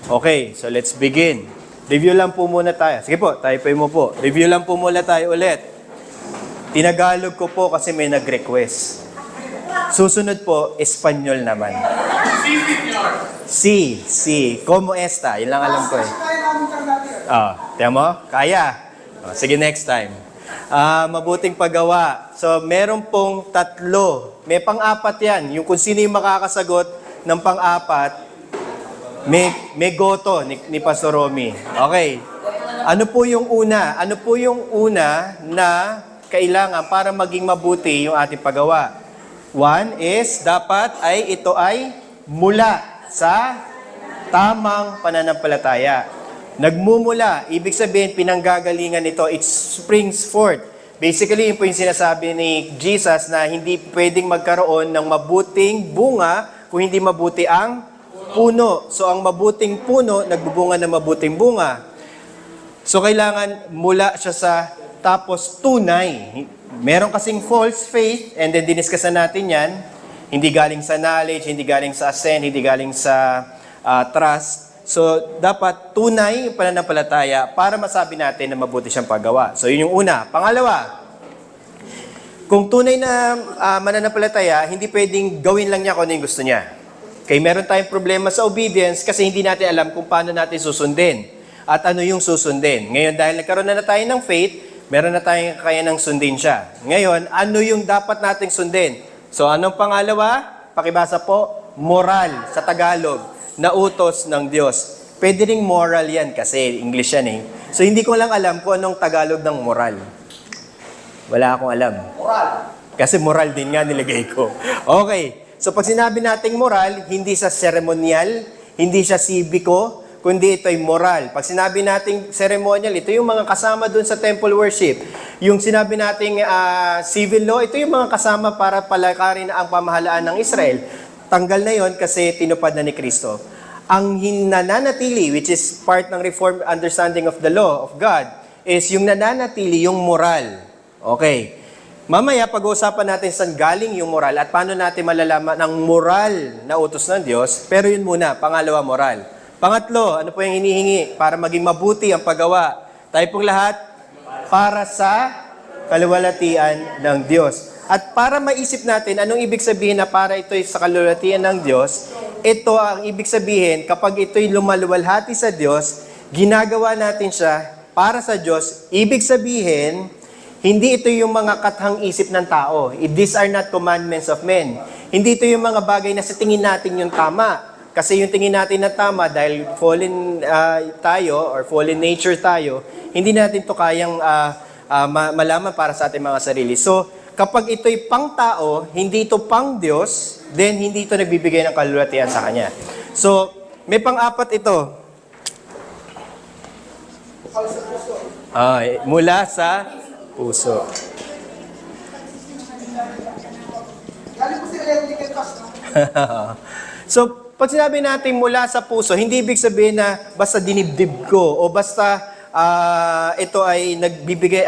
Okay, so let's begin. Review lang po muna tayo. Sige po, type mo po. Review lang po muna tayo ulit. Tinagalog ko po kasi may nag-request. Susunod po, Espanyol naman. Si. Como esta? Yun lang alam ko eh. Tiyan mo? Kaya. Sige, next time. Mabuting paggawa. So, meron pong tatlo. May pang-apat yan. Yung kung sino yung makakasagot ng pang-apat, may goto ni Pastor Romy. Okay. Ano po yung una? Ano po yung una na kailangan para maging mabuti yung ating paggawa? One is, dapat ito ay mula sa tamang pananampalataya. Nagmumula, ibig sabihin, pinanggagalingan nito, it springs forth. Basically, yun po yung sinasabi ni Jesus na hindi pwedeng magkaroon ng mabuting bunga kung hindi mabuti ang puno. So, ang mabuting puno, nagbubunga ng mabuting bunga. So, kailangan mula siya sa tapos tunay. Meron kasing false faith, and then diniscusan natin yan. Hindi galing sa knowledge, hindi galing sa assent, hindi galing sa trust. So, dapat tunay yung pananampalataya para masabi natin na mabuti siyang paggawa. So, yun yung una. Pangalawa, kung tunay na mananampalataya, hindi pwedeng gawin lang niya kung ano yung gusto niya. Okay, meron tayong problema sa obedience kasi hindi natin alam kung paano natin susundin at ano yung susundin. Ngayon, dahil nagkaroon na tayo ng faith, meron na tayong kaya ng sundin siya. Ngayon, ano yung dapat nating sundin? So, anong pangalawa? Pakibasa po, moral sa Tagalog, na utos ng Diyos. Pwede ring moral yan kasi English yan eh. So, hindi ko lang alam kung anong Tagalog ng moral. Wala akong alam. Moral. Kasi moral din nga nilagay ko. Okay. So, pag sinabi nating moral, hindi siya ceremonial, hindi siya sibiko, kundi ito ay moral. Pag sinabi nating ceremonial, ito yung mga kasama dun sa temple worship. Yung sinabi nating civil law, ito yung mga kasama para palakarin ang pamahalaan ng Israel. Tanggal na yon kasi tinupad na ni Kristo. Ang nananatili, which is part ng reformed understanding of the law of God, is yung nananatili, yung moral. Okay. Mamaya, pag-uusapan natin saan galing yung moral at paano natin malalaman ang moral na utos ng Diyos. Pero yun muna, pangalawa, moral. Pangatlo, ano po yung hinihingi para maging mabuti ang paggawa? Tayo pong lahat, para sa kaluwalhatian ng Diyos. At para maisip natin, anong ibig sabihin na para ito'y sa kaluwalhatian ng Diyos, ito ang ibig sabihin, kapag ito'y lumaluwalhati sa Diyos, ginagawa natin siya para sa Diyos. Ibig sabihin, hindi ito yung mga kathang isip ng tao. These are not commandments of men. Hindi ito yung mga bagay na sa tingin natin yung tama. Kasi yung tingin natin na tama, dahil fallen tayo or fallen nature tayo, hindi natin ito kayang malaman para sa ating mga sarili. So, kapag ito'y pang tao, hindi ito pang Diyos, then hindi ito nagbibigay ng kaluwalhatian sa Kanya. So, may pang-apat ito. Mula sa puso. So, pag sinabi natin mula sa puso, hindi ibig sabihin na basta dinibdib ko o basta ito ay nagbibigay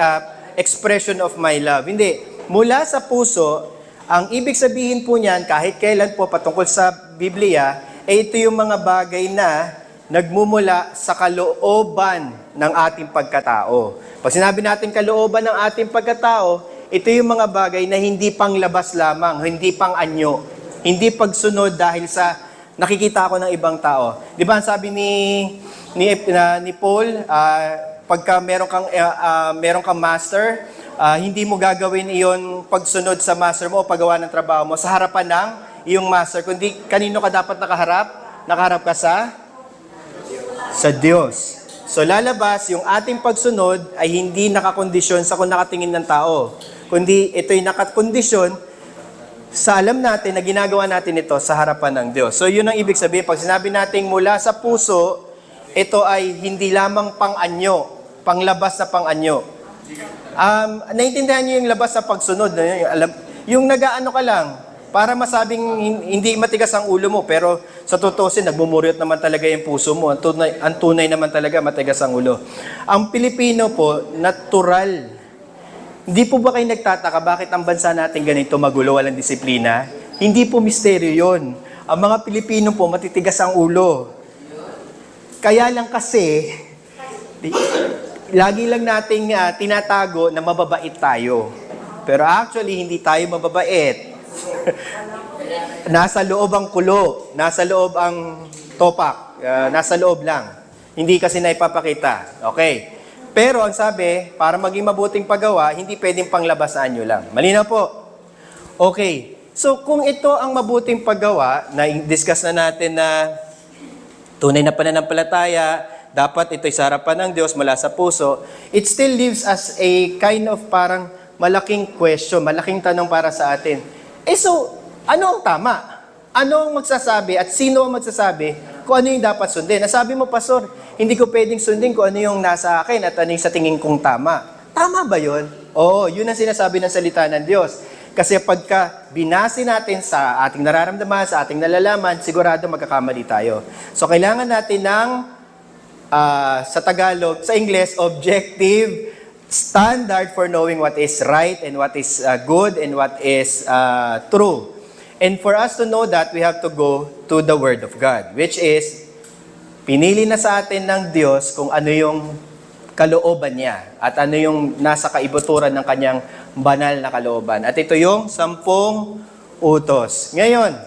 expression of my love. Hindi. Mula sa puso, ang ibig sabihin po niyan, kahit kailan po patungkol sa Biblia, ito yung mga bagay na nagmumula sa kalooban ng ating pagkatao. Pag sinabi natin kalooban ng ating pagkatao, ito yung mga bagay na hindi pang labas lamang, hindi pang anyo, hindi pagsunod dahil sa nakikita ko ng ibang tao. Di ba, sabi ni Paul, pagka meron kang master, hindi mo gagawin iyon pagsunod sa master mo o paggawa ng trabaho mo sa harapan ng iyong master. Kundi kanino ka dapat nakaharap? Nakaharap ka sa Diyos. So lalabas, yung ating pagsunod ay hindi nakakondisyon sa kung nakatingin ng tao. Kundi ito'y nakakondisyon sa alam natin na ginagawa natin ito sa harapan ng Diyos. So yun ang ibig sabihin. Pag sinabi natin mula sa puso, ito ay hindi lamang pang-anyo, panglabas na pang-anyo. Naintindihan niyo yung labas sa pagsunod. Yung nag-aano ka lang, para masabing hindi matigas ang ulo mo, pero sa tutusin, nagmumuryot naman talaga yung puso mo. Ang tunay naman talaga, matigas ang ulo. Ang Pilipino po, natural. Hindi po ba kayo nagtataka bakit ang bansa natin ganito magulo, walang disiplina? Hindi po misteryo yun. Ang mga Pilipino po, matitigas ang ulo. Kaya lang kasi, lagi lang nating tinatago na mababait tayo. Pero actually, hindi tayo mababait. Nasa loob ang kulo, nasa loob ang topak, nasa loob lang. Hindi kasi naipapakita. Okay. Pero ang sabi, para maging mabuting paggawa, hindi pwedeng panglabasan nyo lang. Malinaw po? Okay. So, kung ito ang mabuting paggawa, na-discuss na natin na tunay na pananampalataya, dapat ito'y sa harapan ng Diyos mula sa puso, it still leaves us a kind of parang malaking question, malaking tanong para sa atin. So, ano ang tama? Ano ang magsasabi at sino ang magsasabi kung ano yung dapat sundin? Nasabi mo, Pastor, hindi ko pwedeng sundin kung ano yung nasa akin at ano yung sa tingin kong tama. Tama ba yun? Oo, yun ang sinasabi ng salita ng Diyos. Kasi pagka binase natin sa ating nararamdaman, sa ating nalalaman, sigurado magkakamali tayo. So, kailangan natin ng, sa Tagalog, sa Ingles, objective standard for knowing what is right and what is good and what is true. And for us to know that, we have to go to the Word of God, which is, pinili na sa atin ng Diyos kung ano yung kalooban niya at ano yung nasa kaibuturan ng kanyang banal na kalooban. At ito yung 10 utos. Ngayon,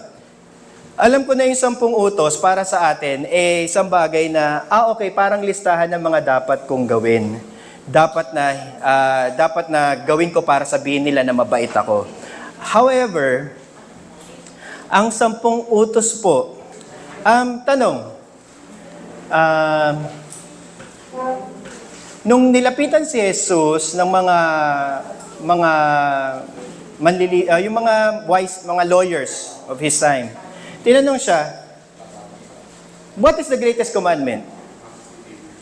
alam ko na yung 10 utos para sa atin, isang bagay na, okay, parang listahan ng mga dapat kong gawin. Dapat na gawin ko para sabihin nila na mabait ako. However, ang 10 utos po, tanong, nung nilapitan si Jesus ng yung mga wise, mga lawyers of his time, tinanong siya, what is the greatest commandment?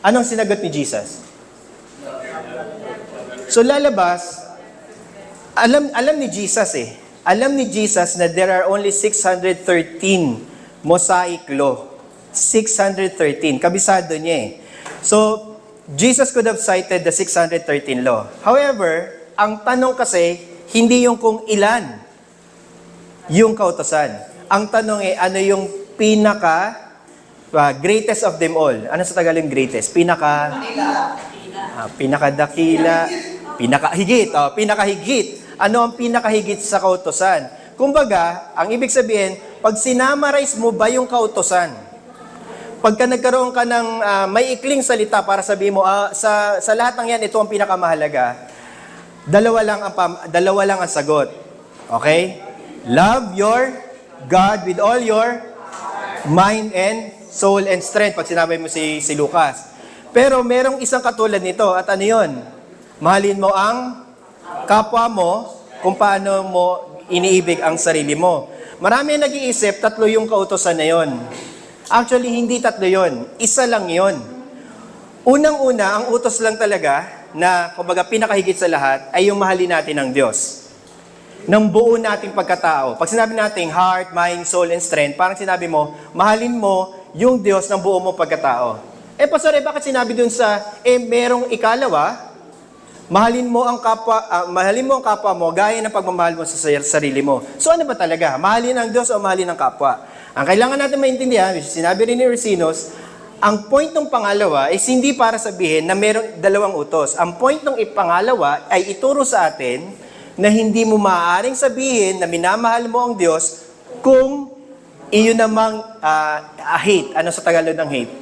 Anong sinagot ni Jesus? So lalabas, alam ni Jesus Alam ni Jesus na there are only 613 Mosaic law. 613. Kabisado niya So, Jesus could have cited the 613 law. However, ang tanong kasi, hindi yung kung ilan yung kautosan. Ang tanong ano yung greatest of them all. Ano sa Tagalog greatest? Pinakadakila. Pinakahigit. Ano ang pinakahigit sa kautosan? Kumbaga, ang ibig sabihin, pag sinamarize mo ba yung kautosan, pagka nagkaroon ka ng may ikling salita para sabihin mo, sa lahat ng yan, ito ang pinakamahalaga, dalawa lang ang sagot. Okay? Love your God with all your mind and soul and strength. Pag sinabi mo si Lucas. Pero merong isang katulad nito. At ano yun? Mahalin mo ang kapwa mo kung paano mo iniibig ang sarili mo. Marami ang nag-iisip, 3 yung kautosan na yun. Actually, hindi 3 yon. Isa lang yon. Unang-una, ang utos lang talaga na, kumbaga, pinakahigit sa lahat ay yung mahalin natin ang Diyos. Ng buo nating pagkatao. Pag sinabi natin heart, mind, soul, and strength, parang sinabi mo, mahalin mo yung Diyos ng buo mo pagkatao. Pastor, bakit sinabi dun sa, merong ikalawa, mahalin mo ang kapwa mo gaya ng pagmamahal mo sa sarili mo. So ano ba talaga? Mahalin ang Diyos o mahalin ang kapwa? Ang kailangan natin maintindihan, which sinabi rin ni Recinos, ang point ng pangalawa is hindi para sabihin na mayroong 2 utos. Ang point ng pangalawa ay ituro sa atin na hindi mo maaaring sabihin na minamahal mo ang Diyos kung iyon namang hate. Ano sa Tagalog ng hate?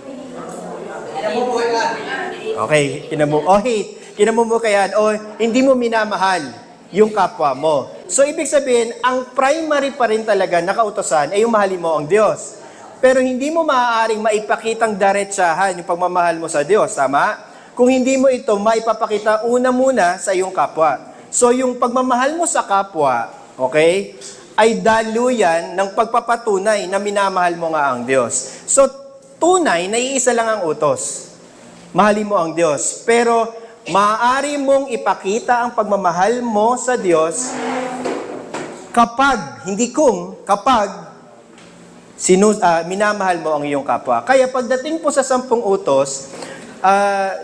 Okay, hate. Kinamumukayan o hindi mo minamahal yung kapwa mo. So, ibig sabihin, ang primary pa rin talaga na kautosan ay yung mahalin mo ang Diyos. Pero hindi mo maaaring maipakitang diretsahan yung pagmamahal mo sa Diyos, tama? Kung hindi mo ito maipapakita muna sa iyong kapwa. So, yung pagmamahal mo sa kapwa, okay, ay daluyan ng pagpapatunay na minamahal mo nga ang Diyos. So, tunay na iisa lang ang utos. Mahalin mo ang Diyos. Pero, maaari mong ipakita ang pagmamahal mo sa Diyos kapag minamahal mo ang iyong kapwa. Kaya pagdating po sa 10 utos,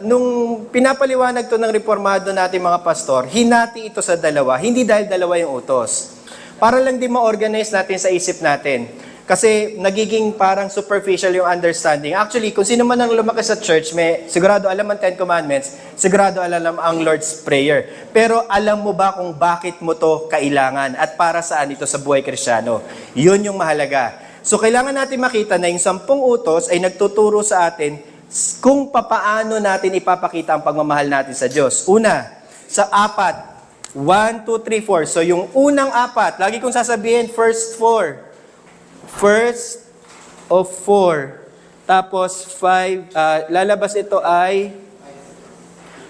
nung pinapaliwanag to ng reformado natin mga pastor, hinati ito sa 2, hindi dahil 2 yung utos. Para lang din ma-organize natin sa isip natin. Kasi nagiging parang superficial yung understanding. Actually, kung sino man ang lumaki sa church, may sigurado alam ang Ten Commandments, sigurado alam ang Lord's Prayer. Pero alam mo ba kung bakit mo to kailangan at para saan ito sa buhay Kristiyano? Yun yung mahalaga. So kailangan natin makita na yung 10 utos ay nagtuturo sa atin kung papaano natin ipapakita ang pagmamahal natin sa Diyos. Una, sa 4. 1, 2, 3, 4. So yung unang 4, lagi kong sasabihin, first 4. First of 4. Tapos 5, lalabas ito ay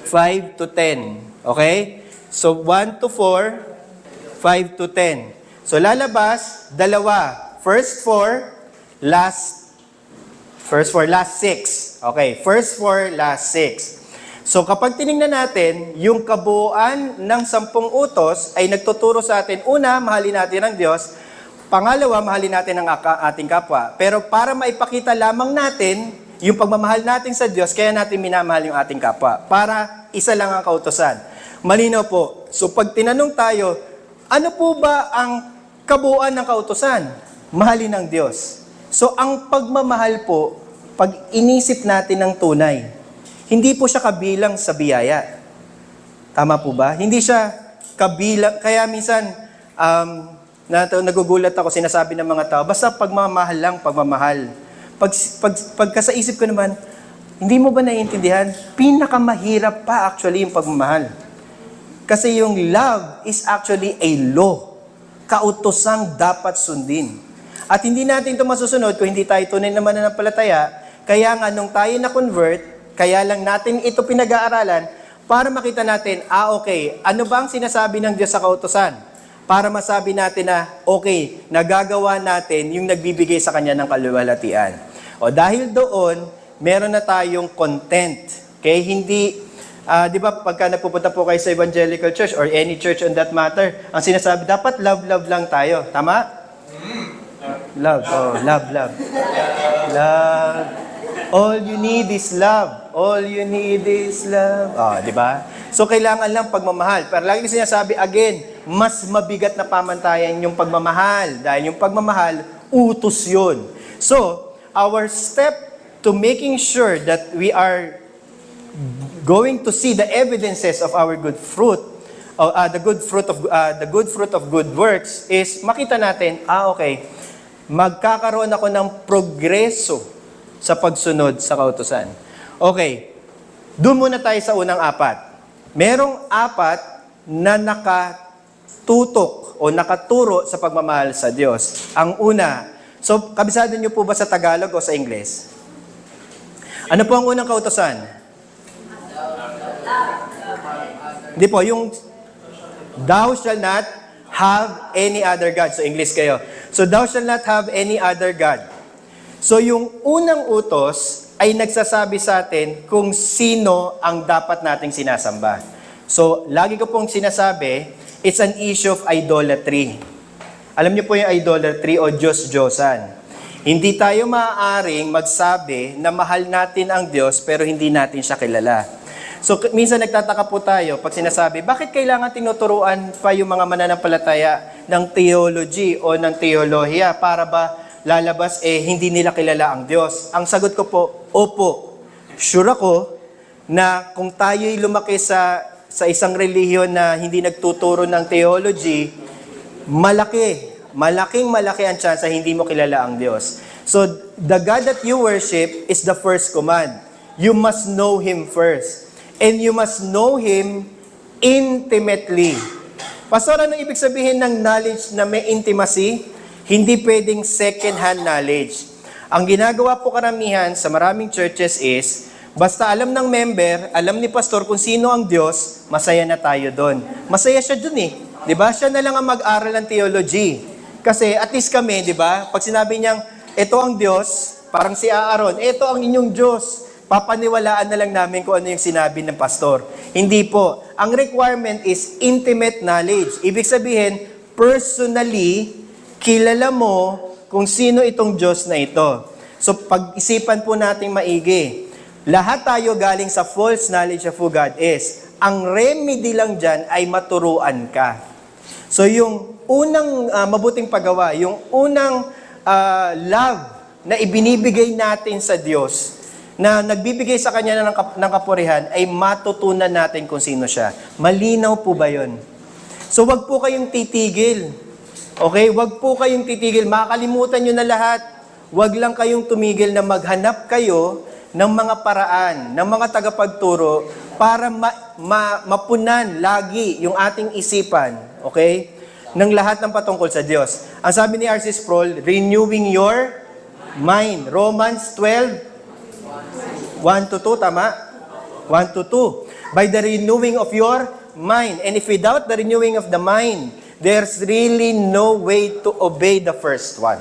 5 to 10. Okay? So 1 to 4, 5 to 10. So lalabas, dalawa. First 4, last 6. Okay, first 4, last 6. So kapag tiningnan natin, yung kabuuan ng 10 utos ay nagtuturo sa atin, una, mahalin natin ang Diyos. Pangalawa, mahalin natin ang ating kapwa. Pero para maipakita lamang natin yung pagmamahal natin sa Diyos, kaya natin minamahal yung ating kapwa. Para isa lang ang kautusan. Malinaw po. So pag tinanong tayo, ano po ba ang kabuuan ng kautusan? Mahalin ang Diyos. So ang pagmamahal po, pag inisip natin ng tunay, hindi po siya kabilang sa biyaya. Tama po ba? Hindi siya kabilang, kaya minsan, nagugulat ako, sinasabi ng mga tao, basta pagmamahal lang, pagmamahal. Pagka sa isip ko naman, hindi mo ba naiintindihan? Pinakamahirap pa actually yung pagmamahal. Kasi yung love is actually a law. Kautosang dapat sundin. At hindi natin ito masusunod kung hindi tayo tunay na mananampalataya. Kaya nga, nung tayo na-convert, kaya lang natin ito pinag-aaralan para makita natin, okay, ano ba ang sinasabi ng Diyos sa kautosan? Para masabi natin na, okay, nagagawa natin yung nagbibigay sa Kanya ng kaluwalhatian. O dahil doon, meron na tayong content. Okay, hindi, di ba, pagka nagpupunta po kayo sa evangelical church or any church on that matter, ang sinasabi, dapat love lang tayo. Tama? Love. Love. All you need is love. All you need is love. Di ba? So, kailangan lang pagmamahal. Pero lagi sinasabi, again, mas mabigat na pamantayan yung pagmamahal. Dahil yung pagmamahal, utos yun. So, our step to making sure that we are going to see the evidences of our good fruit, the good fruit of good works, is makita natin, okay, magkakaroon ako ng progreso sa pagsunod sa kautusan. Okay, doon muna tayo sa unang 4. Merong 4 na nakatutok o nakaturo sa pagmamahal sa Diyos. Ang una, so kabisado niyo po ba sa Tagalog o sa Ingles? Ano po ang unang kautusan? Hindi po, yung thou shall not have any other God. So English kayo. So thou shall not have any other God. So yung unang utos ay nagsasabi sa atin kung sino ang dapat nating sinasamba. So lagi ko pong sinasabi, it's an issue of idolatry. Alam niyo po yung idolatry o Diyos-Diyosan. Hindi tayo maaaring magsabi na mahal natin ang Diyos pero hindi natin siya kilala. So minsan nagtataka po tayo pag sinasabi, bakit kailangan tinuturuan pa yung mga mananampalataya ng theology o ng teolohiya para ba lalabas hindi nila kilala ang Diyos? Ang sagot ko po, opo. Sure ako na kung tayo'y lumaki sa isang relihiyon na hindi nagtuturo ng theology, malaking ang chance na hindi mo kilala ang Diyos. So the God that you worship is the first command. You must know Him first. And you must know Him intimately. Pastor, ano ibig sabihin ng knowledge na may intimacy? Hindi pwedeng second-hand knowledge. Ang ginagawa po karamihan sa maraming churches is, basta alam ng member, alam ni pastor kung sino ang Diyos, masaya na tayo doon. Masaya siya doon eh. Diba? Siya na lang ang mag-aral ng theology. Kasi at least kami, diba? Pag sinabi niyang, ito ang Diyos, parang si Aaron, ito ang inyong Diyos. Papaniwalaan na lang namin kung ano yung sinabi ng pastor. Hindi po. Ang requirement is intimate knowledge. Ibig sabihin, personally, kilala mo kung sino itong Diyos na ito. So, pag-isipan po nating maigi. Lahat tayo galing sa false knowledge of who God is. Ang remedy lang dyan ay maturuan ka. So, yung unang mabuting paggawa, yung unang love na ibinibigay natin sa Diyos, na nagbibigay sa Kanya ng kapurihan, ay matutunan natin kung sino siya. Malinaw po ba yun? So wag po kayong titigil. Okay? Wag po kayong titigil. Makakalimutan nyo na lahat. Wag lang kayong tumigil na maghanap kayo ng mga paraan, ng mga tagapagturo para mapunan lagi yung ating isipan. Okay? Ng lahat ng patungkol sa Diyos. Ang sabi ni R.C. Sproul, renewing your mind. Romans 12, 1-2, tama? 1-2. By the renewing of your mind. And if without the renewing of the mind, there's really no way to obey the first one.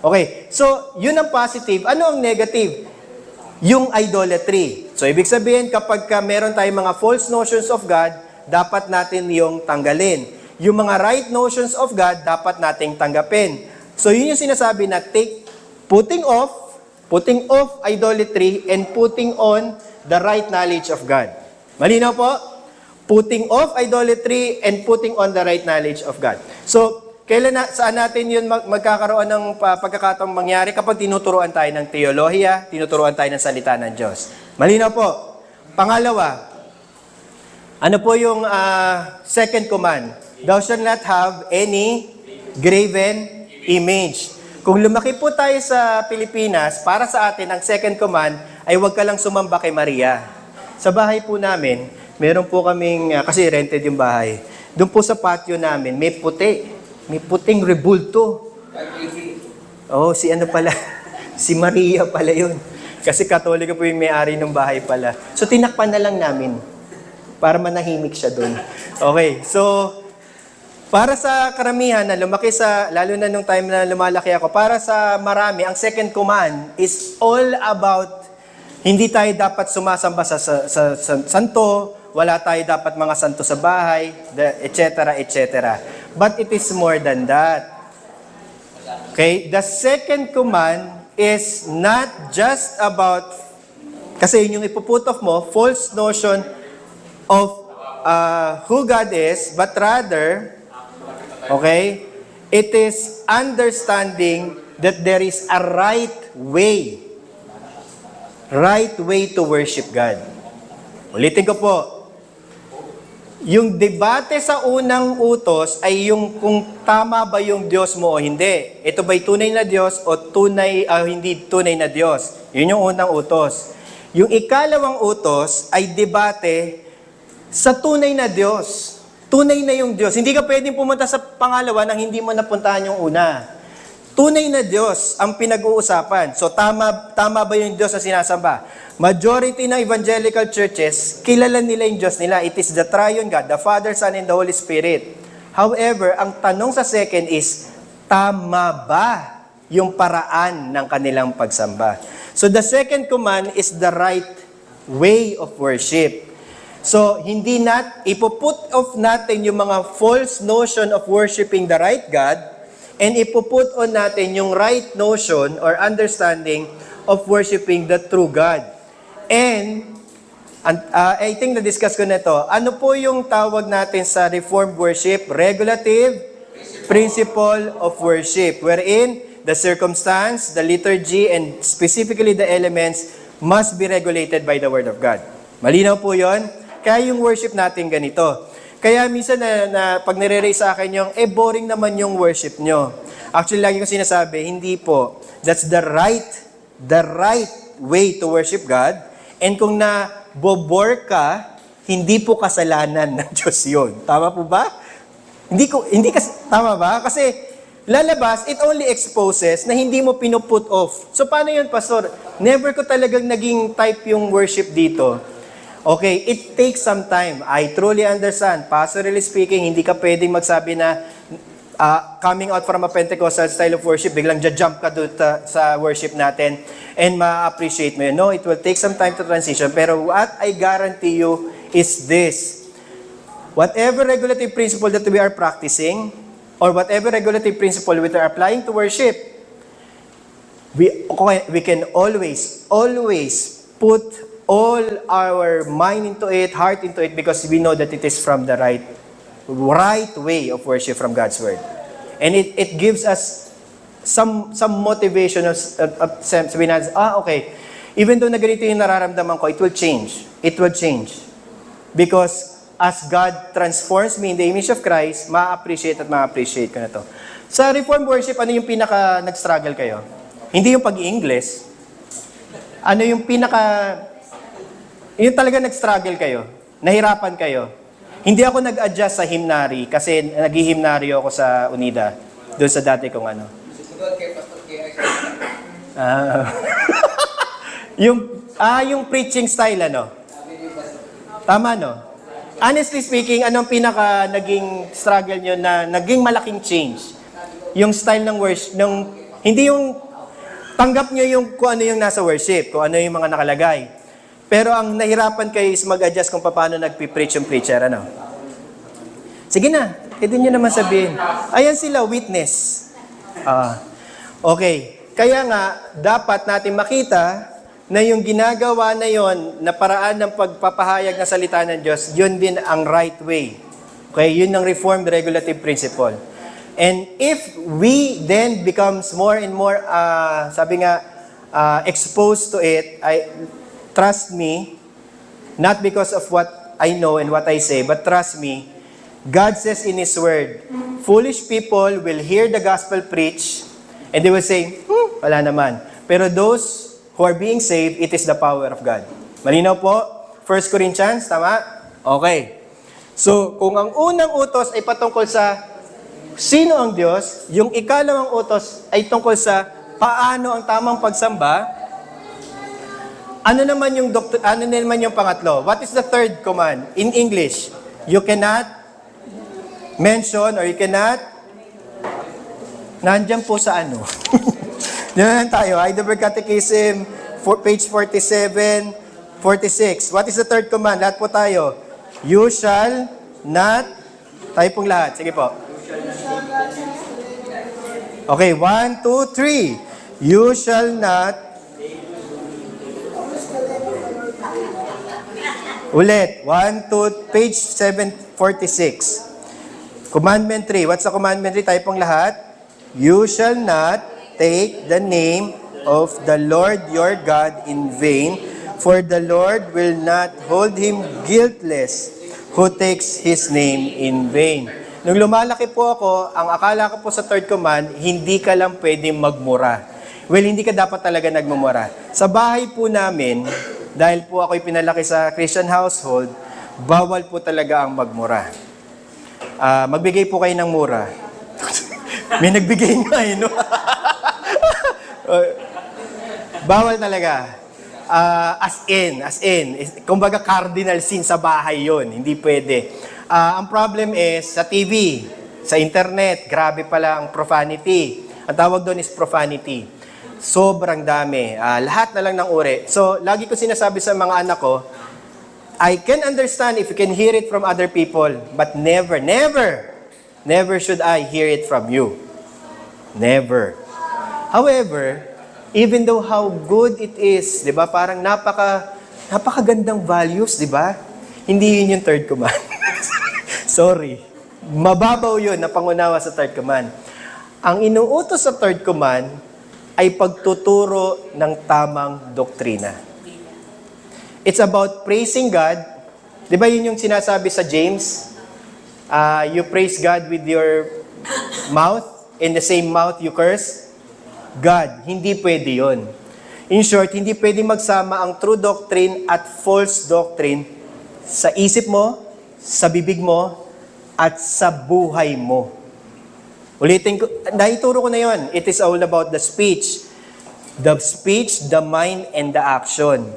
Okay, so yun ang positive. Ano ang negative? Yung idolatry. So ibig sabihin, kapag meron tayong mga false notions of God, dapat natin yung tanggalin. Yung mga right notions of God, dapat nating tanggapin. So yun yung sinasabi na putting off idolatry and putting on the right knowledge of God. Malinaw po? Putting off idolatry and putting on the right knowledge of God. So, saan natin yun magkakaroon ng pagkakataong mangyari kapag tinuturuan tayo ng teolohiya, tinuturuan tayo ng salita ng Diyos. Malinaw po. Pangalawa, ano po yung second command? Thou shalt not have any graven image. Kung lumaki po tayo sa Pilipinas, para sa atin, ang second command ay huwag ka lang sumamba kay Maria. Sa bahay po namin, meron po kaming, kasi rented yung bahay, doon po sa patio namin, may puting rebulto. Oh, si ano pala? Si Maria pala yun. Kasi Katoliko po yung may-ari ng bahay pala. So, tinakpan na lang namin para manahimik siya doon. Okay, so, para sa karamihan na lumaki lalo na nung time na lumalaki ako, para sa marami, ang second command is all about, hindi tayo dapat sumasamba sa santo, wala tayo dapat mga santo sa bahay, etc., etc. But it is more than that. Okay? The second command is not just about, kasi yun yung ipuput off mo, false notion of who God is, but rather, okay, it is understanding that there is a right way to worship God. Ulitin ko po, yung debate sa unang utos ay yung kung tama ba yung Diyos mo o hindi. Ito ba'y tunay na Diyos o hindi tunay na Diyos? Yun yung unang utos. Yung ikalawang utos ay debate sa tunay na Diyos. Tunay na yung Diyos. Hindi ka pwedeng pumunta sa pangalawa nang hindi mo napuntahan yung una. Tunay na Diyos ang pinag-uusapan. So tama ba yung Diyos na sinasamba? Majority ng evangelical churches, kilala nila yung Diyos nila. It is the triune God, the Father, Son, and the Holy Spirit. However, ang tanong sa second is, tama ba yung paraan ng kanilang pagsamba? So the second command is the right way of worship. So, ipuput off natin yung mga false notion of worshiping the right God and ipuput on natin yung right notion or understanding of worshiping the true God. And I think na-discuss ko na ito. Ano po yung tawag natin sa Reformed worship? Regulative principle of worship, wherein the circumstance, the liturgy, and specifically the elements must be regulated by the Word of God. Malinaw po yon. Kaya yung worship natin ganito. Kaya minsan pag nire-raise sa akin yung, boring naman yung worship nyo. Actually, lagi ko sinasabi, hindi po. That's the right way to worship God. And kung na-bobore ka, hindi po kasalanan ng Diyos yun. Tama po ba? Tama ba? Kasi lalabas, it only exposes na hindi mo pinuput off. So paano yun, Pastor? Never ko talagang naging type yung worship dito. Okay, it takes some time. I truly understand. Pastorally speaking, hindi ka pwedeng magsabi na coming out from a Pentecostal style of worship, biglang jump ka doon sa worship natin and ma-appreciate mo yun. No, it will take some time to transition. Pero what I guarantee you is this. Whatever regulative principle that we are practicing, or whatever regulative principle we are applying to worship, we can always put all our mind into it, heart into it, because we know that it is from the right way of worship from God's Word. And it gives us some motivation of sabihin natin, okay, even though na ganito yung nararamdaman ko, it will change. It will change. Because as God transforms me in the image of Christ, ma-appreciate ko na to. Sa Reformed worship, ano yung pinaka nag-struggle kayo? Hindi yung pag-i-English. Ano yung yung talaga nag-struggle kayo? Nahirapan kayo? Hindi ako nag-adjust sa hymnary kasi nag-hymnary ako sa Unida. Doon sa dati kong ano. Yung preaching style, ano? Tama, no? Honestly speaking, anong pinaka naging struggle nyo na naging malaking change? Yung style ng worship, hindi yung tanggap nyo yung kung ano yung nasa worship, kung ano yung mga nakalagay. Pero ang nahirapan kayo is mag-adjust kung paano nagpipreach yung preacher, ano? Sige na, pwede nyo naman sabihin. Ayan sila, witness. Okay, kaya nga, dapat natin makita na yung ginagawa na yon na paraan ng pagpapahayag ng salita ng Diyos, yun din ang right way. Okay, yun ang Reformed Regulative Principle. And if we then becomes more and more, exposed to it, trust me, not because of what I know and what I say, but trust me, God says in His Word, foolish people will hear the gospel preached, and they will say, wala naman. Pero those who are being saved, it is the power of God. Malinaw po? 1 Corinthians, tama? Okay. So, kung ang unang utos ay patungkol sa sino ang Diyos, yung ikalawang utos ay tungkol sa paano ang tamang pagsamba, ano naman yung pangatlo? What is the third command? In English, you cannot mention or you cannot nandiyan po sa ano? Diyan tayo, Heidelberg Catechism, page 47, 46. What is the third command? Lahat po tayo. You shall not, tayo pong lahat. Sige po. Okay, 1, 2, 3. You shall not, ulit, 1, 2, page 746. Commandment 3. What's the commandment 3? Tayo pong lahat. You shall not take the name of the Lord your God in vain, for the Lord will not hold him guiltless who takes His name in vain. Nung lumalaki po ako, ang akala ko po sa third command, hindi ka lang pwedeng magmura. Well, hindi ka dapat talaga nagmumura. Sa bahay po namin, dahil po ako'y pinalaki sa Christian household, bawal po talaga ang magmura. Magbigay po kayo ng mura. May nagbigay nga no? Bawal talaga. As in. Kumbaga cardinal sin sa bahay yon, hindi pwede. Ang problem is sa TV, sa internet, grabe pala ang profanity. Ang tawag doon is profanity. Sobrang dami. Lahat na lang ng uri. So, lagi ko sinasabi sa mga anak ko, I can understand if you can hear it from other people, but never should I hear it from you. Never. However, even though how good it is, 'di ba? Parang napakagandang values, 'di ba? Hindi 'yun yung third command. Sorry. Mababaw 'yun na pangunawa sa third command. Ang inuutos sa third command ay pagtuturo ng tamang doktrina. It's about praising God. 'Di ba 'yun yung sinasabi sa James? You praise God with your mouth, in the same mouth you curse God. Hindi pwede yun. In short, hindi pwede magsama ang true doctrine at false doctrine sa isip mo, sa bibig mo, at sa buhay mo. Ulitin ko, naituro ko na yun. It is all about the speech. The speech, the mind, and the action.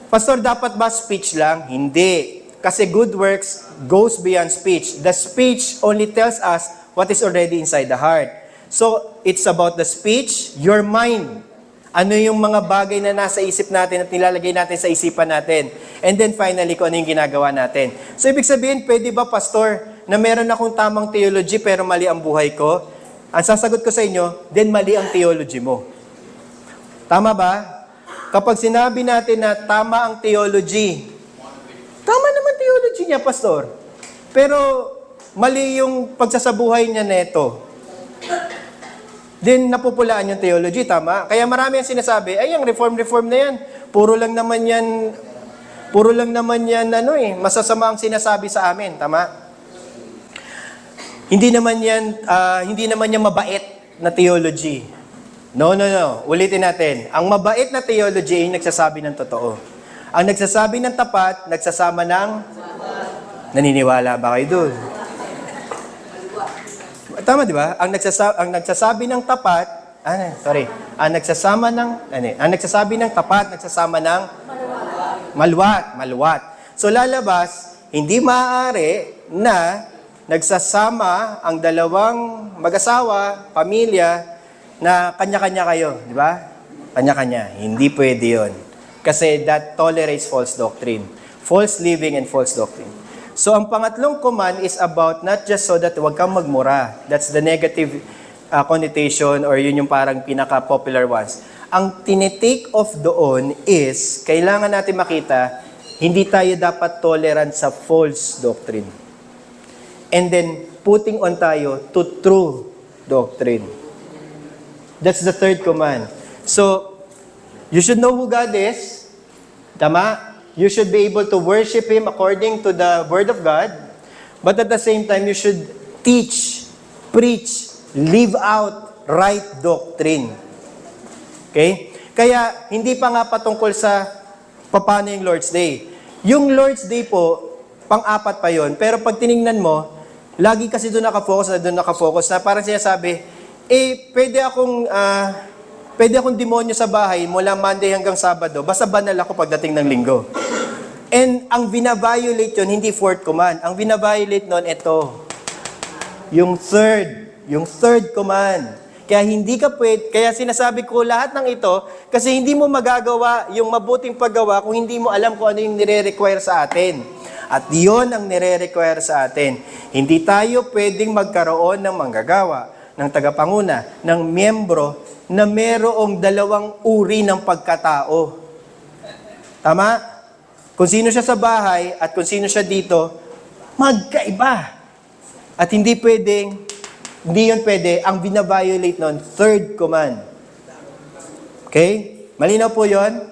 Pastor, dapat ba speech lang? Hindi. Kasi good works goes beyond speech. The speech only tells us what is already inside the heart. So, it's about the speech, your mind. Ano yung mga bagay na nasa isip natin at nilalagay natin sa isipan natin. And then finally, kung ano yung ginagawa natin. So, ibig sabihin, pwede ba, Pastor, na meron akong tamang theology pero mali ang buhay ko? Ang sasagot ko sa inyo, then mali ang theology mo. Tama ba? Kapag sinabi natin na tama ang theology, tama naman theology niya, Pastor. Pero mali yung pagsasabuhay niya neto. then napupulaan yung theology, tama? Kaya marami ang sinasabi, ay, ang reform na yan. Puro lang naman yan, masasama ang sinasabi sa amin, tama? Hindi naman yan mabait na theology. No. Ulitin natin. Ang mabait na theology ay nagsasabi ng totoo. Ang nagsasabi ng tapat, nagsasama ng... Naniniwala ba kayo doon? Tama, di ba? Ang nagsasabi ng tapat, ang nagsasabi ng tapat, nagsasama ng maluwat. So lalabas, hindi maaari na nagsasama ang dalawang mag-asawa, pamilya, na kanya-kanya kayo, di ba? Kanya-kanya. Hindi pwede yun. Kasi that tolerates false doctrine. False living and false doctrine. So, ang pangatlong command is about not just so that huwag kang magmura. That's the negative connotation or yun yung parang pinaka-popular ones. Ang tinitake off doon is, kailangan natin makita, hindi tayo dapat tolerant sa false doctrine. And then, putting on tayo to true doctrine. That's the third command. So, you should know who God is. Tama? You should be able to worship Him according to the Word of God. But at the same time, you should teach, preach, live out right doctrine. Okay? Kaya, hindi pa nga patungkol sa paano yung Lord's Day. Yung Lord's Day po, pang-apat pa yon. Pero pag tiningnan mo, lagi kasi doon nakafocus na parang sinasabi, pwede akong demonyo sa bahay mula Monday hanggang Sabado, basta banal ako pagdating ng Linggo. And ang binaviolate yun, hindi fourth command. Ang binaviolate nun, ito. Yung third command. Kaya sinasabi ko lahat ng ito, kasi hindi mo magagawa yung mabuting paggawa kung hindi mo alam kung ano yung nire-require sa atin. At yun ang nire-require sa atin. Hindi tayo pwedeng magkaroon ng manggagawa, ng tagapanguna, ng miyembro, na merong dalawang uri ng pagkatao. Tama? Kung sino siya sa bahay at kung sino siya dito, magkaiba. At hindi yun pwede, ang binaviolate nun, third command. Okay? Malinaw po yun?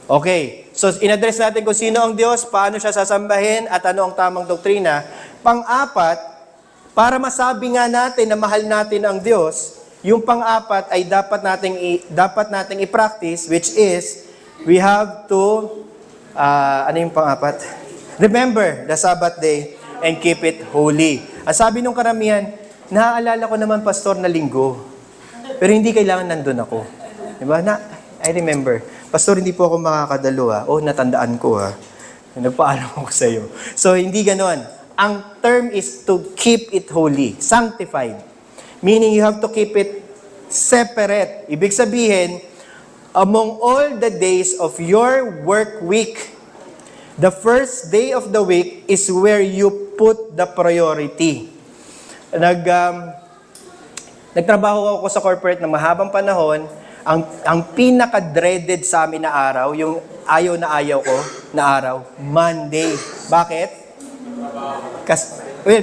Okay. So, in-address natin kung sino ang Diyos, paano siya sasambahin, at ano ang tamang doktrina. Pang-apat, para masabi nga natin na mahal natin ang Diyos, yung pang-apat ay dapat nating i-practice, which is, we have to, ano yung pang-apat? Remember the Sabbath day and keep it holy. Ang sabi nung karamihan, naaalala ko naman, Pastor, na Linggo. Pero hindi kailangan nandun ako. Diba? I remember. Pastor, hindi po ako makakadalo. Natandaan ko Nagpaalam ko sa iyo. So, hindi ganon. Ang term is to keep it holy, sanctified. Meaning you have to keep it separate. Ibig sabihin, among all the days of your work week, the first day of the week is where you put the priority. Nagtrabaho ako sa corporate ng mahabang panahon. Ang pinaka-dreaded sa amin na araw, yung ayaw ko na araw, Monday. Bakit?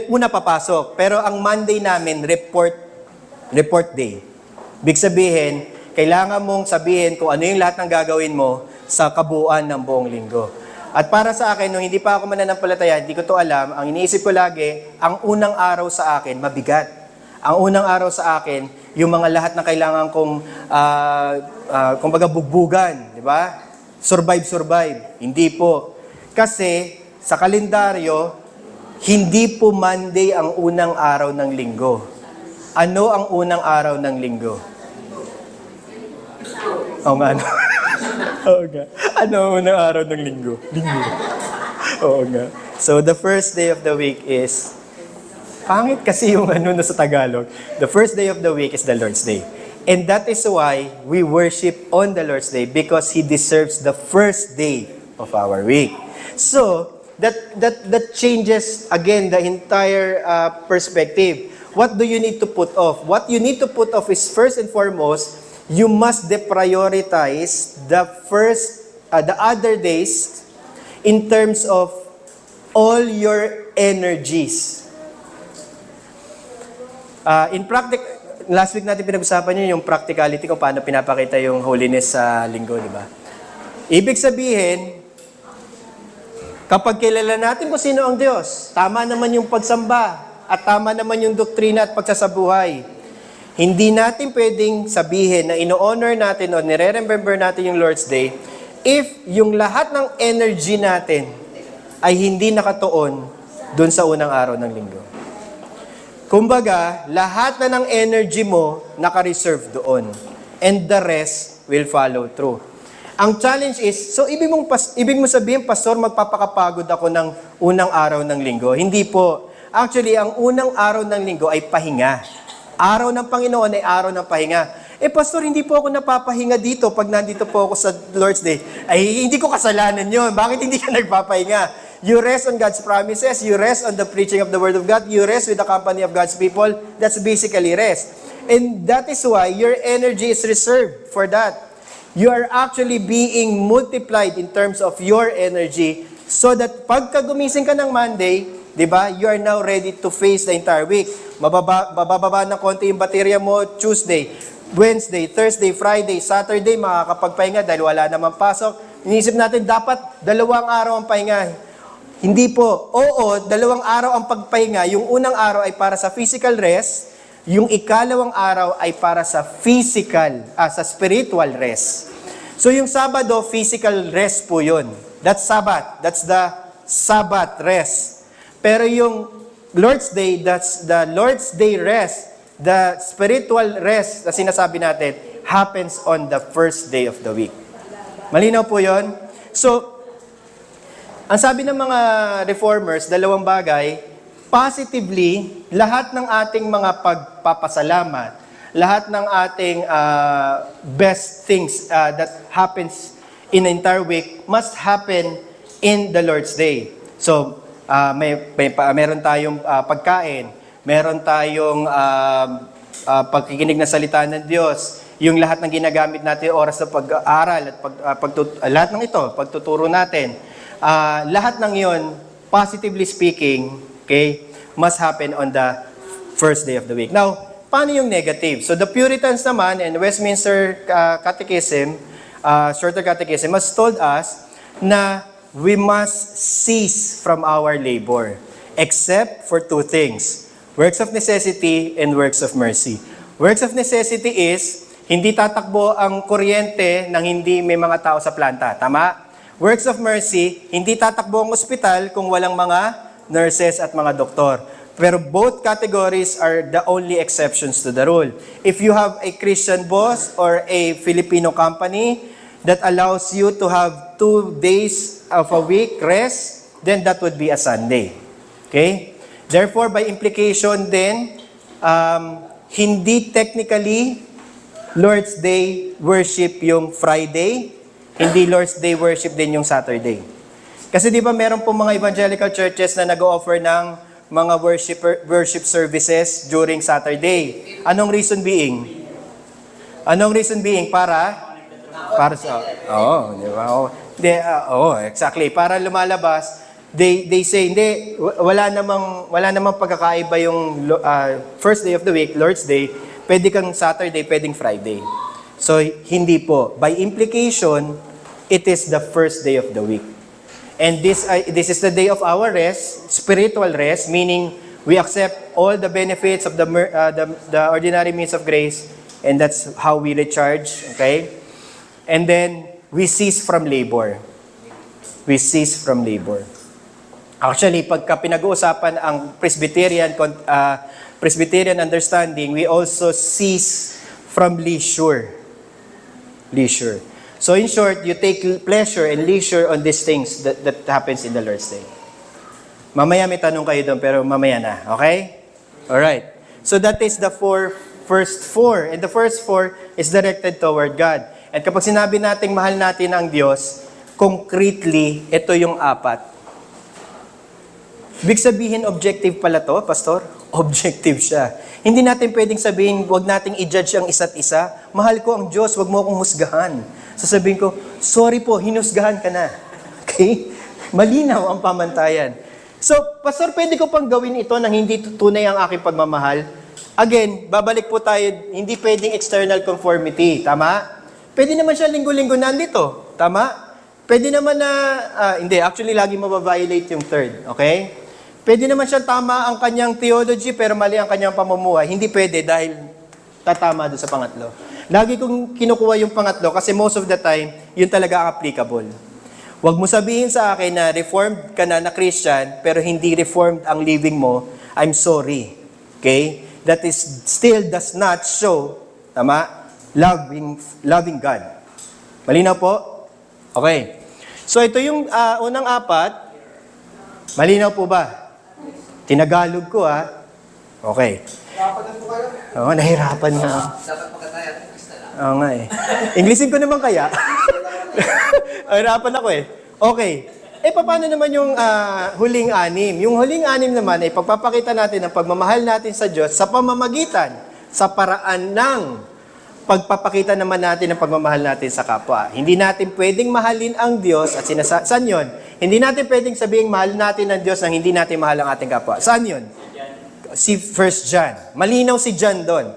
Una papasok. Pero ang Monday namin, report day. Big sabihin, kailangan mong sabihin kung ano yung lahat ng gagawin mo sa kabuuan ng buong linggo. At para sa akin, nung hindi pa ako mananampalataya, hindi ko to alam, ang iniisip ko lagi, ang unang araw sa akin, mabigat. Ang unang araw sa akin, yung mga lahat na kailangan kong, kumbaga bugbugan, di ba? Survive. Hindi po. Kasi, sa kalendaryo, hindi po Monday ang unang araw ng linggo. Ano ang unang araw ng linggo? Oo nga. Ano ang unang araw ng linggo? Linggo. Oo nga. So, the first day of the week is, pangit kasi yung sa Tagalog. The first day of the week is the Lord's Day. And that is why we worship on the Lord's Day, because He deserves the first day of our week. So, that changes, again, the entire perspective. What do you need to put off? What you need to put off is, first and foremost, you must deprioritize the other days in terms of all your energies. last week natin pinag-usapan yun, yung practicality kung paano pinapakita yung holiness sa linggo, di ba? Ibig sabihin, kapag kilala natin kung sino ang Diyos, tama naman yung pagsamba, at tama naman yung doktrina at pagsasabuhay, hindi natin pwedeng sabihin na ino-honor natin o nire-remember natin yung Lord's Day if yung lahat ng energy natin ay hindi nakatuon dun sa unang araw ng linggo. Kumbaga, lahat na ng energy mo naka-reserve doon. And the rest will follow through. Ang challenge is, so ibig mo sabihin, Pastor, magpapakapagod ako ng unang araw ng linggo? Hindi po. Actually, ang unang araw ng linggo ay pahinga. Araw ng Panginoon ay araw ng pahinga. Pastor, hindi po ako napapahinga dito pag nandito po ako sa Lord's Day. Ay, hindi ko kasalanan yon. Bakit hindi ka nagpapahinga? You rest on God's promises. You rest on the preaching of the Word of God. You rest with the company of God's people. That's basically rest. And that is why your energy is reserved for that. You are actually being multiplied in terms of your energy so that pagka gumising ka ng Monday, di ba, you are now ready to face the entire week. Mabababa ng konti yung baterya mo Tuesday, Wednesday, Thursday, Friday, Saturday, makakapagpahinga dahil wala namang pasok. Iniisip natin, dapat 2 araw ang pahinga. Hindi po. Oo, 2 araw ang pagpahinga. Yung unang araw ay para sa physical rest. Yung ikalawang araw ay para sa sa spiritual rest. So yung Sabado, physical rest po yun. That's Sabbath. That's the Sabbath rest. Pero yung Lord's Day, that's the Lord's Day rest. The spiritual rest na sinasabi natin happens on the first day of the week. Malinaw po yun? So, ang sabi ng mga reformers, 2 bagay, positively, lahat ng ating mga pagpapasalamat, lahat ng ating best things that happens in the entire week must happen in the Lord's Day. So, meron tayong pagkain, meron tayong pagkikinig ng salita ng Diyos, yung lahat ng ginagamit natin oras sa pag-aaral at lahat ng ito, pagtuturo natin. Lahat ng yon, positively speaking, okay, must happen on the first day of the week. Now, paano yung negative? So the Puritans naman and Westminster Catechism, Shorter Catechism, has told us na we must cease from our labor, except for 2 things, works of necessity and works of mercy. Works of necessity is, hindi tatakbo ang kuryente nang hindi may mga tao sa planta. Tama? Works of mercy, hindi tatakbo ang ospital kung walang mga nurses at mga doktor. Pero both categories are the only exceptions to the rule. If you have a Christian boss or a Filipino company that allows you to have 2 days of a week rest, then that would be a Sunday. Okay? Therefore, by implication then, hindi technically Lord's Day worship yung Friday, hindi Lord's Day worship din yung Saturday. Kasi di ba meron po mga evangelical churches na nag-o-offer ng mga worship services during Saturday. Anong reason being? Anong reason being? Para sa di ba? Exactly. Para lumalabas, they say hindi wala namang pagkakaiba yung first day of the week, Lord's Day. Pwede kang Saturday, pwedeng Friday. So, hindi po. By implication, it is the first day of the week. And this is the day of our rest, spiritual rest, meaning we accept all the benefits of the ordinary means of grace, and that's how we recharge, okay? And then, we cease from labor. We cease from labor. Actually, pagka pinag-uusapan ang Presbyterian understanding, we also cease from leisure. Leisure. So in short, you take pleasure and leisure on these things that happens in the Lord's Day. Mamaya may tanong kayo doon, pero mamaya na. Okay? Alright. So that is the first four. And the first 4 is directed toward God. And kapag sinabi nating mahal natin ang Diyos, concretely, ito yung 4. Ibig sabihin, objective pala to, Pastor? Objective siya. Hindi natin pwedeng sabihin, wag nating i-judge ang isa't isa. Mahal ko ang Diyos, wag mo akong husgahan. Sasabihin ko, sorry po, hinusgahan ka na. Okay? Malinaw ang pamantayan. So, Pastor, pwede ko pang gawin ito nang hindi tunay ang aking pagmamahal? Again, babalik po tayo, hindi pwedeng external conformity. Tama? Pwede naman siya linggo-linggo nandito. Tama? Pwede naman na, hindi, actually lagi mababiolate yung third. Okay? Pwede naman siya tama ang kanyang theology pero mali ang kanyang pamumuhay. Hindi pwede dahil tatama doon sa pangatlo. Lagi kong kinukuha yung pangatlo kasi most of the time, yun talaga ang applicable. Huwag mo sabihin sa akin na reformed ka na Christian pero hindi reformed ang living mo, I'm sorry. Okay? That is still does not show, tama, loving God. Malinaw po? Okay. So ito yung unang apat. Malinaw po ba? Tinagalog ko Okay. Oo, nahirapan nga. Dapat pagkataya. Oo nga eh. Englishin ko naman kaya. Nahirapan ako eh. Okay. Paano naman yung huling anim? Yung huling anim naman ay pagpapakita natin ang pagmamahal natin sa Diyos sa pamamagitan, sa paraan ng pagpapakita naman natin ng pagmamahal natin sa kapwa. Hindi natin pwedeng mahalin ang Diyos at saan yun? Hindi natin pwedeng sabihin mahal natin ang Diyos nang hindi natin mahal ang ating kapwa. Saan yun? Si 1 John. Malinaw si John doon.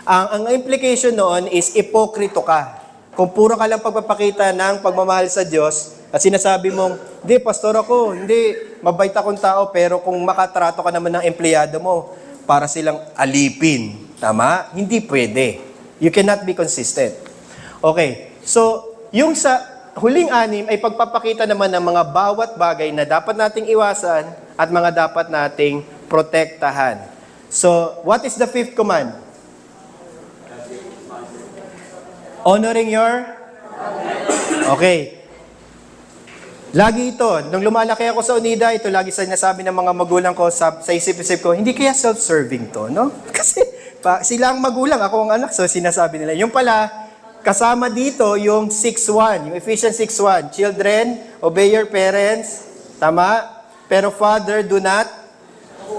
Ang implication noon is ipokrito ka. Kung puro ka lang pagpapakita ng pagmamahal sa Diyos, at sinasabi mong, hindi, pastor ako, hindi, mabait akong tao, pero kung makatrato ka naman ng empleyado mo, para silang alipin. Tama? Hindi pwede. You cannot be consistent. Okay. So, yung sa huling anim ay pagpapakita naman ng mga bawat bagay na dapat nating iwasan at mga dapat nating protektahan. So, what is the fifth command? Honoring your? Okay. Lagi ito, nung lumalaki ako sa UNIDA, ito lagi sinasabi ng mga magulang ko sa isip-isip ko, hindi kaya self-serving to, no? Kasi sila ang magulang, ako ang anak, so sinasabi nila. Yung pala, kasama dito yung 6.1, yung Ephesians 6.1, children, obey your parents, tama? Pero father, do not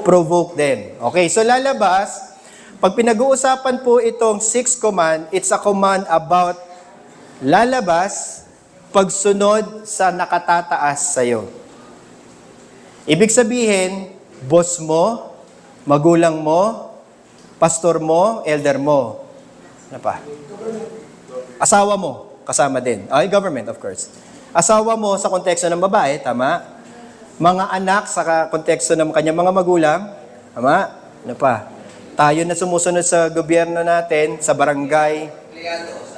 provoke them. Okay, so lalabas, pag pinag-uusapan po itong 6th command, it's a command about lalabas, pagsunod sa nakatataas sa'yo. Ibig sabihin, boss mo, magulang mo, pastor mo, elder mo. Ano pa? Asawa mo, kasama din. Government, of course. Asawa mo sa konteksto ng babae, tama? Mga anak sa konteksto ng kanyang mga magulang, tama? Ano pa? Tayo na sumusunod sa gobyerno natin, sa barangay,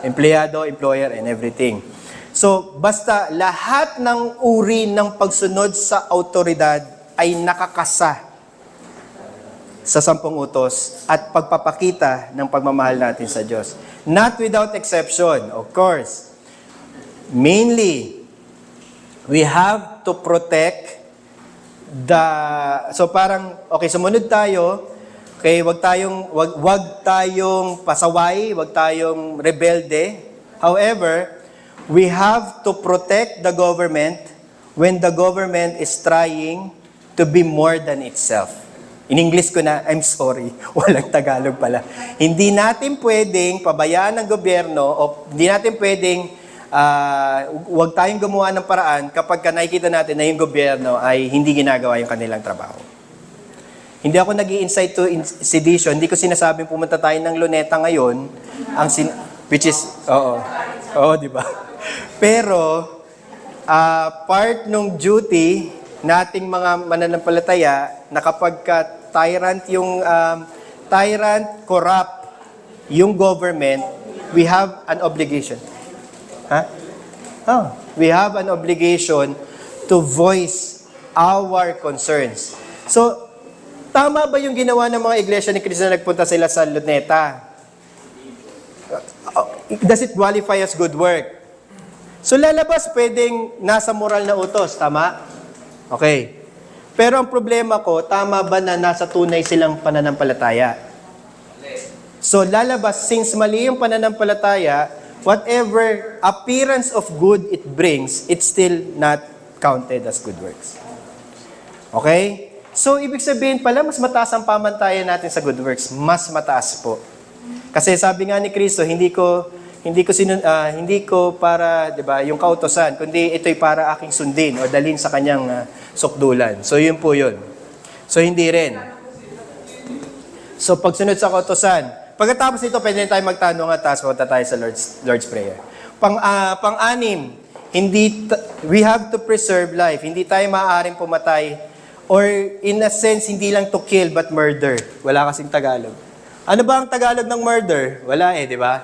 empleyado, employer, and everything. So, basta lahat ng uri ng pagsunod sa autoridad ay nakakasa sa 10 utos at pagpapakita ng pagmamahal natin sa Diyos. Not without exception, of course. Mainly, we have to protect so parang, okay, sumunod tayo, okay, wag tayong pasaway, wag tayong rebelde. However, we have to protect the government when the government is trying to be more than itself. In English ko na, I'm sorry, walang Tagalog pala. Hindi natin pwedeng pabayaan ng gobyerno o hindi natin pwedeng huwag tayong gumawa ng paraan kapag nakikita natin na yung gobyerno ay hindi ginagawa yung kanilang trabaho. Hindi ako nag-i-incite to sedition. Hindi ko sinasabing pumunta tayo ng Luneta ngayon, which is, di ba? Pero, part ng duty nating mga mananampalataya na kapag tyrant corrupt yung government, we have an obligation. We have an obligation to voice our concerns. So, tama ba yung ginawa ng mga iglesia ni Cristo na nagpunta sila sa Luneta? Does it qualify as good work? So lalabas pwedeng nasa moral na utos, tama? Okay. Pero ang problema ko, tama ba na nasa tunay silang pananampalataya? So lalabas, since mali yung pananampalataya, whatever appearance of good it brings, it's still not counted as good works. Okay? So ibig sabihin pala, mas mataas ang pamantayan natin sa good works. Mas mataas po. Kasi sabi nga ni Kristo, hindi ko para, 'di ba, yung kautosan, kundi ito'y para aking sundin o dalhin sa kanyang sukdulan. So yun po yun. So hindi rin. So, pagsunod sa kautusan. Pagkatapos nito, pwede na tayo magtanong at tapos punta tayo sa Lord's Prayer. Pang-anim, we have to preserve life. Hindi tayo maaaring pumatay or in a sense, hindi lang to kill but murder. Wala kasing Tagalog. Ano ba ang Tagalog ng murder? Wala di ba?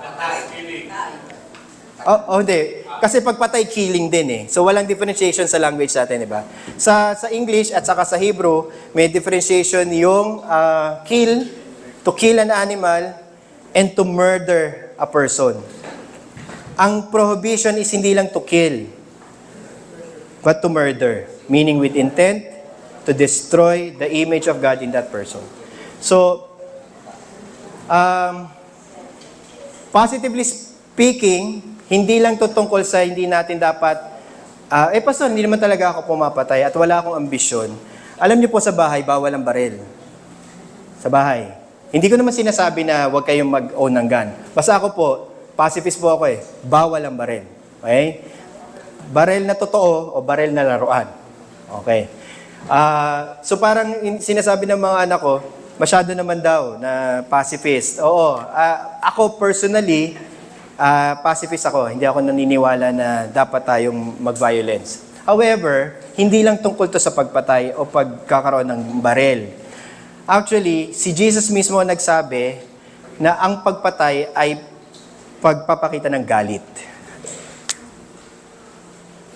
Hindi. Kasi pagpatay, killing din So, walang differentiation sa language natin, di ba? Sa English at saka sa Hebrew, may differentiation yung to kill an animal, and to murder a person. Ang prohibition is hindi lang to kill, but to murder. Meaning with intent to destroy the image of God in that person. So, positively speaking, hindi lang to tungkol sa hindi natin dapat, pastor, hindi naman talaga ako pumapatay at wala akong ambisyon. Alam niyo po sa bahay, bawal ang baril. Sa bahay. Hindi ko naman sinasabi na huwag kayong mag-own ng gun. Basta ako po, pacifist po ako bawal ang baril. Okay? Baril na totoo o baril na laruan. Okay. So parang sinasabi ng mga anak ko, masyado naman daw na pacifist. Oo. Ako personally, pacifist ako. Hindi ako naniniwala na dapat tayong mag-violence. However, hindi lang tungkol to sa pagpatay o pagkakaroon ng baril. Actually, si Jesus mismo nagsabi na ang pagpatay ay pagpapakita ng galit.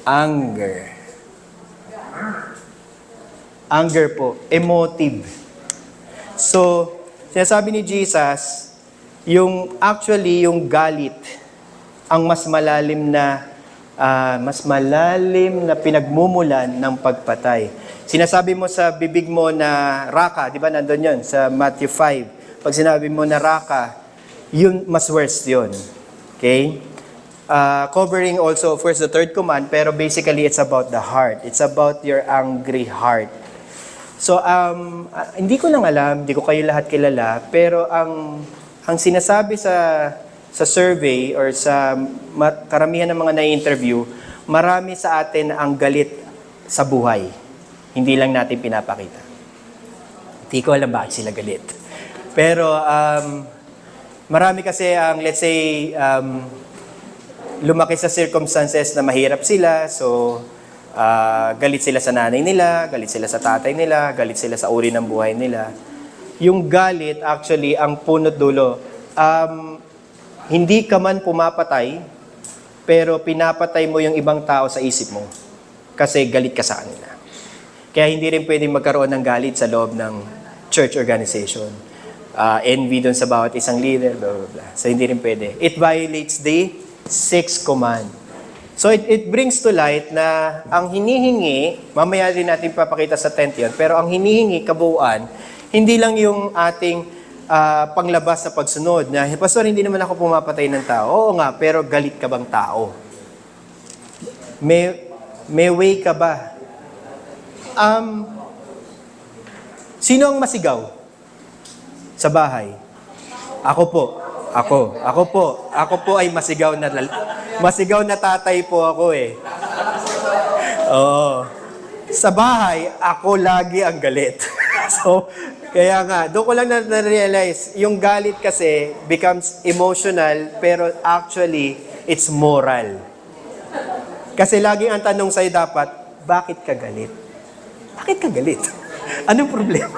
Anger. Anger po. Emotive. So, sinasabi ni Jesus, yung galit, ang mas malalim na pinagmumulan ng pagpatay. Sinasabi mo sa bibig mo na raka, di ba nandun yun sa Matthew 5. Pag sinabi mo na raka, yun mas worse yun. Okay? Covering also, of course, the third command, pero basically it's about the heart. It's about your angry heart. So, hindi ko lang alam, hindi ko kayo lahat kilala, pero ang sinasabi sa survey or sa karamihan ng mga na-interview, marami sa atin ang galit sa buhay. Hindi lang natin pinapakita. Hindi ko alam bakit sila galit. Pero marami kasi let's say, lumaki sa circumstances na mahirap sila, so galit sila sa nanay nila, galit sila sa tatay nila, galit sila sa uri ng buhay nila. Yung galit, actually, ang punot dulo, hindi ka man pumapatay, pero pinapatay mo yung ibang tao sa isip mo. Kasi galit ka sa kanila. Kaya hindi rin pwedeng magkaroon ng galit sa loob ng church organization. Envy doon sa bawat isang leader, blah, blah, blah. So hindi rin pwede. It violates the sixth command. So it brings to light na ang hinihingi, mamaya din natin papakita sa 10th yun, pero ang hinihingi kabuuan, hindi lang yung ating panglabas sa pagsunod na, pastor, hindi naman ako pumapatay ng tao. Oo nga, pero galit ka bang tao? May way ka ba? Sino ang masigaw sa bahay? Ako po. Ako po ay masigaw na tatay po ako Oo. Sa bahay, ako lagi ang galit. So, kaya nga, doon ko lang na-realize, yung galit kasi becomes emotional, pero actually, it's moral. Kasi laging ang tanong sa'yo dapat, bakit ka galit? Bakit ka galit? Anong problema?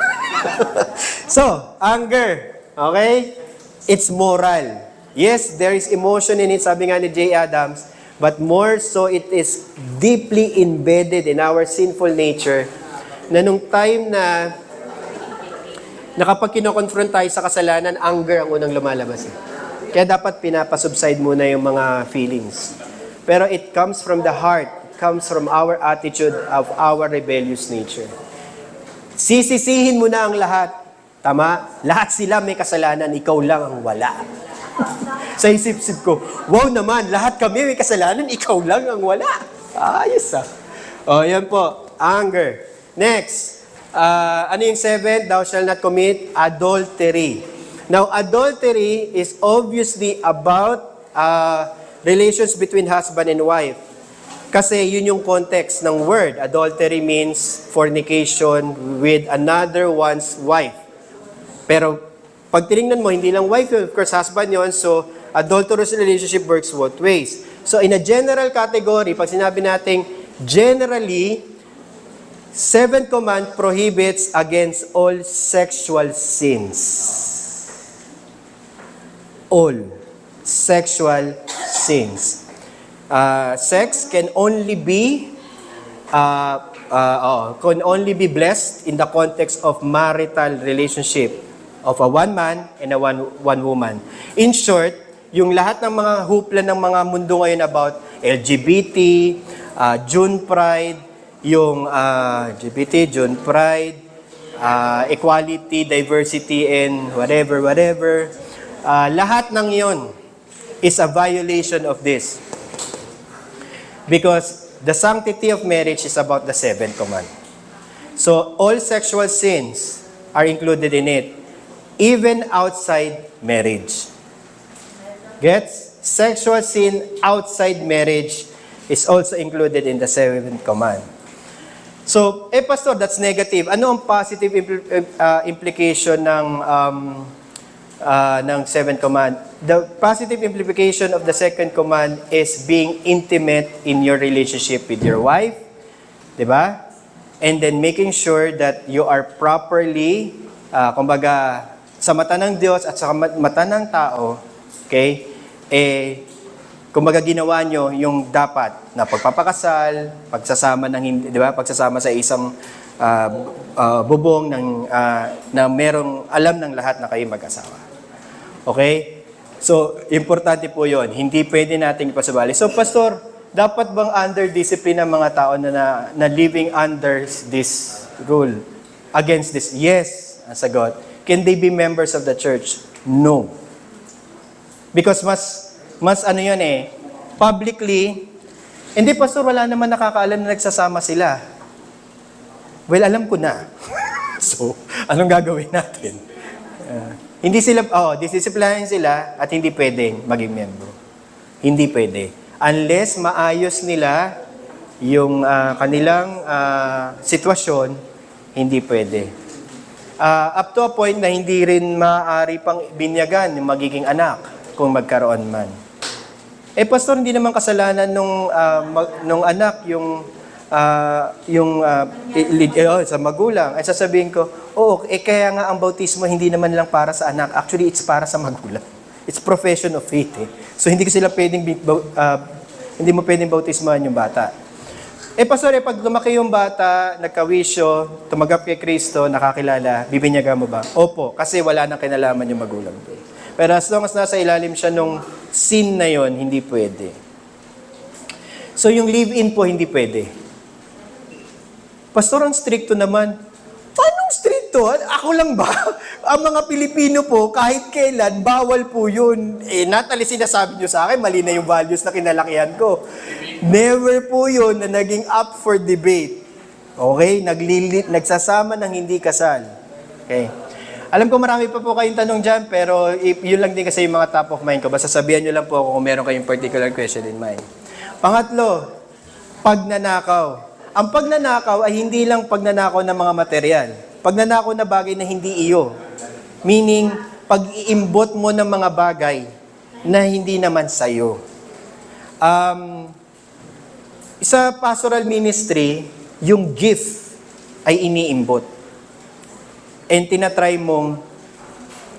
So, anger. Okay? It's moral. Yes, there is emotion in it, sabi nga ni J. Adams, but more so it is deeply embedded in our sinful nature na nung time na kapag kinoconfront tayo sa kasalanan, anger ang unang lumalabas. Kaya dapat pinapasubside muna yung mga feelings. Pero it comes from the heart. Comes from our attitude of our rebellious nature. Sisisihin mo na ang lahat. Tama? Lahat sila may kasalanan, ikaw lang ang wala. Sa isip-isip ko, wow naman, lahat kami may kasalanan, ikaw lang ang wala. Ayos yan po, anger. Next, ano yung 7? Thou shalt not commit adultery. Now, adultery is obviously about relations between husband and wife. Kasi yun yung context ng word. Adultery means fornication with another one's wife. Pero Pag tinignan mo, hindi lang wife yun, of course, husband yun, so adulterous relationship works both ways. So in a general category, pag sinabi natin generally, 7th command prohibits against all sexual sins. All sexual sins. Sex can only be blessed in the context of marital relationship of a one man and a one woman. In short, yung lahat ng mga hupla ng mga mundo ngayon about LGBT, June Pride, yung LGBT, June Pride, equality, diversity, and whatever, lahat ng yon is a violation of this. Because the sanctity of marriage is about the 7th command. So, all sexual sins are included in it, even outside marriage. Gets? Sexual sin outside marriage is also included in the 7th command. So, Pastor, that's negative. Ano ang positive implication ng 7th command? The positive implication of the 2nd command is being intimate in your relationship with your wife, di ba? And then making sure that you are properly, kumbaga, sa mata ng Diyos at sa mata ng tao, okay, kumbaga ginawa nyo yung dapat na pagpapakasal, pagsasama ng hindi, di ba? Pagsasama sa isang bubong na merong alam ng lahat na kayo mag-asawa. Okay? So, importante po yon. Hindi pwede nating ipasubali. So, Pastor, dapat bang under discipline ng mga tao na living under this rule? Against this? Yes, ang sagot. Can they be members of the church? No. Because mas ano yun publicly, hindi, Pastor, wala naman nakakaalam na nagsasama sila. Well, alam ko na. So, anong gagawin natin? Hindi sila, disisiplinahin sila at hindi pwedeng maging membro. Hindi pwede. Unless maayos nila yung kanilang sitwasyon, hindi pwede. Up to a point na hindi rin maaari pang binyagan yung magiging anak kung magkaroon man. Pastor, hindi naman kasalanan nung anak sa magulang. Ay sasabihin ko, kaya nga ang bautismo hindi naman lang para sa anak. Actually, it's para sa magulang. It's profession of faith. So, hindi mo pwedeng bautismahan yung bata. Pastor, pag lumaki yung bata, nagkawisyo, tumanggap kay Kristo, nakakilala, bibinyagan mo ba? Opo, kasi wala nang kinalaman yung magulang. Pero as long as nasa ilalim siya nung sin na yon, hindi pwede. So, yung live-in po, hindi pwede. Pastor, ang stricto naman. Paano stricto? Ako lang ba? Ang mga Pilipino po, kahit kailan, bawal po yun. Natalie, sinasabi nyo sa akin, mali na yung values na kinalakihan ko. Never po yun na naging up for debate. Okay? Nagsasama ng hindi kasal. Okay? Alam ko marami pa po kayong tanong dyan, pero yun lang din kasi yung mga top of mind ko. Basta sabihan nyo lang po ako kung meron kayong particular question in mind. Pangatlo, pagnanakaw. Ang pagnanakaw ay hindi lang pagnanakaw ng mga material. Pagnanakaw na bagay na hindi iyo. Meaning, pag-iimbot mo ng mga bagay na hindi naman sa'yo. Sa pastoral ministry, yung gift ay iniimbot. And tinatry mong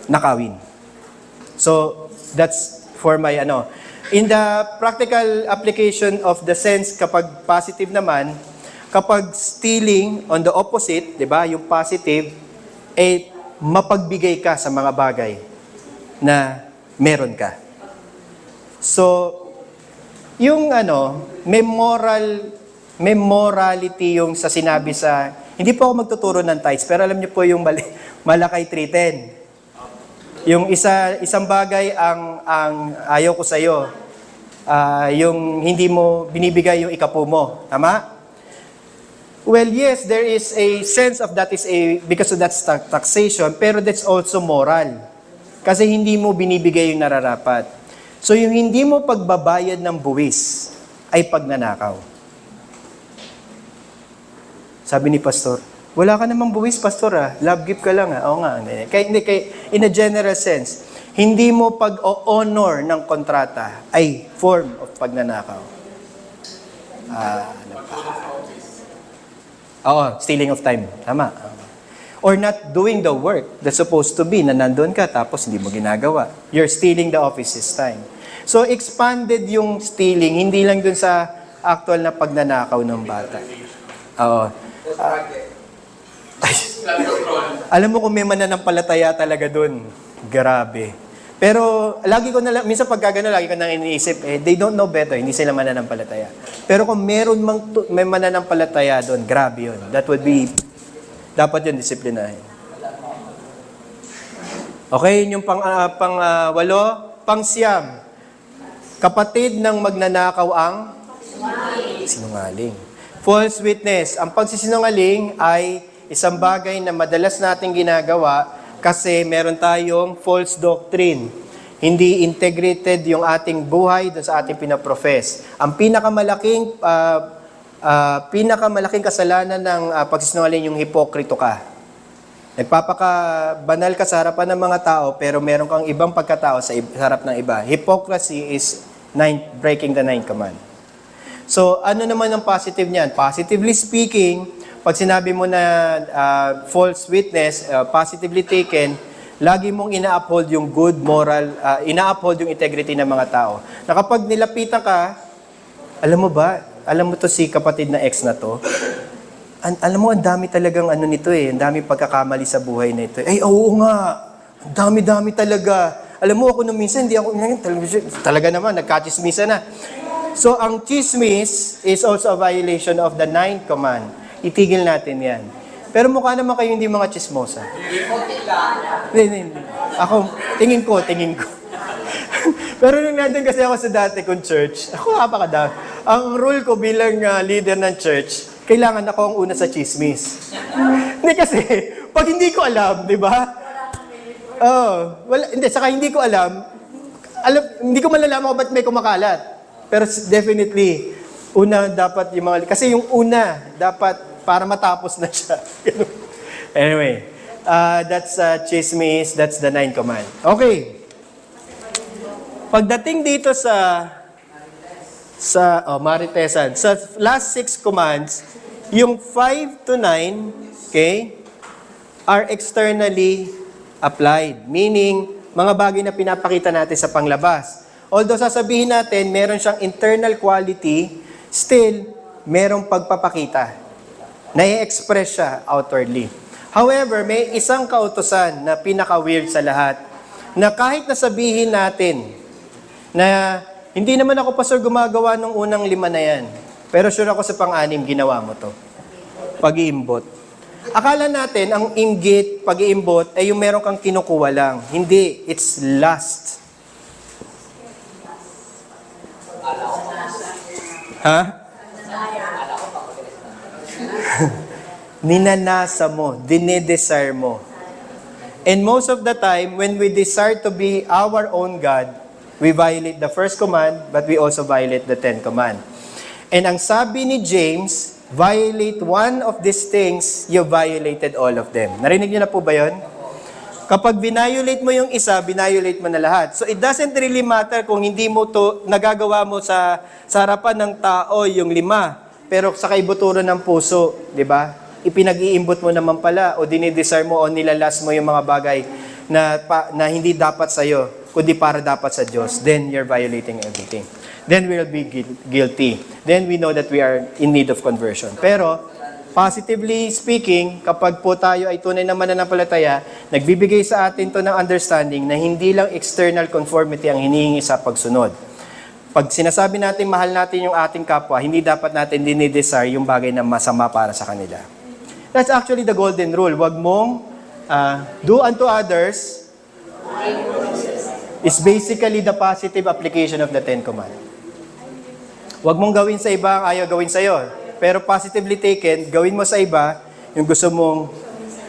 nakawin. So, that's for my In the practical application of the sense, kapag positive naman, kapag stealing on the opposite, 'di ba? Yung positive mapagbigay ka sa mga bagay na meron ka. So, yung may morality yung sa sinabi sa, hindi po ako magtuturo ng tithes, pero alam niyo po yung Malakay 3:10. Yung isang bagay ang ayaw ko sa iyo, yung hindi mo binibigay yung ikapu mo. Tama? Well, yes, there is a sense of that because of that taxation, pero that's also moral. Kasi hindi mo binibigay yung nararapat. So yung hindi mo pagbabayad ng buwis ay pagnanakaw. Sabi ni Pastor, Wala ka namang buwis, pastor Love gift ka lang Oo nga. In a general sense, hindi mo pag-o-honor ng kontrata ay form of pagnanakaw. Ano pa? Oo, stealing of time. Tama. Or not doing the work that's supposed to be na nandun ka tapos hindi mo ginagawa. You're stealing the office's time. So, expanded yung stealing, hindi lang dun sa actual na pagnanakaw ng bata. Oo. Alam mo kung may mananampalataya talaga dun, grabe. Pero lagi ko na lang, minsan pagkagano, lagi ko nang iniisip, they don't know better, hindi sila mananampalataya. Pero kung may mananampalataya dun, grabe yun. Dapat yun disiplinahin. Okay, yung pang-walo, pang-siyam. Kapatid ng magnanakaw ang sinungaling. False witness. Ang pagsisinungaling ay isang bagay na madalas nating ginagawa kasi meron tayong false doctrine. Hindi integrated yung ating buhay doon sa ating pinaprofess. Ang pinakamalaking kasalanan ng pagsisinungaling yung hipokrito ka. Nagpapakabanal ka sa harapan ng mga tao pero meron kang ibang pagkatao sa harap ng iba. Hypocrisy is breaking the ninth command. So, ano naman ang positive niyan? Positively speaking, pag sinabi mo na false witness, positively taken, lagi mong ina-uphold yung good moral, ina-uphold yung integrity ng mga tao. Na kapag nilapitan ka, alam mo to si kapatid na ex na to, alam mo, ang dami talagang nito ang dami pagkakamali sa buhay na ito. Ay, oo nga, ang dami-dami talaga. Alam mo, ako nung minsan, hindi ako, talaga naman, nagkachismisa na. So, ang chismis is also a violation of the ninth command. Itigil natin yan. Pero mukha naman kayo hindi mga chismosa. Hindi. Ako, tingin ko. Pero nung nandun kasi ako sa dati kong church, ako napakadami. Ang rule ko bilang leader ng church, kailangan ako ang una sa chismis. Hindi kasi, pag hindi ko alam, di ba? Saka hindi ko alam, hindi ko malalaman kung ba't may kumakalat. Pero definitely, una dapat yung mga, kasi yung una, dapat para matapos na siya. Anyway, that's chismis, that's the ninth command. Okay. Pagdating dito sa Maritesan, sa last 6 commands, yung 5 to 9, okay, are externally applied. Meaning, mga bagay na pinapakita natin sa panglabas. Although sasabihin natin, meron siyang internal quality, still, merong pagpapakita. Nai-express siya outwardly. However, may isang kautusan na pinaka-weird sa lahat, na kahit nasabihin natin na hindi naman ako, pastor, gumagawa nung unang 5 na yan. Pero sure ako sa pang-6, ginawa mo to. Pag-iimbot. Akala natin, ang inggit, pag-iimbot, ay yung meron kang kinukuha lang. Hindi, it's lust. Ha? Ninanasa mo, dinedesire mo. And most of the time, when we desire to be our own God, we violate the first command, but we also violate the 10th command. And ang sabi ni James, violate one of these things, you violated all of them. Narinig niyo na po ba yun? Kapag binayolate mo yung isa, binayolate mo na lahat. So it doesn't really matter kung hindi mo to nagagawa mo sa harapan ng tao yung 5, pero sa kaibuturan ng puso, di ba? Ipinag-iimbot mo naman pala o dinidesire mo o nilalas mo yung mga bagay na hindi dapat sa'yo, kundi para dapat sa Diyos. Then you're violating everything. Then we'll be guilty. Then we know that we are in need of conversion. Pero, positively speaking, kapag po tayo ay tunay na mananampalataya, nagbibigay sa atin to ng understanding na hindi lang external conformity ang hinihingi sa pagsunod. Pag sinasabi natin mahal natin yung ating kapwa, hindi dapat natin dinidesire yung bagay na masama para sa kanila. That's actually the golden rule. Huwag mong do unto others is basically the positive application of the 10 command. Huwag mong gawin sa iba ang ayaw gawin sa'yo. Pero positively taken, gawin mo sa iba yung gusto mong,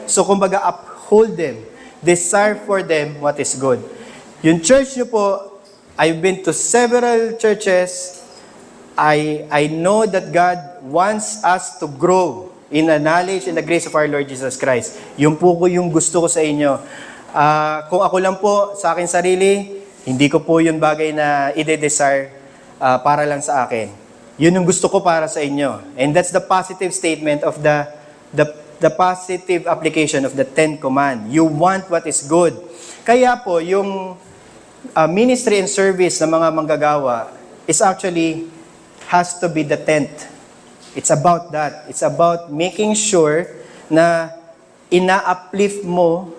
so kumbaga uphold them, desire for them what is good. Yung church nyo po, I've been to several churches. I know that God wants us to grow in the knowledge and the grace of our Lord Jesus Christ. Yung po ko yung gusto ko sa inyo. Kung ako lang po sa akin sarili, hindi ko po yung bagay na ide-desire para lang sa akin. Yun yung gusto ko para sa inyo. And that's the positive statement of the positive application of the 10th command. You want what is good. Kaya po, yung ministry and service ng mga manggagawa is actually has to be the 10th. It's about that. It's about making sure na ina-uplift mo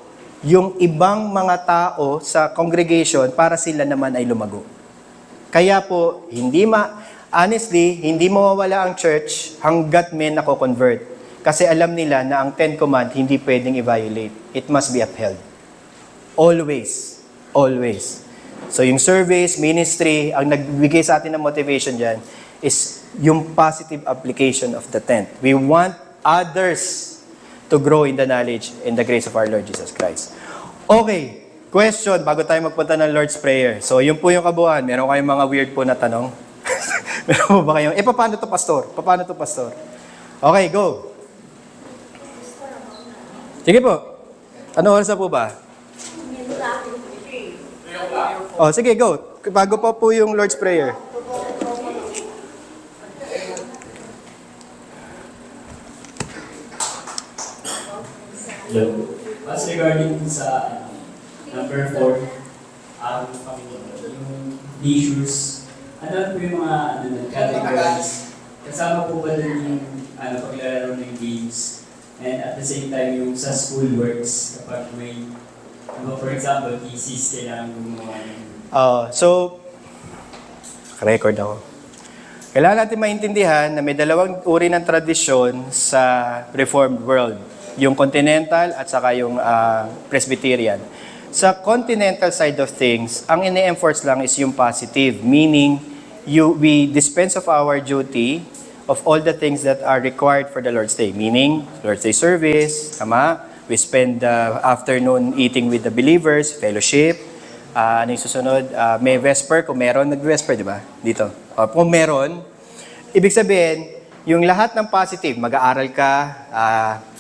yung ibang mga tao sa congregation para sila naman ay lumago. Kaya po, honestly, hindi mawawala ang church hanggat may nako-convert. Kasi alam nila na ang 10 command hindi pwedeng i-violate. It must be upheld. Always. Always. So yung service, ministry, ang nagbigay sa atin ng motivation dyan is yung positive application of the 10th. We want others to grow in the knowledge and the grace of our Lord Jesus Christ. Okay, question bago tayo magpunta ng Lord's Prayer. So yun po yung kabuuan. Meron kayong mga weird po na tanong? Meron po ba kayong, paano to pastor? Paano to pastor? Okay, go. Sige po. Ano oras na po ba? Oh, sige, go. Bago pa po yung Lord's Prayer. Hello. As regarding sa number 4, yung issues, ano po yung mga categories? Kasama po ba din yung paglalaro ng games? And at the same time, yung sa school works, kapag may, for example, thesis, kailangan gumawa ng... So, record ako. Kailangan natin maintindihan na may dalawang uri ng tradisyon sa Reformed world. Yung Continental at saka yung Presbyterian. Sa Continental side of things, ang ine-enforce lang is yung positive. Meaning, we dispense of our duty of all the things that are required for the Lord's Day. Meaning, Lord's Day service, tama? We spend the afternoon eating with the believers, fellowship. Ano yung susunod? May Vesper, kung meron, nag-Vesper, di ba? Dito. Kung meron, ibig sabihin, yung lahat ng positive, mag-aaral ka,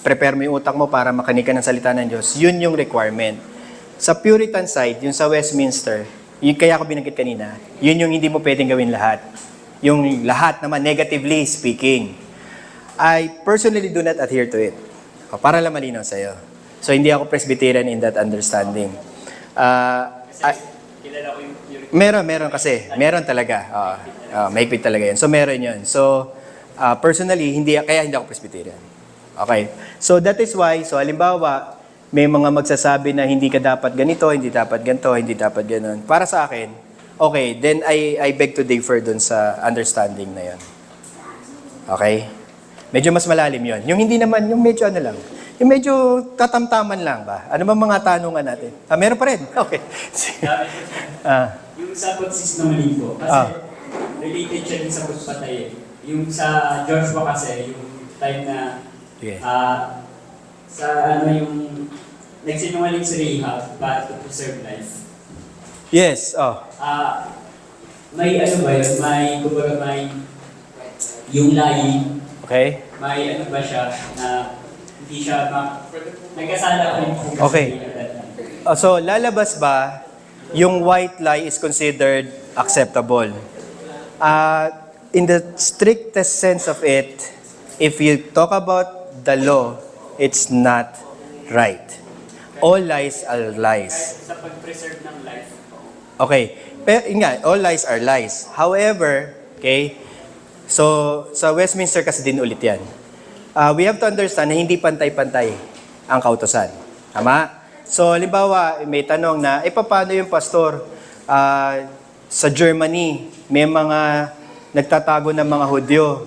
prepare mo yung utak mo para makinig ka ng salita ng Diyos, yun yung requirement. Sa Puritan side, yung sa Westminster, yung kaya ako binanggit kanina, yun yung hindi mo pwedeng gawin lahat. Yung lahat naman, negatively speaking. I personally do not adhere to it. Para lang malinaw sa'yo. So, hindi ako Presbyterian in that understanding. Kilala ko yung... Meron kasi. Meron talaga. Mahigpit talaga yun. So, meron yun. So, personally, kaya hindi ako Presbyterian. Okay. So, that is why, halimbawa, may mga magsasabi na hindi ka dapat ganito, hindi dapat ganito, hindi dapat ganon. Para sa akin, okay, then I beg to differ dun sa understanding na yun. Okay? Medyo mas malalim yun. Yung hindi naman, yung medyo ano lang. Yung medyo katamtaman lang ba? Ano ba mga tanungan natin? Meron pa rin? Okay. Yung sa pagsisinungaling po, kasi related siya din sa pagpatay. Yung sa Joshua kasi, yung time na sa yung nagsinungaling si Rahab para to preserve life. Yes, May ano ba yun? Kumbaga yung lying. Okay. May ano ba siya na hindi siya nagkasala pa rin po. Okay. So, lalabas ba yung white lie is considered acceptable? In the strictest sense of it, if you talk about the law, it's not right. All lies are lies. Sa pag-preserve ng life. Okay. Pero, all lies are lies. However, okay, so sa Westminster kasi din ulit yan. We have to understand na hindi pantay-pantay ang kautusan. Tama? So, halimbawa, may tanong na, paano yung pastor? Sa Germany, may mga nagtatago ng mga Hudyo.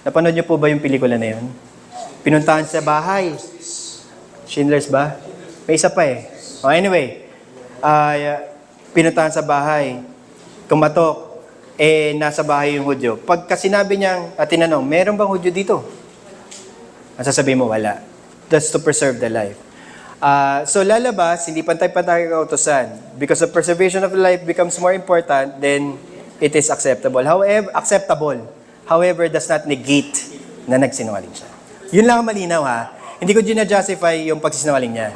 Napanood niyo po ba yung pelikula na yun? Pinuntahan sa bahay. Schindler's ba? May isa pa eh. Anyway, pinuntahan sa bahay. Kumatok. Nasa bahay yung Hudyo. Pagka sinabi niyang, tinanong, meron bang Hudyo dito? Ang sasabihin mo, wala. That's to preserve the life. So lalabas, hindi pantay-pantay ang kautusan. Because the preservation of the life becomes more important, then it is acceptable. However, does not negate na nagsinungaling siya. Yun lang ang malinaw ha. Hindi ko gina-justify yung pagsisinungaling niya.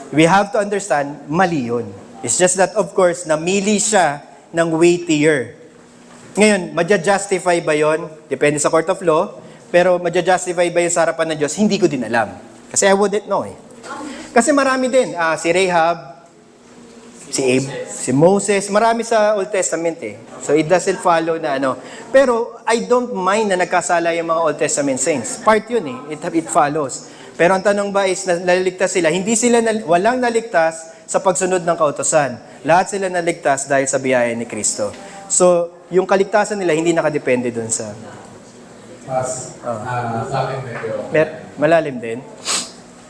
We have to understand, mali yun. It's just that, of course, namili siya ng weightier. Ngayon, madja-justify ba yun? Depende sa court of law. Pero madja-justify ba yun sa harapan ng Diyos? Hindi ko din alam. Kasi I wouldn't know eh. Kasi marami din. Si Rahab, si Abe, si Moses, marami sa Old Testament eh. So it doesn't follow na ano. Pero I don't mind na nagkasala yung mga Old Testament saints. Part yun eh. It follows. Pero ang tanong ba is, naligtas sila? Hindi sila, walang naligtas sa pagsunod ng kautosan. Lahat sila naligtas dahil sa biyaya ni Kristo. So, yung kaligtasan nila hindi nakadepende dun sa... Sa akin medyo... Malalim din.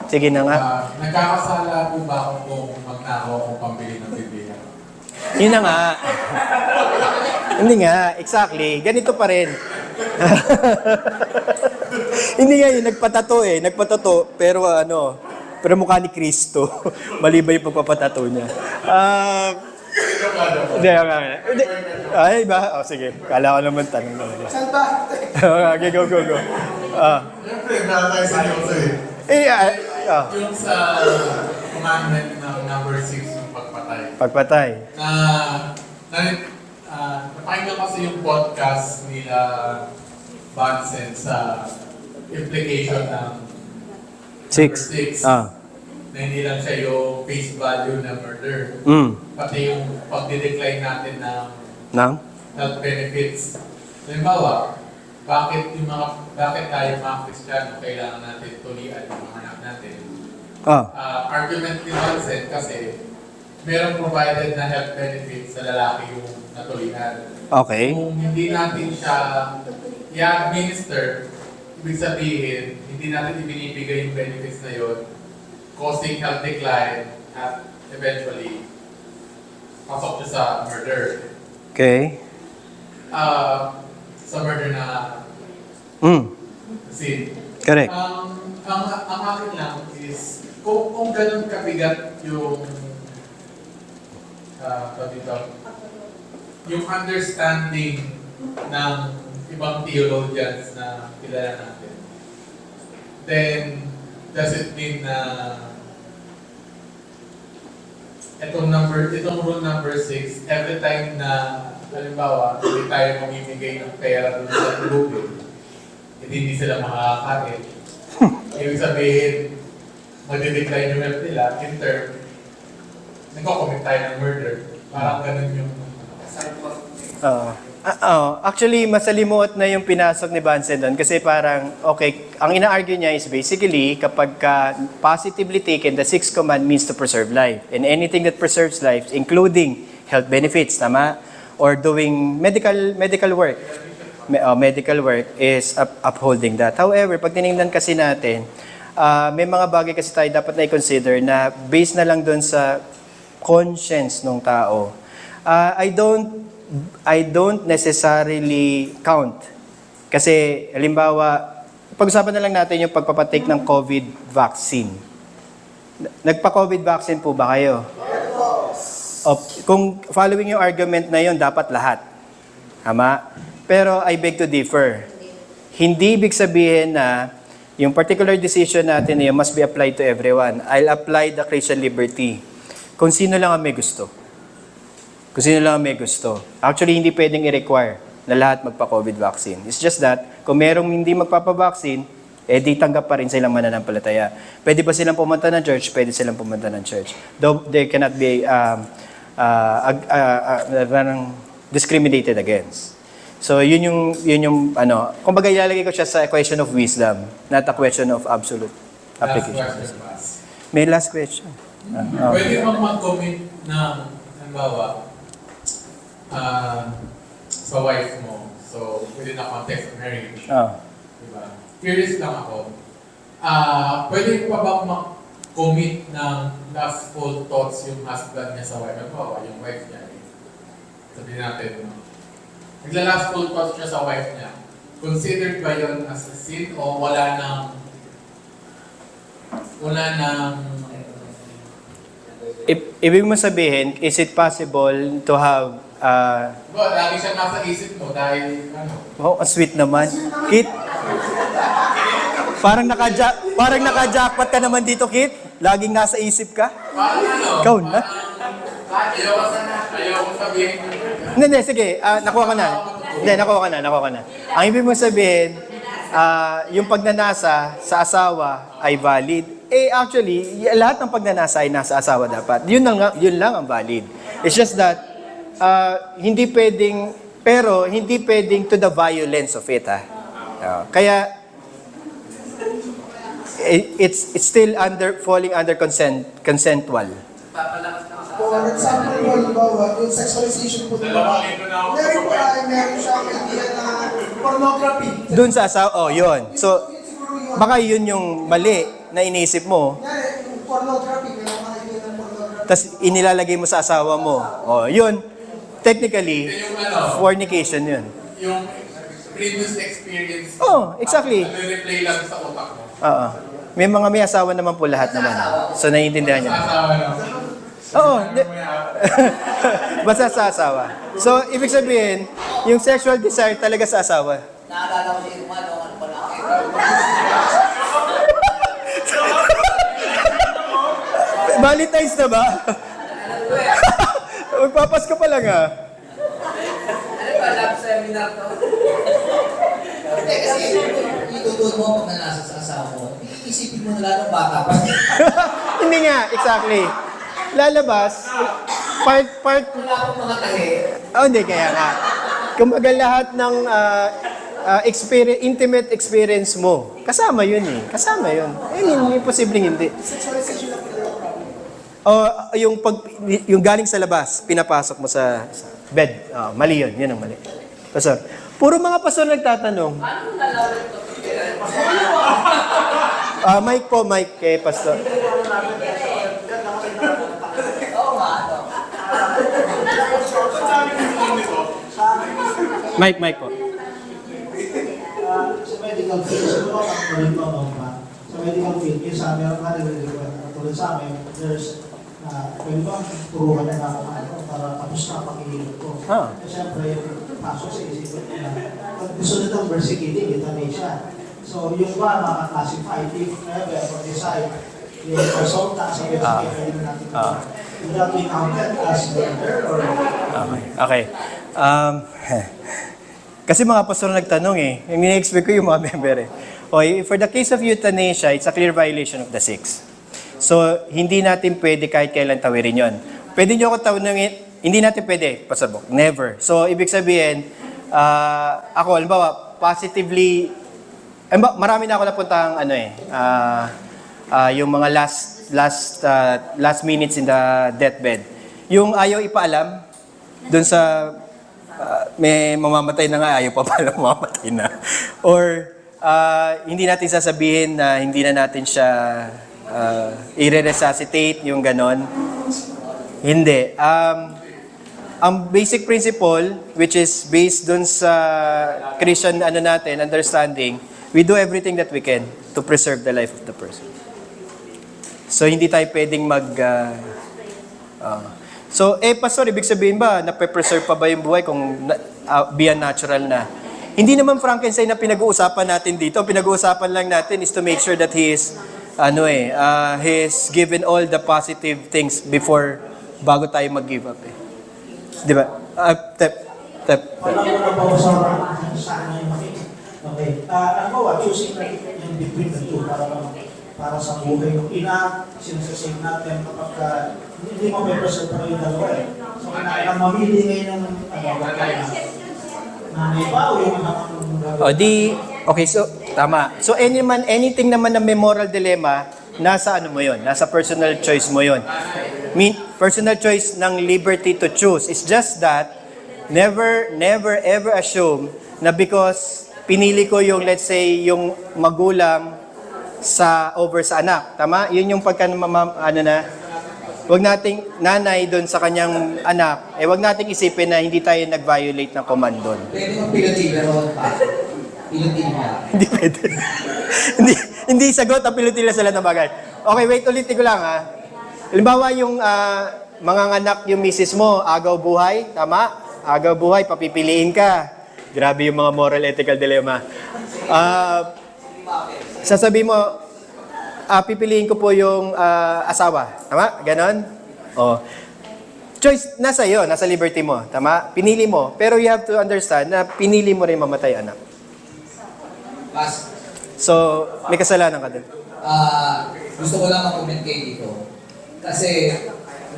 Sige na nga. Nagkakasala po ba ako kung magnakaw akong pambili ng Biblia? Yun na nga. Hindi nga, exactly. Ganito pa rin. Hindi nga yun, nagpatato, pero pero mukha ni Kristo. Mali ba yung pagpapatato niya? Hindi. Ay ba? Sige. Kala ko naman tanong na. Saan ba? Okay, go. Siyempre, tayo sa Diyos Yung sa commandment ng number 6, yung pagpatay. Pagpatay. Napakinggan kasi yung podcast nila Bunsen sa implication ng number 6. Na hindi lang siya yung face value ng murder. Pati yung pagdidecline natin ng health benefits. Halimbawa, bakit tayo mga Kristiyano kailangan natin tulian yung mga anak natin? Argument ni Bunsen kasi merong provided na health benefits sa lalaki yung natulian. Okay. Kung hindi natin siya i-administer, ibig sabihin, hindi natin ibinibigay yung benefits na yun, causing health decline at eventually pasok siya sa murder. Okay. Sa murder na sin. Correct. Ang akin lang is, kung ganun kabigat yung yung understanding ng ibang theologians na kilala natin, then does it mean na itong rule number 6, every time na halimbawa hindi tayo mamimigay ng pera doon sa tulupin, hindi sila makakakain. Ibig sabihin, magdidecline yung health nila, in turn, nagko-commit tayo ng murder. Parang ganun yung actually, masalimuot na yung pinasok ni Bunsen doon kasi parang, okay, ang ina-argue niya is basically, kapag positively taken, the sixth command means to preserve life. And anything that preserves life, including health benefits, tama? Or doing medical work. Medical work is upholding that. However, pag tinignan kasi natin, may mga bagay kasi tayo dapat na i-consider na based na lang doon sa conscience ng tao. I don't necessarily count. Kasi, halimbawa, pag-usapan na lang natin yung pagpapatake ng COVID vaccine. Nagpa-COVID vaccine po ba kayo? Kung following yung argument na yun, dapat lahat. Tama? Pero I beg to differ. Hindi ibig sabihin na yung particular decision natin na yun must be applied to everyone. I'll apply the Christian liberty. Kung sino lang ang may gusto. Kung sino lang ang may gusto. Actually, hindi pwedeng i-require na lahat magpa-COVID vaccine. It's just that, kung merong hindi magpapa-vaccine, di tanggap pa rin silang mananampalataya. Pwede ba silang pumunta ng church? Pwede silang pumunta ng church. Though they cannot be discriminated against. So, yun yung kumbaga ilalagay ko siya sa question of wisdom, not a question of absolute application. May last question. Pwede bang mag-commit ng, halimbawa, sa wife mo, so within the context of marriage, diba? Curious lang ako, pwede pa bang mag-commit ng lustful thoughts yung husband niya sa wife? Halimbawa, yung wife niya, sabihin natin, nagla-lustful thoughts siya sa wife niya, considered ba yun as a sin o wala nang Ibig mo sabihin, is it possible to have... lagi siya nasa isip mo dahil ang sweet naman. Parang naka-jackpot ka naman dito, Kit. Laging nasa isip ka. Parang ano? Ikaw na. Ayoko sabihin. Hindi, sige. Nakuha ko na. Hindi, nakuha ka na. Ang ibig mo sabihin, yung pagnanasa sa asawa ay valid. Actually, lahat ng pagnanasa ay nasa asawa dapat. Yun lang ang valid. It's just that, hindi pwedeng to the violence of it, ha. Kaya, it's still falling under consensual. For example, halimbawa, yung sexualization po ng babae. Meron siyang idea na pornography. Doon sa asawa, yun. So, baka yun yung mali na inisip mo, Yung pornography, may mga idea ng pornography. tapos inilalagay mo sa asawa mo. Yun. Technically, fornication yun. Yung previous experience. Exactly. Replay lang sa utak mo. Oo. May asawa naman po lahat naman. So, naiintindihan niyo. Asawa lang. Basta sa asawa. So, ibig sabihin, yung sexual desire talaga sa asawa. Naalala ko si Irma, ano pa lang. Valentine's na ba? Magpapasko pa lang, ha? Ano ba, love seminar to? Hindi, kasi itutuon mo pag nanasa sa asawa mo, iisipin mo na lalong bata pa. Hindi nga, exactly. Lalabas, part, Wala akong mga tahi. hindi, kaya nga. Kumbaga lahat ng intimate experience mo, kasama yun eh. Kasama yun. Hindi posibleng hindi. Sexualization ng Yung galing sa labas, pinapasok mo sa bed. Mali yun. Yun ang mali. Pastor, puro mga pastor nagtatanong. Ano nalaman ko? Mic kay pastor. Oo nga, ano? Mic po. Sa medical field, siguro ang kulit pa. Sa medical field, yung sa meron ka nililiwan. Tulad sa amin, there's pwede ba turuan na ako para tapos na pakihilot ko. Kasi siyempre, pasok sa isip ko na pag gusto nitong versicity, euthanasia. So yung ba, makaklasify if ever or decide yung resulta sa versicity, pwede na natin would that be counted as murder or... Okay. Kasi mga pastor nagtanong eh. Yung ini-expect ko yung mga member eh. Okay, for the case of euthanasia, it's a clear violation of the six. So, hindi natin pwede kahit kailan tawirin yon. Pwede nyo ako tanungin, hindi natin pwede, Pastor Bok, never. So, ibig sabihin, ako, halimbawa, positively, marami na ako napuntang, yung mga last minutes in the deathbed. Yung ayaw ipaalam, dun sa, may mamamatay na nga, ayaw pa pala mamamatay na. Or, hindi natin sasabihin na hindi na natin siya i-resuscitate, yung ganon. Hindi. Ang basic principle, which is based dun sa Christian understanding, we do everything that we can to preserve the life of the person. So, hindi tayo pwedeng Pastor, ibig sabihin ba, nape-preserve pa ba yung buhay kung beyond natural na? Hindi naman Frankenstein na pinag-uusapan natin dito. Ang pinag-uusapan lang natin is to make sure that he is he's given all the positive things bago tayo mag-give up eh. Di ba? Wala ko na pausapan sana yung makikita. Okay. Choosing yung between the two para sa buhay yung ina, sinasasave natin kapag hindi mo may preserve pa yung dalawa eh. So, kailangan mamili ngayon ng nanay ba o yung anak ng Okay, so, tama. So, anything naman na may moral dilemma, nasa mo yun? Nasa personal choice mo yun. Personal choice ng liberty to choose. It's just that, never ever assume na because pinili ko yung, let's say, yung magulang over sa anak. Tama? Yun yung wag nating nanay doon sa kanyang anak, wag nating isipin na hindi tayo nag-violate ng command doon. Pwede mong pilotila ron pa. Pilotila. Hindi pwede. hindi sagot ang pilotila sa lahat ng bagay. Okay, wait, ulitin ko lang ha. Halimbawa yung mga anak yung misis mo, agaw buhay, tama? Agaw buhay, papipiliin ka. Grabe yung mga moral ethical dilemma. Sasabihin mo, pipiliin ko po yung asawa. Tama? Ganon? Oh. Choice, nasa iyo, nasa liberty mo. Tama? Pinili mo. Pero you have to understand na pinili mo rin mamatay anak. Pass. So, may kasalanan ka din. Gusto ko lang mag-comment kayo dito. Kasi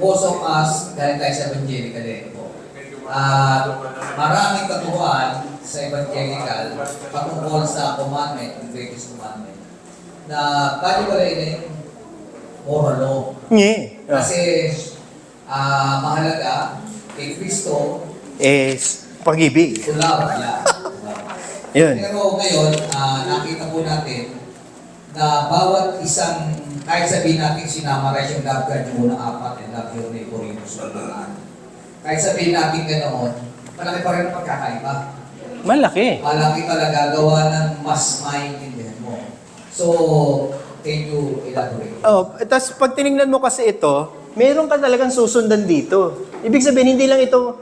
most of us, galing tayo sa evangelical maraming katuwaan sa evangelical patungkol sa commandment, yung greatest commandment, na bali-balay na yung moral law. Nye. Kasi mahalaga kay Kristo, Pag-ibig. love niya. Yun. Pero ngayon, nakita po natin na bawat isang, kahit sabihin natin sinamarize yung love God yung unang apat and love your neighbor yung susunod. Kahit sabihin natin ganoon, malaki pa rin ang pagkakaiba. Malaki. Malaki talaga gawa ng mas maintindihan mo. So, can you elaborate? Oh, tapos pag tinignan mo kasi ito, meron ka talagang susundan dito. Ibig sabihin, hindi lang ito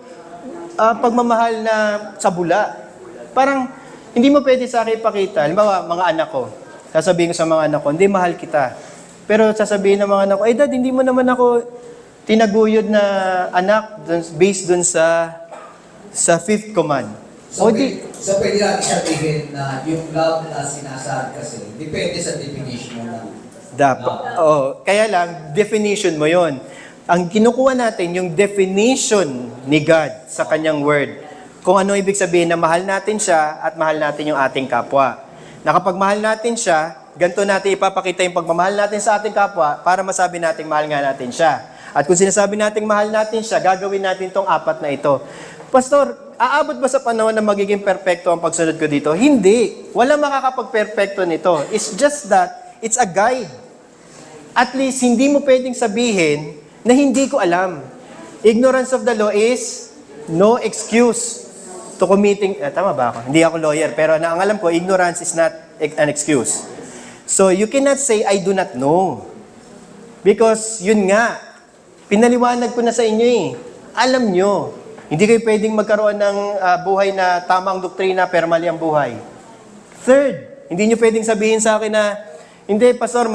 pagmamahal na sa bula. Parang, hindi mo pwede sa akin ipakita. Halimbawa, mga anak ko. Sasabihin ko sa mga anak ko, hindi, mahal kita. Pero sasabihin ng mga anak ko, dad, hindi mo naman ako tinaguyod na anak based dun sa fifth command. So, pwede natin sabihin na yung love na sinasabi kasi, depende sa definition mo lang. Kaya lang, definition mo yon. Ang kinukuha natin, yung definition ni God sa kanyang word. Kung ano ibig sabihin na mahal natin siya at mahal natin yung ating kapwa. Na kapag mahal natin siya, ganito natin ipapakita yung pagmamahal natin sa ating kapwa para masabi natin mahal nga natin siya. At kung sinasabi natin mahal natin siya, gagawin natin tong apat na ito. Pastor, aabot ba sa panahon na magiging perfecto ang pagsunod ko dito? Hindi. Wala makakapag-perfecto nito. It's just that, it's a guide. At least, hindi mo pwedeng sabihin na hindi ko alam. Ignorance of the law is no excuse to committing, tama ba ako? Hindi ako lawyer, pero ang alam ko, ignorance is not an excuse. So, you cannot say, I do not know. Because, yun nga, pinaliwanag ko na sa inyo eh. Alam nyo. Hindi kayo pwedeng magkaroon ng buhay na tamang doktrina, pero mali ang buhay. Third, hindi nyo pwedeng sabihin sa akin na, hindi, Pastor,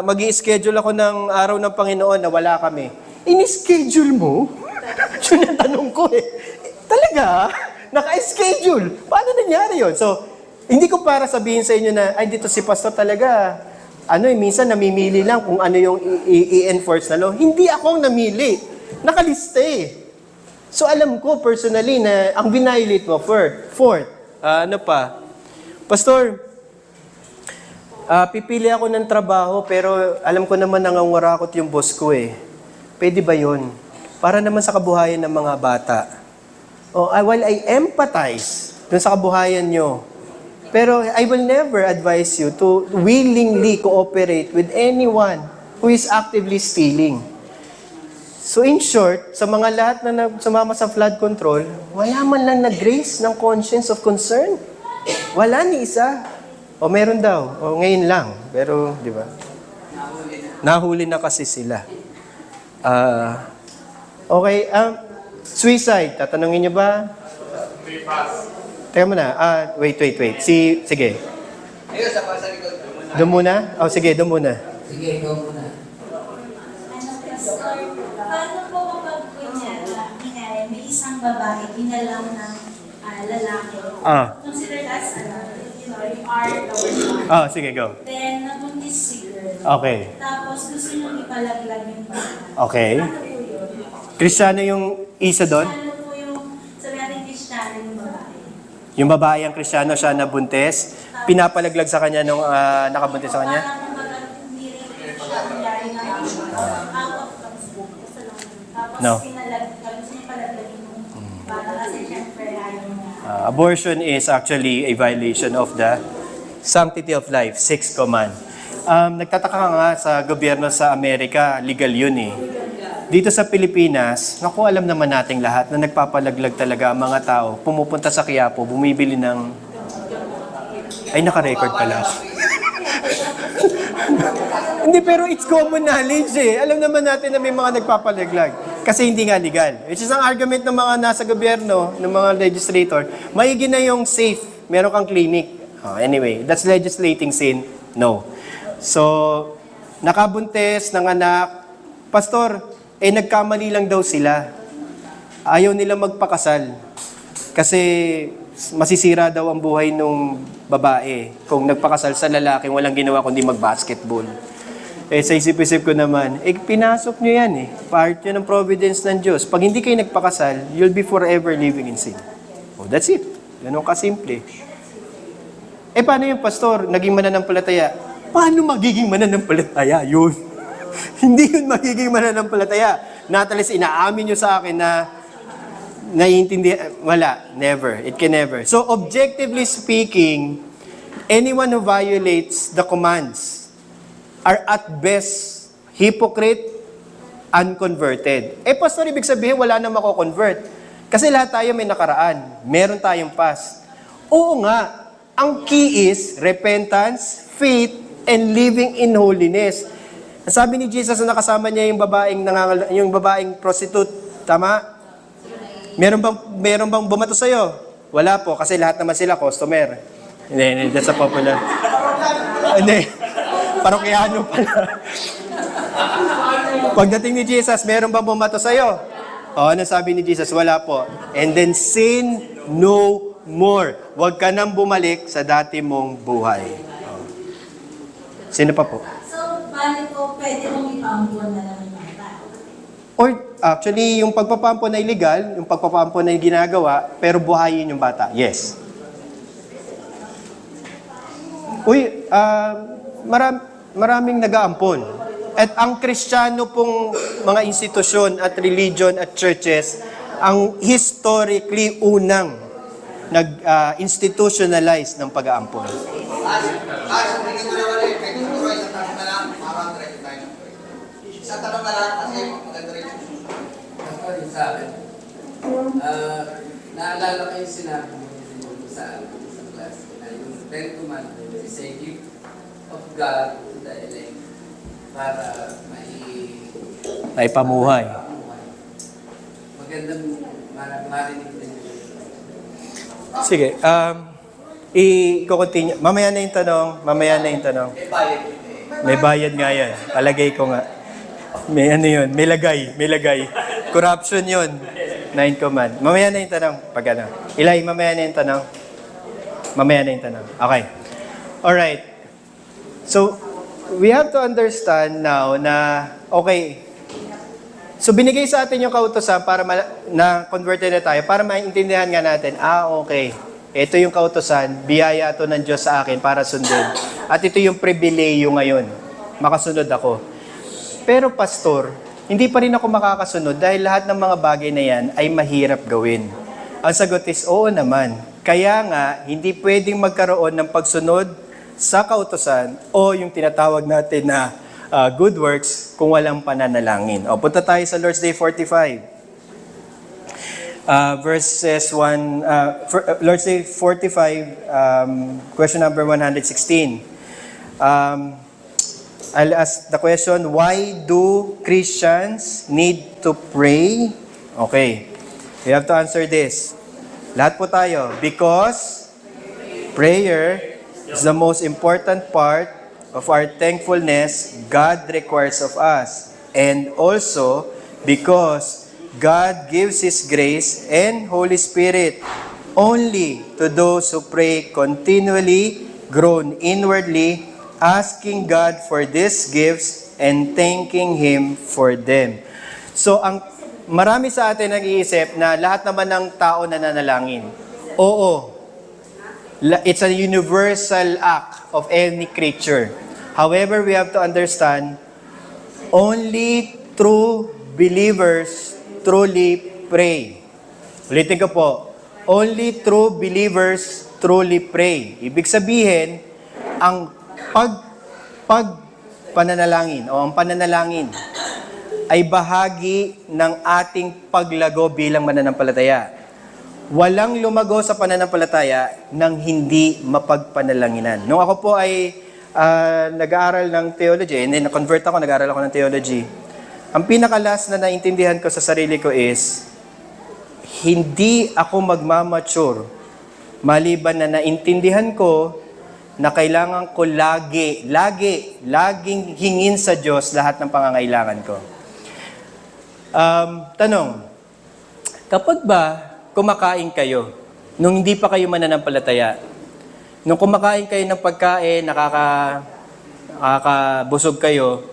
mag-i-schedule ako ng araw ng Panginoon na wala kami. Ini-schedule mo? Yun ang tanong ko eh. Talaga? Naka-schedule? Paano nangyari yun? So, hindi ko para sabihin sa inyo na, ay, dito si Pastor talaga, minsan namimili lang kung ano yung i-enforce na law. Hindi akong namili. Nakalista eh. So, alam ko personally na ang binayolate mo, fourth, Pastor, pipili ako ng trabaho pero alam ko naman nangangarakot yung boss ko eh. Pwede ba yun? Para naman sa kabuhayan ng mga bata. While I empathize dun sa kabuhayan nyo, pero I will never advise you to willingly cooperate with anyone who is actively stealing. So in short, sa mga lahat na sumama sa flood control, wala man lang na grace ng conscience of concern. Wala ni isa. Meron daw. Ngayon lang. Pero, di ba? Nahuli na kasi sila. Okay. Suicide. Tatanungin niyo ba? Teka muna. Wait. Sige. Ayun, sa likod. Doon muna? Sige, doon muna. Sige, ikaw muna. Pastor, paano po kapag kunyari, may isang babae, ginalang ng lalaki? Consider as, you are the one. Sige, go. Then, nabuntis si girl. Okay. Tapos, gusto nyo ipalaglag yung bata. Okay. Paano po yun? Kristiyano yung isa doon? Paano po yung, sabi natin, Kristiyano yung babae? Yung babae ang Kristiyano, siya nabuntis, pinapalaglag sa kanya nung nakabuntis sa kanya? Parang kumbaga, hindi rin siya nangyari na out of textbook. Tapos, No. gusto niya palaglag yung bata kasi syempre ayaw niya. Abortion is actually a violation of the sanctity of life, sixth command. Nagtataka nga sa gobyerno sa Amerika, legal yun eh. Dito sa Pilipinas, naku, alam naman nating lahat na nagpapalaglag talaga ang mga tao. Pumupunta sa Quiapo, bumibili ng... Ay, naka-record pala. Hindi, pero it's common knowledge eh. Alam naman natin na may mga nagpapalaglag. Kasi hindi nga legal. Which is ang argument ng mga nasa gobyerno, ng mga legislator, maigi na yung safe. Meron kang clinic. Oh, anyway, that's legislating sin? No. So, nakabuntes ng anak, pastor, nagkamali lang daw sila. Ayaw nila magpakasal. Kasi masisira daw ang buhay ng babae kung nagpakasal sa lalaking walang ginawa kundi mag-basketball. Sa isip-isip ko naman, pinasok nyo yan Part yun ng providence ng Diyos. Pag hindi kayo nagpakasal, you'll be forever living in sin. Oh, that's it. Ganun kasimple. Paano yung pastor? Naging mananampalataya. Paano magiging mananampalataya? Yun. Hindi yun magiging mananampalataya. Natalis, inaamin nyo sa akin na naiintindihan. Wala. Never. It can never. So, objectively speaking, anyone who violates the commands are at best hypocrite, unconverted. Pastor, ibig sabihin, wala na mako-convert. Kasi lahat tayo may nakaraan. Meron tayong past. Oo nga, ang key is repentance, faith, and living in holiness. Sabi ni Jesus na nakasama niya yung babaeng prostitute. Tama? Meron bang bumato sa'yo? Wala po, kasi lahat naman sila customer. Hindi, that's a popular. Hindi, parokyano pala. Pagdating ni Jesus, meron bang bumato sa'yo? Ano sabi ni Jesus? Wala po. And then sin no more. Huwag ka nang bumalik sa dati mong buhay. Sino pa po? So, bali po, pwede mong ipampon na lang yung bata. Or actually, yung pagpapampon ay legal, yung pagpapampon ay ginagawa, pero buhayin yung bata. Yes. Maraming nag-aampon. At ang Kristiyano pong mga institusyon at religion at churches, ang historically unang nag-institutionalize ng pag-aampon. Sabihin mo naman kay Turo, isang tanong na lang, parang diretso tayo ng pwede. Isang tanong na lang kasi maganda rin yung susunod. Ako sa akin, naalala ko yung sinabi mo sa class na yung 10 commandments is a gift of God to the elect para Ay pamuhay. magandang marinig din. Sige, i-continue. Mamaya na yung tanong. May bayad nga yan. Palagay ko nga. May ano yun, may lagay. Corruption yun. 9 command. Mamaya na yung tanong. Pag ano. Ilay, mamaya na yung tanong. Okay. Alright. So, we have to understand now na, okay, so binigay sa atin yung kautosan para na converted na tayo, para maintindihan nga natin, okay, ito yung kautosan, biyaya ito ng Diyos sa akin para sundin. At ito yung pribileyo ngayon, makasunod ako. Pero pastor, hindi pa rin ako makakasunod dahil lahat ng mga bagay na yan ay mahirap gawin. Ang sagot is, oo naman. Kaya nga, hindi pwedeng magkaroon ng pagsunod sa kautosan o yung tinatawag natin na good works kung walang pananalangin. Punta tayo sa Lord's Day 45. Lord's Day 45, question number 116. I'll ask the question, why do Christians need to pray? Okay, we have to answer this. Lahat po tayo. Because prayer is the most important part of our thankfulness God requires of us. And also, because God gives His grace and Holy Spirit only to those who pray continually, groan inwardly, asking God for these gifts and thanking Him for them. So, marami sa atin nag-iisip na lahat naman ng tao nananalangin. Oo. It's a universal act of any creature. However, we have to understand, only true believers truly pray. Ulitin ko po, only true believers truly pray. Ibig sabihin, ang pananalangin o ang pananalangin ay bahagi ng ating paglago bilang mananampalataya. Walang lumago sa pananampalataya nang hindi mapagpanalanginan. Nung ako po ay nag-aaral ng theology, and then na-convert ako, nag-aaral ako ng theology, ang pinakalas na naintindihan ko sa sarili ko is, hindi ako magmamature maliban na naintindihan ko na kailangan ko laging hingin sa Diyos lahat ng pangangailangan ko. Tanong, kapag ba kumakain kayo, nung hindi pa kayo mananampalataya, nung kumakain kayo ng pagkain, nakakabusog kayo,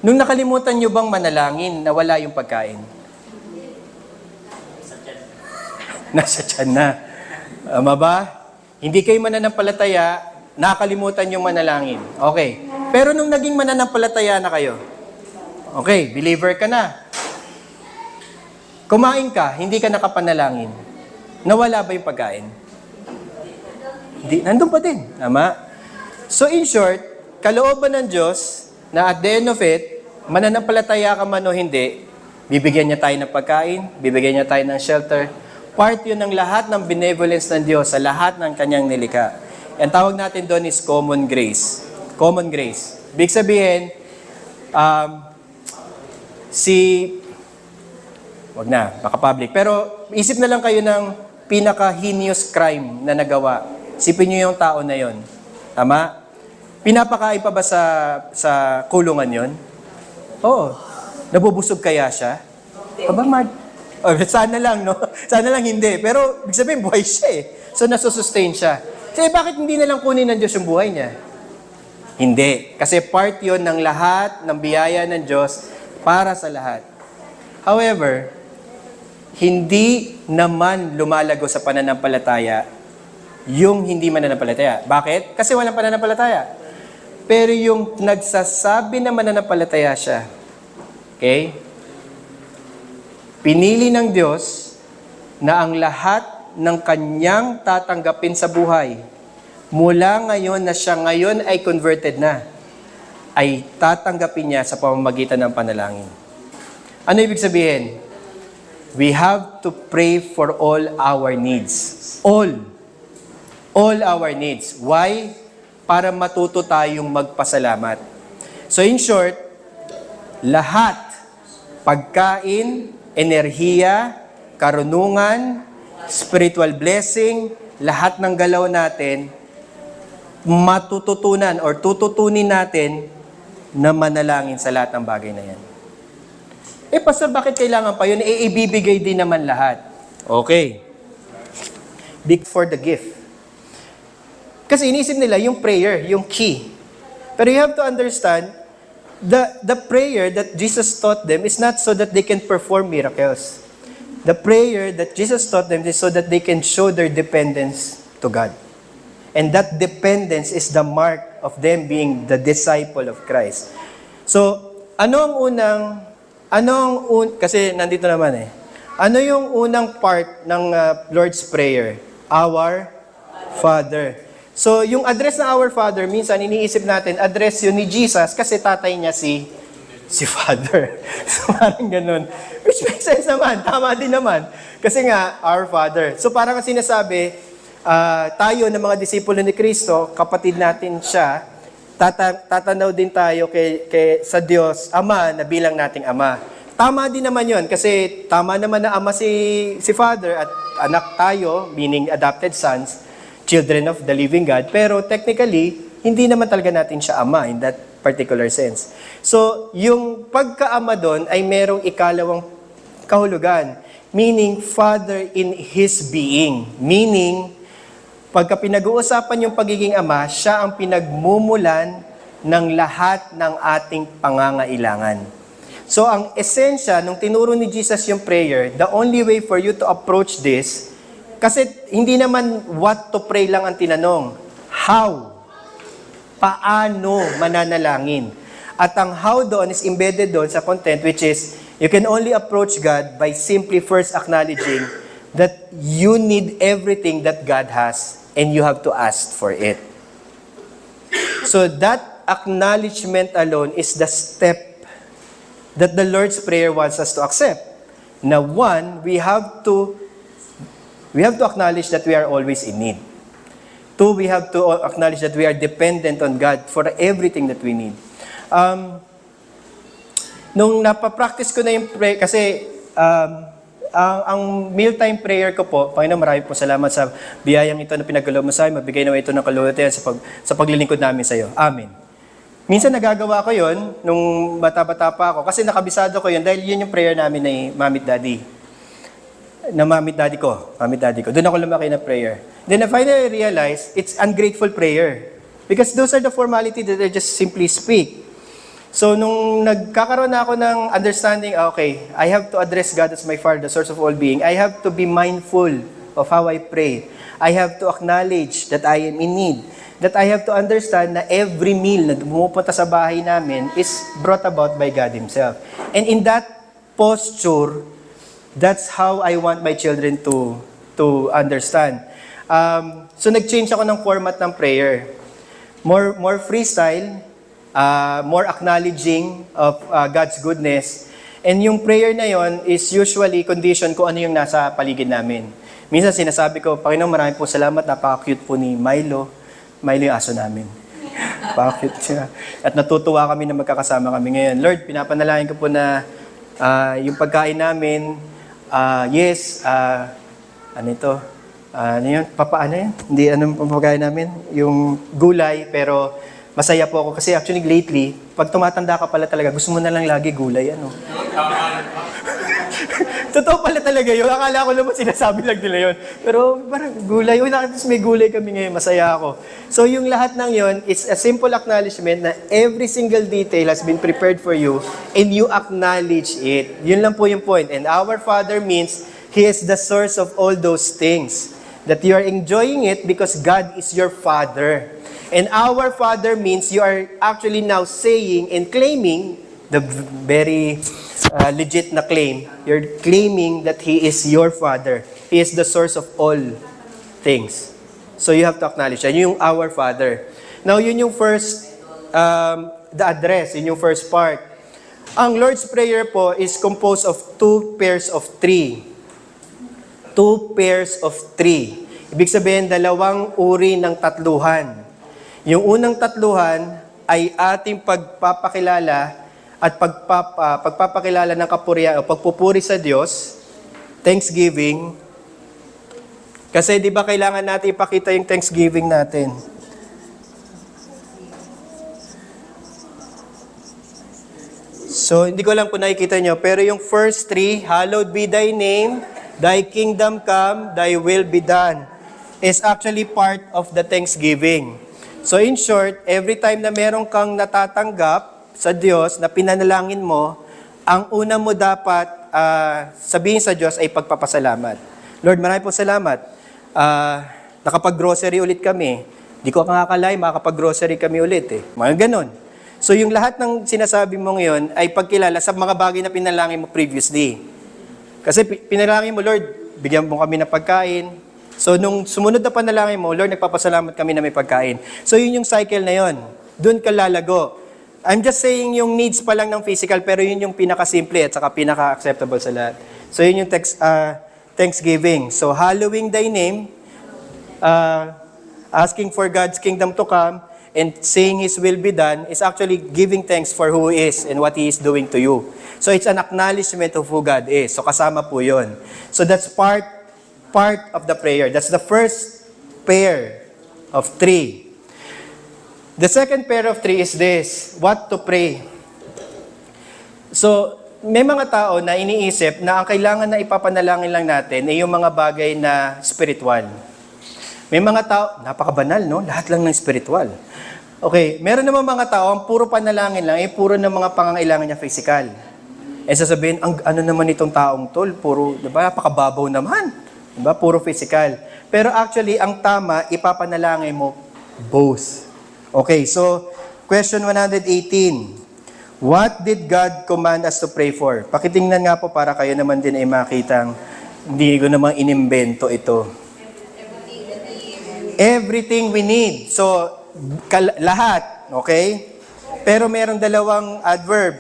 nung nakalimutan nyo bang manalangin na wala yung pagkain? Nasa tiyan na. Ama ba? Hindi kayo mananampalataya, nakalimutan yung manalangin. Okay. Pero nung naging mananampalataya na kayo, okay, believer ka na. Kumain ka, hindi ka nakapanalangin. Nawala ba yung pagkain? Hindi, nandun pa din. Tama? So in short, kalooban ng Diyos na at the end of it, mananampalataya ka man o hindi, bibigyan niya tayo ng pagkain, bibigyan niya tayo ng shelter. Part yun ng lahat ng benevolence ng Diyos sa lahat ng kanyang nilikha. Ang tawag natin doon is common grace. Common grace. Big sabihin, wag na, baka public. Pero isip na lang kayo ng pinaka-heinous crime na nagawa. Isipin nyo yung tao na yon. Tama? Pinapakain pa ba sa kulungan yon? Oo. Nabubusog kaya siya? Aba, sana lang, no? Sana lang hindi. Pero, ibig sabihin, buhay siya eh. So, nasusustain siya. Kasi bakit hindi na lang kunin ng Diyos yung buhay niya? Hindi. Kasi part yon ng lahat ng biyaya ng Diyos para sa lahat. However, hindi naman lumalago sa pananampalataya yung hindi mananampalataya. Bakit? Kasi walang pananampalataya. Pero yung nagsasabi na mananampalataya siya, okay? Pinili ng Diyos na ang lahat ng kanyang tatanggapin sa buhay, mula ngayon na siya ngayon ay converted na, ay tatanggapin niya sa pamamagitan ng panalangin. Ano ibig sabihin? We have to pray for all our needs. All our needs. Why? Para matuto tayong magpasalamat. So in short, lahat, pagkain, enerhiya, karunungan, spiritual blessing, lahat ng galaw natin, matututunan or tututunin natin na manalangin sa lahat ng bagay na yan. Pastor, bakit kailangan pa yun? Ibibigay din naman lahat. Okay. Big for the gift. Kasi inisip nila yung prayer, yung key. Pero you have to understand, the prayer that Jesus taught them is not so that they can perform miracles. The prayer that Jesus taught them is so that they can show their dependence to God. And that dependence is the mark of them being the disciple of Christ. So, kasi nandito naman eh. Ano yung unang part ng Lord's Prayer? Our Father. So, yung address na Our Father, minsan iniisip natin, address yun ni Jesus kasi tatay niya si Father. So, parang ganun. Which makes sense naman. Tama din naman. Kasi nga, Our Father. So, parang sinasabi, tayo na mga disipulo ni Kristo, kapatid natin siya, tatanaw din tayo sa Diyos, Ama, na bilang nating Ama. Tama din naman yon kasi tama naman na Ama si Father at anak tayo, meaning adopted sons, children of the living God. Pero technically, hindi naman talaga natin siya Ama in that particular sense. So, yung pagka-ama doon ay merong ikalawang kahulugan, meaning Father in His being. Meaning, pagka pinag-uusapan yung pagiging Ama, siya ang pinagmumulan ng lahat ng ating pangangailangan. So, ang esensya, nung tinuro ni Jesus yung prayer, the only way for you to approach this, kasi hindi naman what to pray lang ang tinanong. How? Paano mananalangin? At ang how doon is embedded doon sa content, which is, you can only approach God by simply first acknowledging that you need everything that God has and you have to ask for it. So that acknowledgement alone is the step that the Lord's Prayer wants us to accept. Now, one, we have to acknowledge that we are always in need. Two, we have to acknowledge that we are dependent on God for everything that we need. Nung napapractice ko na yung prayer, kasi ang mealtime prayer ko po, Panginoon, marami po salamat sa biyayang ito na pinagkaloob mo sa amin. Mabigay naman ito ng kalulutian sa paglilingkod namin sa iyo. Amen. Minsan nagagawa ko yon nung bata-bata pa ako kasi nakabisado ko yun dahil yun yung prayer namin ni Mami at Daddy. Mami at Daddy ko. Doon ako lumaki na prayer. Then I finally realized it's ungrateful prayer. Because those are the formality that I just simply speak. So, nung nagkakaroon na ako ng understanding, okay, I have to address God as my Father, the source of all being. I have to be mindful of how I pray. I have to acknowledge that I am in need. That I have to understand na every meal na pumupunta sa bahay namin is brought about by God Himself. And in that posture, that's how I want my children to understand. So, nag-change ako ng format ng prayer. More freestyle, more acknowledging of God's goodness. And yung prayer na yon is usually condition kung ano yung nasa paligid namin. Minsan sinasabi ko, Panginoon, marami po salamat, napaka-cute po ni Milo. Milo yung aso namin. Napaka-cute siya. At natutuwa kami na magkakasama kami ngayon. Lord, pinapanalangin ko po na yung pagkain namin, ano ito? Ano yun? Ano yun? Hindi, anong pagkain namin? Yung gulay, pero masaya po ako kasi actually lately, pag tumatanda ka pala talaga, gusto mo na lang lagi gulay, ano? Totoo pala talaga yun. Akala ko naman sinasabi lang nila yun. Pero parang gulay. Uy, nakita may gulay kami ngayon. Masaya ako. So yung lahat ng yun, it's a simple acknowledgement na every single detail has been prepared for you and you acknowledge it. Yun lang po yung point. And our Father means He is the source of all those things. That you are enjoying it because God is your Father. And our Father means you are actually now saying and claiming the very legit na claim. You're claiming that He is your Father. He is the source of all things. So you have to acknowledge that. Yun yung our Father. Now, yun yung first, the address, yun yung first part. Ang Lord's Prayer po is composed of 2 pairs of 3. 2 pairs of 3. Ibig sabihin, 2 uri ng tatluhan. Yung unang tatluhan ay ating pagpapakilala at pagpapakilala ng kapurihan o pagpupuri sa Diyos, thanksgiving. Kasi di ba kailangan natin ipakita yung thanksgiving natin? So, hindi ko lang po nakikita nyo, pero yung first 3, hallowed be thy name, thy kingdom come, thy will be done, is actually part of the thanksgiving. So in short, every time na meron kang natatanggap sa Diyos na pinanalangin mo, ang una mo dapat sabihin sa Diyos ay pagpapasalamat. Lord, marami po salamat. Nakapag-grocery ulit kami. Di ko makakalain, makakapag-grocery kami ulit eh. Mga ganon. So yung lahat ng sinasabi mo ngayon ay pagkilala sa mga bagay na pinalangin mo previously. Kasi pinalangin mo, Lord, bigyan mo kami ng pagkain. So nung sumunod na panalangin mo, Lord, nagpapasalamat kami na may pagkain. So yun yung cycle na yun. Doon ka lalago. I'm just saying yung needs pa lang ng physical, pero yun yung pinaka-simple at saka pinaka-acceptable sa lahat. So yun yung thanksgiving. So hallowing thy name, asking for God's kingdom to come, and saying His will be done is actually giving thanks for who He is and what He is doing to you. So it's an acknowledgement of who God is. So kasama po yun. So that's part of the prayer. That's the first pair of 3. The second pair of 3 is this, what to pray. So may mga tao na iniisip na ang kailangan na ipapanalangin lang natin ay yung mga bagay na spiritual. May mga tao, napakabanal, no? Lahat lang ng spiritual. Okay, meron naman mga tao, ang puro panalangin lang, puro ng mga pangangailangan niya physical. Sasabihin, ano naman itong taong tol, puro, diba, napakababaw naman. Diba, puro physical. Pero actually, ang tama, ipapanalangin mo both. Okay, so, question 118. What did God command us to pray for? Pakitingnan nga po para kayo naman din ay makitang hindi ko namang inimbento ito. Everything we need. So, lahat, okay? Pero merong dalawang adverb.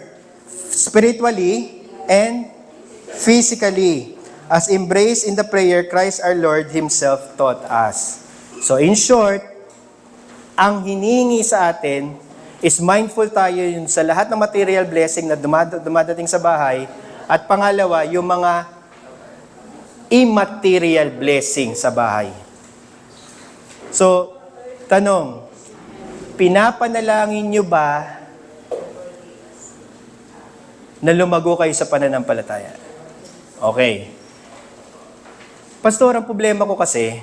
Spiritually and physically. As embraced in the prayer, Christ our Lord Himself taught us. So, in short, ang hinihingi sa atin is mindful tayo yun sa lahat ng material blessing na dumadating sa bahay. At pangalawa, yung mga immaterial blessing sa bahay. So, tanong, pinapanalangin nyo ba na lumago kayo sa pananampalataya? Okay. Pastor, ang problema ko kasi,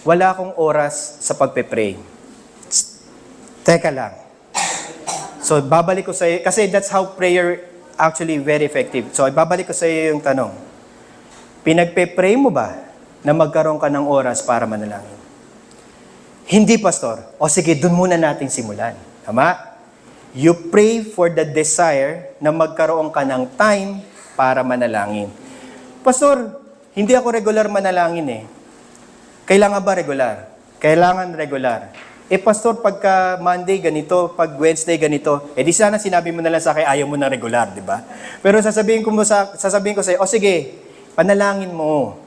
wala akong oras sa pagpe-pray. Teka lang. So, babalik ko sa iyo, kasi that's how prayer actually very effective. So, babalik ko sa iyo yung tanong. Pinagpe-pray mo ba na magkaroon ka ng oras para manalangin? Hindi, Pastor. O sige, dun muna natin simulan. Tama? You pray for the desire na magkaroon ka ng time para manalangin. Pastor, hindi ako regular manalangin eh. Kailangan ba regular? Kailangan regular. Pastor, pagka Monday ganito, pag Wednesday ganito, di sana sinabi mo na lang sa akin, ayaw mo na regular, di ba? Pero sasabihin ko sa iyo, sige, panalangin mo.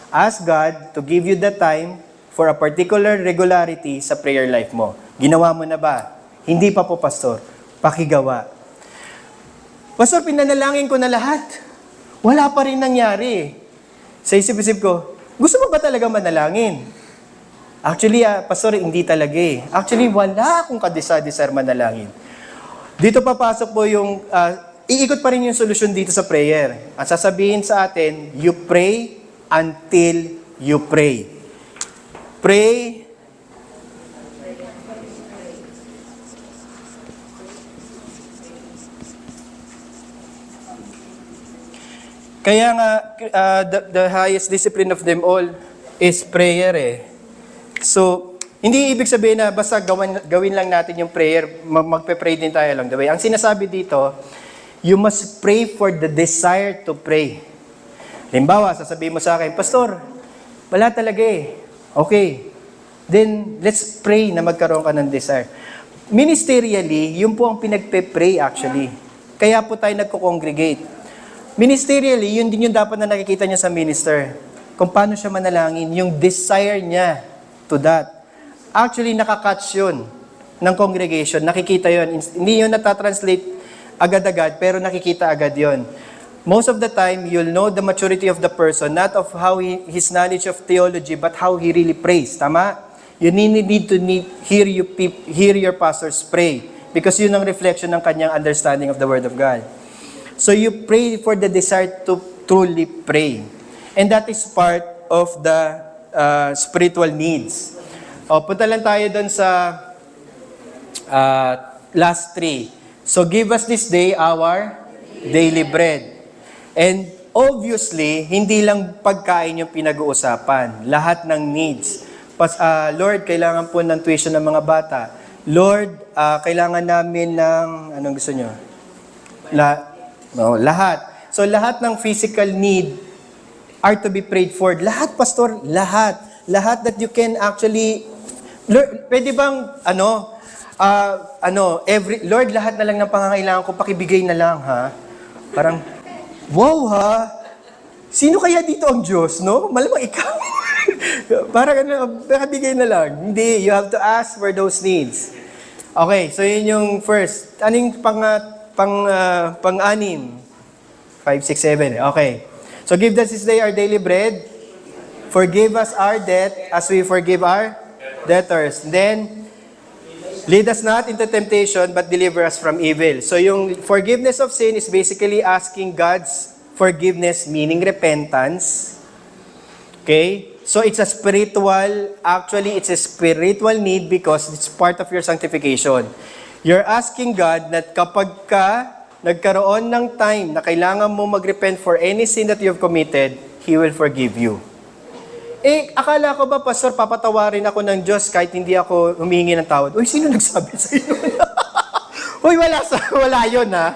Ask God to give you the time for a particular regularity sa prayer life mo. Ginawa mo na ba? Hindi pa po, Pastor. Pakigawa. Pastor, pinanalangin ko na lahat. Wala pa rin nangyari. Sa isip-isip ko, gusto mo ba talaga manalangin? Actually, Pastor, hindi talaga eh. Actually, wala akong kadesire manalangin. Dito papasok po yung, iikot pa rin yung solusyon dito sa prayer. At sasabihin sa atin, you pray until you pray. Pray. Kaya nga, the highest discipline of them all is prayer eh. So, hindi ibig sabihin na basta gawin lang natin yung prayer, magpe-pray din tayo along the way. Ang sinasabi dito, you must pray for the desire to pray. Halimbawa, sasabihin mo sa akin, Pastor, wala talaga eh. Okay. Then, let's pray na magkaroon ka ng desire. Ministerially, yun po ang pinagpe-pray actually. Kaya po tayo nagko-congregate. Ministerially, yun din yung dapat na nakikita niya sa minister. Kung paano siya manalangin, yung desire niya to that. Actually, nakakatch yun ng congregation. Nakikita yun. Hindi yun natatranslate agad-agad, pero nakikita agad yun. Most of the time, you'll know the maturity of the person, not of how his knowledge of theology, but how he really prays. Tama? You need to hear your pastors pray because yun ang reflection ng kanyang understanding of the Word of God. So you pray for the desire to truly pray. And that is part of the spiritual needs. Punta lang tayo doon sa last 3. So give us this day our daily bread. And obviously, hindi lang pagkain yung pinag-uusapan. Lahat ng needs. Lord, kailangan po ng tuition ng mga bata. Lord, kailangan namin ng, anong gusto nyo? Lahat. So lahat ng physical need are to be prayed for. Lahat, Pastor, lahat. Lahat that you can actually, Lord, pwede bang, Lord, lahat na lang ng pangangailangan ko, pakibigay na lang, ha? Parang, wow, ha? Sino kaya dito ang Diyos, no? Malamang ikaw. Parang, pakibigay na lang. Hindi, you have to ask for those needs. Okay, so yun yung first. Anong pang-anim? 5, 6, 7. Okay. So give us this day our daily bread. Forgive us our debt as we forgive our debtors. Then, lead us not into temptation, but deliver us from evil. So yung forgiveness of sin is basically asking God's forgiveness, meaning repentance. Okay? So it's a spiritual need because it's part of your sanctification. You're asking God that kapag ka nagkaroon ng time na kailangan mo mag-repent for any sin that you have committed, He will forgive you. Akala ko ba, Pastor, papatawarin ako ng Diyos kahit hindi ako humingi ng tawad? Uy, sino nagsabi sa iyo? Uy, wala yun, ha?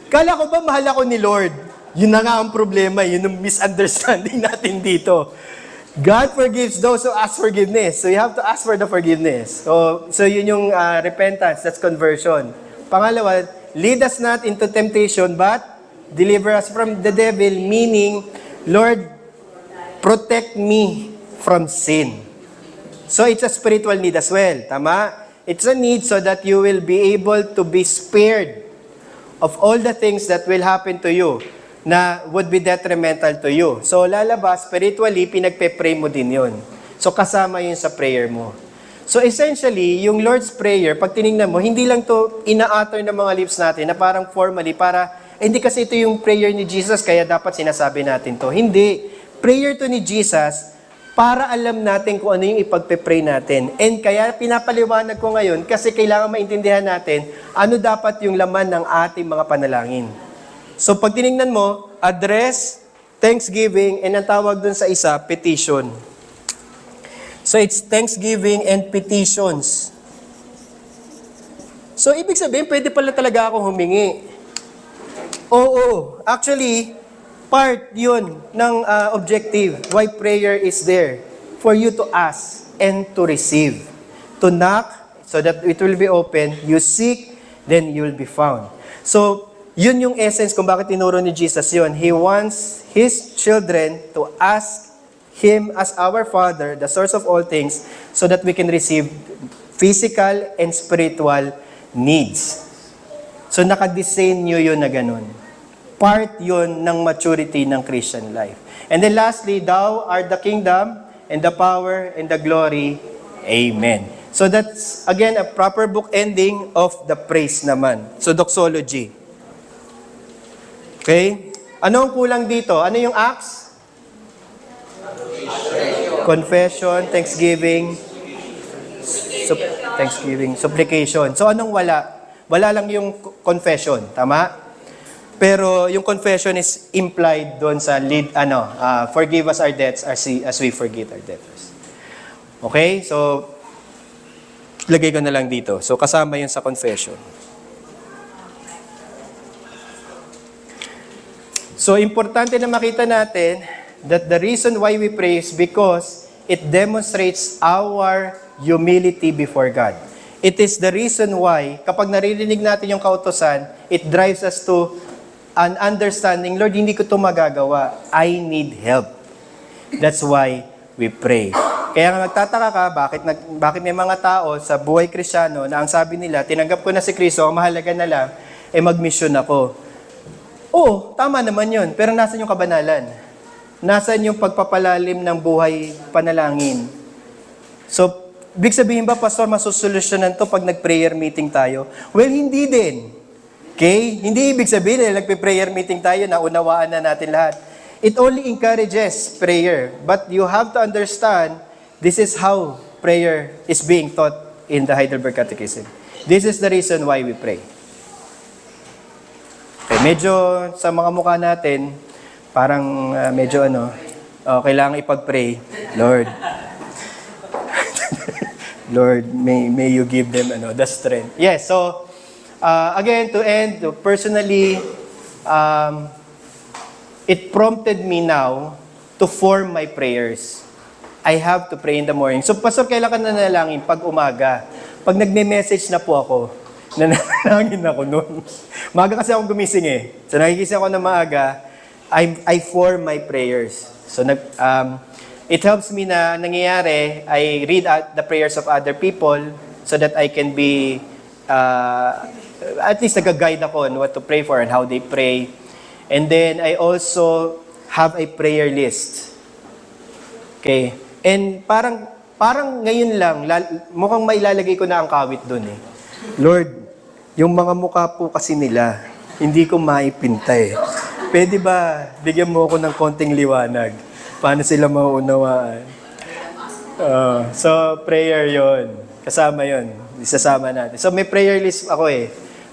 Akala ko ba mahal ako ni Lord? Yun na nga ang problema, yun ang misunderstanding natin dito. God forgives those who ask forgiveness. So you have to ask for the forgiveness. So yun yung repentance, that's conversion. Pangalawa, lead us not into temptation, but deliver us from the devil, meaning, Lord, protect me from sin. So it's a spiritual need as well. Tama? It's a need so that you will be able to be spared of all the things that will happen to you. na would be detrimental to you. So lalabas, spiritually, pinagpe-pray mo din yun. So kasama yun sa prayer mo. So essentially, yung Lord's Prayer, pag tinignan mo, hindi lang to ina-utter ng mga lips natin na parang formally, hindi kasi ito yung prayer ni Jesus, kaya dapat sinasabi natin to. Hindi. Prayer to ni Jesus, para alam natin kung ano yung ipagpe-pray natin. And kaya pinapaliwanag ko ngayon, kasi kailangan maintindihan natin, ano dapat yung laman ng ating mga panalangin. So pag tinignan mo, address, thanksgiving, and ang tawag dun sa isa, petition. So it's thanksgiving and petitions. So ibig sabihin, pwede pala talaga akong humingi. Oo, actually, part yun ng objective. Why prayer is there? For you to ask and to receive. To knock, so that it will be open. You seek, then you will be found. So, yun yung essence kung bakit tinuro ni Jesus yun. He wants His children to ask Him as our Father, the source of all things, so that we can receive physical and spiritual needs. So nakadesign nyo yun na ganun. Part yun ng maturity ng Christian life. And then lastly, thou art the kingdom and the power and the glory. Amen. So that's, again, a proper book ending of the praise naman. So doxology. Okay? Ano ang kulang dito? Ano yung Acts? Confession, thanksgiving, supplication. So anong wala? Wala lang yung confession, tama? Pero yung confession is implied doon sa forgive us our debts as we forgive our debtors. Okay? So lagay ko na lang dito. So kasama yun sa confession. So importante na makita natin that the reason why we pray is because it demonstrates our humility before God. It is the reason why, kapag naririnig natin yung kautusan, it drives us to an understanding, Lord, hindi ko ito magagawa. I need help. That's why we pray. Kaya nga nagtataka ka, bakit may mga tao sa buhay Kristiyano na ang sabi nila, tinanggap ko na si Kristo, ang mahalaga na lang, mag-mission ako. Oo, tama naman yun. Pero nasan yung kabanalan? Nasaan yung pagpapalalim ng buhay panalangin? So, big sabihin ba, Pastor, masusolusyonan to pag nag-prayer meeting tayo? Well, hindi din. Okay? Hindi ibig sabihin nagpe-prayer meeting tayo na unawaan na natin lahat. It only encourages prayer. But you have to understand, this is how prayer is being taught in the Heidelberg Catechism. This is the reason why we pray. Okay, medyo sa mga mukha natin, parang medyo kailangan ipag-pray. Lord, Lord, may you give them the strength. Yes, so, again, to end, personally, it prompted me now to form my prayers. I have to pray in the morning. So, Pastor, kailan ka nanalangin? Pag umaga. Pag nagme-message na po ako, nanalangin ako noon. Maaga kasi ako gumising eh. So, nagigising ako na maaga, I form my prayers. So, it helps me na nangyayari, I read out the prayers of other people so that I can be, at least nag-guide ako on what to pray for and how they pray. And then, I also have a prayer list. Okay? And parang ngayon lang, mukhang mailalagay ko na ang kawit dun eh. Lord, yung mga mukha po kasi nila, hindi ko maipinta eh. Pwede ba, bigyan mo ako ng konting liwanag? Paano sila mauunawaan? So, prayer yon, kasama yon, isasama natin. So, may prayer list ako eh.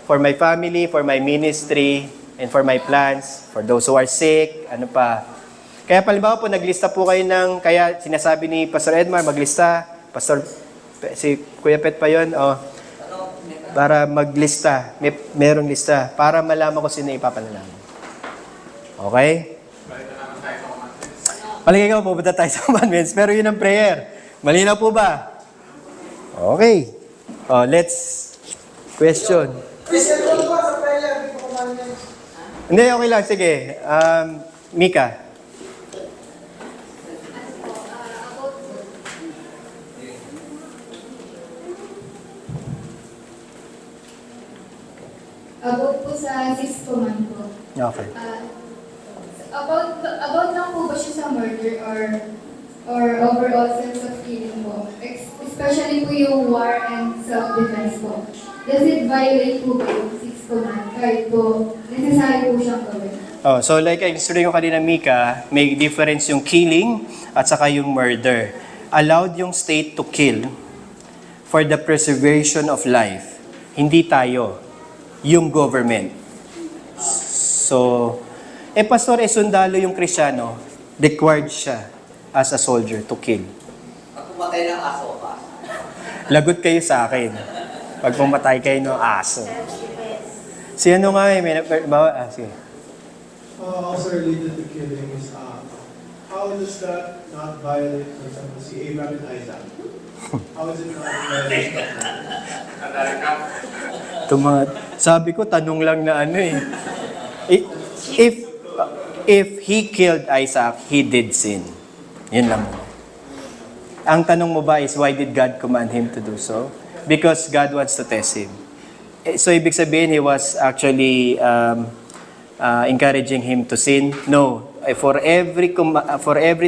For my family, for my ministry, and for my plans, for those who are sick, ano pa. Kaya palimbawa po, naglista po kayo kaya sinasabi ni Pastor Edmar, maglista. Si Kuya Pet pa yun, para maglista. Merong lista. Para malaman ko sino ipapanalangin. Okay? Palagay ko, pupunta tayo sa commandments. Pero yun ang prayer. Malinaw po ba? Okay. Let's question. Christian, ano ba sa prayer? Hindi ko commandments. Hindi, okay lang. Sige. Mika. About po sa 6th command po. Okay. About lang po ba siya sa murder or overall sense of killing po? Especially po yung war and self-defense po. Does it violate po ba yung 6 command? Kahit po, necessary po siyang gawin. Oh, so like ang story ko kanina, Mika, may difference yung killing at saka yung murder. Allowed yung state to kill for the preservation of life. Hindi tayo, yung government. So, pastor, sundalo yung Kristiyano, required siya as a soldier to kill. Pag pumatay ng aso ka, Lagot kayo sa akin. Pag pumatay kayo ng aso. Si ano nga sige. Also related to killing is how does that not violate, for example, si Abraham and Isaac? How is it not violate? Sabi ko, tanong lang na ano eh. If he killed Isaac, he did sin. Yun lang. Ang tanong mo ba is, why did God command him to do so? Because God wants to test him. So, ibig sabihin, he was actually encouraging him to sin? No. For every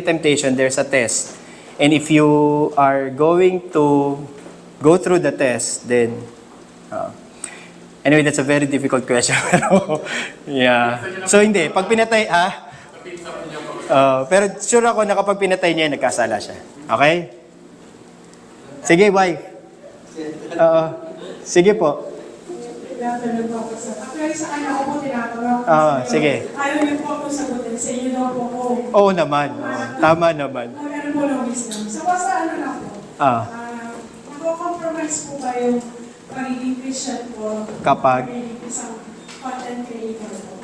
temptation, there's a test. And if you are going to go through the test, then... anyway, that's a very difficult question. Yeah. So, hindi. Pag pinatay, pero sure ako na kapag pinatay niya, nagkasala siya. Okay? Sige, wife. Sige po. Tinatanong po ako sa... Actually, sa kanya ako po tinatanong. Sige. Ayaw niyo po ako sagutin. Sa inyo daw po ako. Oo naman. Tama naman. Ano po ng wisdom. So, basta ano lang po. Nako-compromise po ba yung pagiging Christian po? Kapag? Pagiging isang content creator po.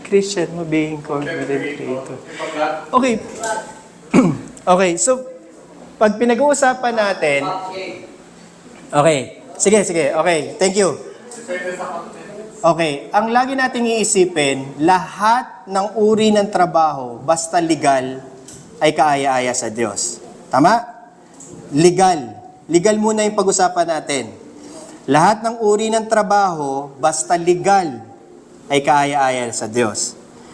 Christian mo being content creator. Okay. Okay, so, pag pinag-uusapan natin... Okay. Sige. Okay, thank you. Okay, ang lagi nating iisipin, lahat ng uri ng trabaho, basta legal, ay kaaya-aya sa Diyos. Tama? Legal. Legal muna yung pag-usapan natin. Lahat ng uri ng trabaho, basta legal, ay kaaya-aya sa Diyos.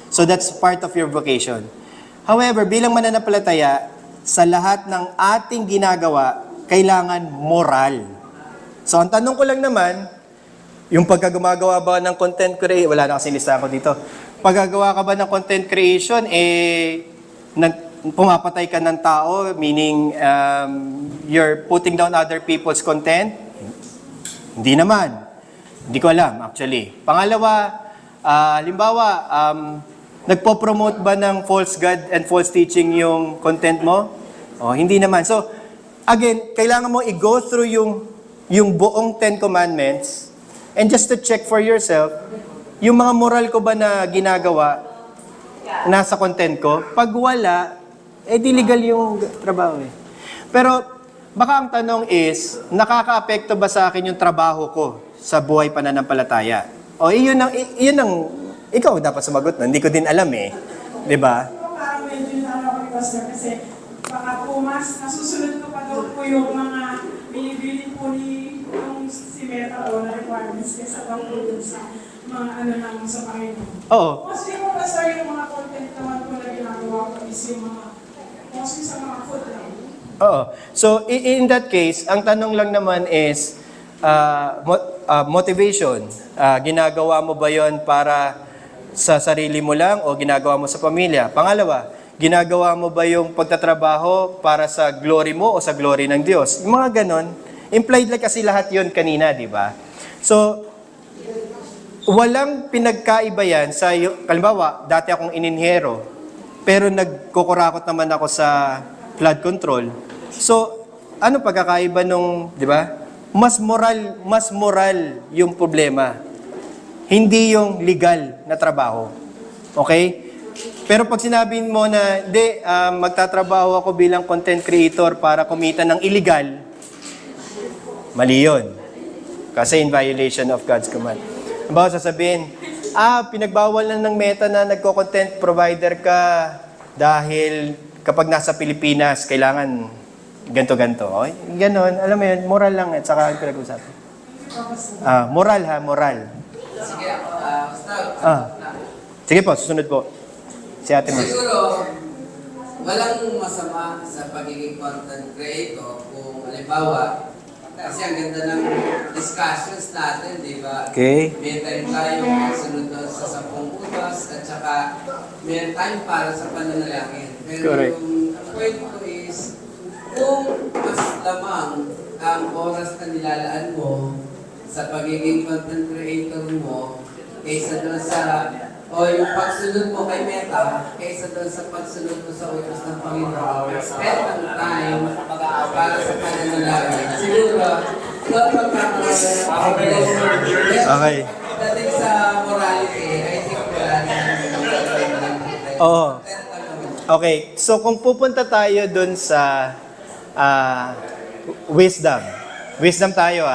So that's part of your vocation. However, bilang mananampalataya, sa lahat ng ating ginagawa, kailangan moral. So ang tanong ko lang naman, yung pagkagumagawa ba ng content creation, wala na kasing listahan ko dito. Pagkagawa ka ba ng content creation, pumapatay ka ng tao, meaning you're putting down other people's content? Hindi naman. Hindi ko alam, actually. Pangalawa, halimbawa, nagpo-promote ba ng false God and false teaching yung content mo? Hindi naman. So, again, kailangan mo i-go through yung buong 10 Commandments and just to check for yourself, yung mga moral ko ba na ginagawa nasa content ko? Pag wala, di legal yung trabaho eh. Pero, baka ang tanong is, nakaka-apekto ba sa akin yung trabaho ko sa buhay pananampalataya? Yun ang ikaw dapat sumagot na. Hindi ko din alam eh. Diba? Parang medyo ako ni Pastor kasi baka po mas nasusunod ko pa daw po yung mga binibili po ni yung si Meta o na requirements kaysa pang po dun sa mga lang sa Panginoon. Oo. Mostly po Pastor yung mga content naman po na ginagawa ko is yung mga mostly sa mga food lang. Oo. So, in that case, ang tanong lang naman is, motivation. Ginagawa mo ba yon para sa sarili mo lang o ginagawa mo sa pamilya? Pangalawa, ginagawa mo ba yung pagtatrabaho para sa glory mo o sa glory ng Diyos? Yung mga ganon, implied like kasi lahat yon kanina, di ba? So, walang pinagkaiba yan sa, kalimbawa, dati akong ininhero, pero nagkukurakot naman ako sa flood control. So, ano pagkakaiba nung, di ba? Mas moral yung problema. Hindi yung legal na trabaho. Okay? Pero pag sinabi mo na, hindi, magtatrabaho ako bilang content creator para kumita ng illegal, mali yun. Kasi in violation of God's command. Bawa sasabihin, pinagbawal na ng Meta na nagko-content provider ka dahil kapag nasa Pilipinas, kailangan ganto-ganto. Okay? Ganon, alam mo yun, moral lang at saka pinag-usapan. Moral ha, moral. Sige, Sige po, susunod po. Si Ate Mas. Siguro, walang masama sa pagiging content creator kung halimbawa, kasi ang ganda ng discussions natin, di ba? Okay. May time tayo sunod sa 10 utos at saka may time para sa pananalangin. Pero Correct. yung point ko is, kung mas lamang ang oras na nilalaan mo sa pagiging content creator mo kaysa doon sa o yung pagsunod mo kay Meta kaysa doon sa pagsunod mo sa utos ng Panginoon, spend ang time para sa pananalangin. Siguro, doon magkakaroon ng Okay. dating sa morality, I think wala na. Oo. Okay, so kung pupunta tayo dun sa wisdom. Wisdom tayo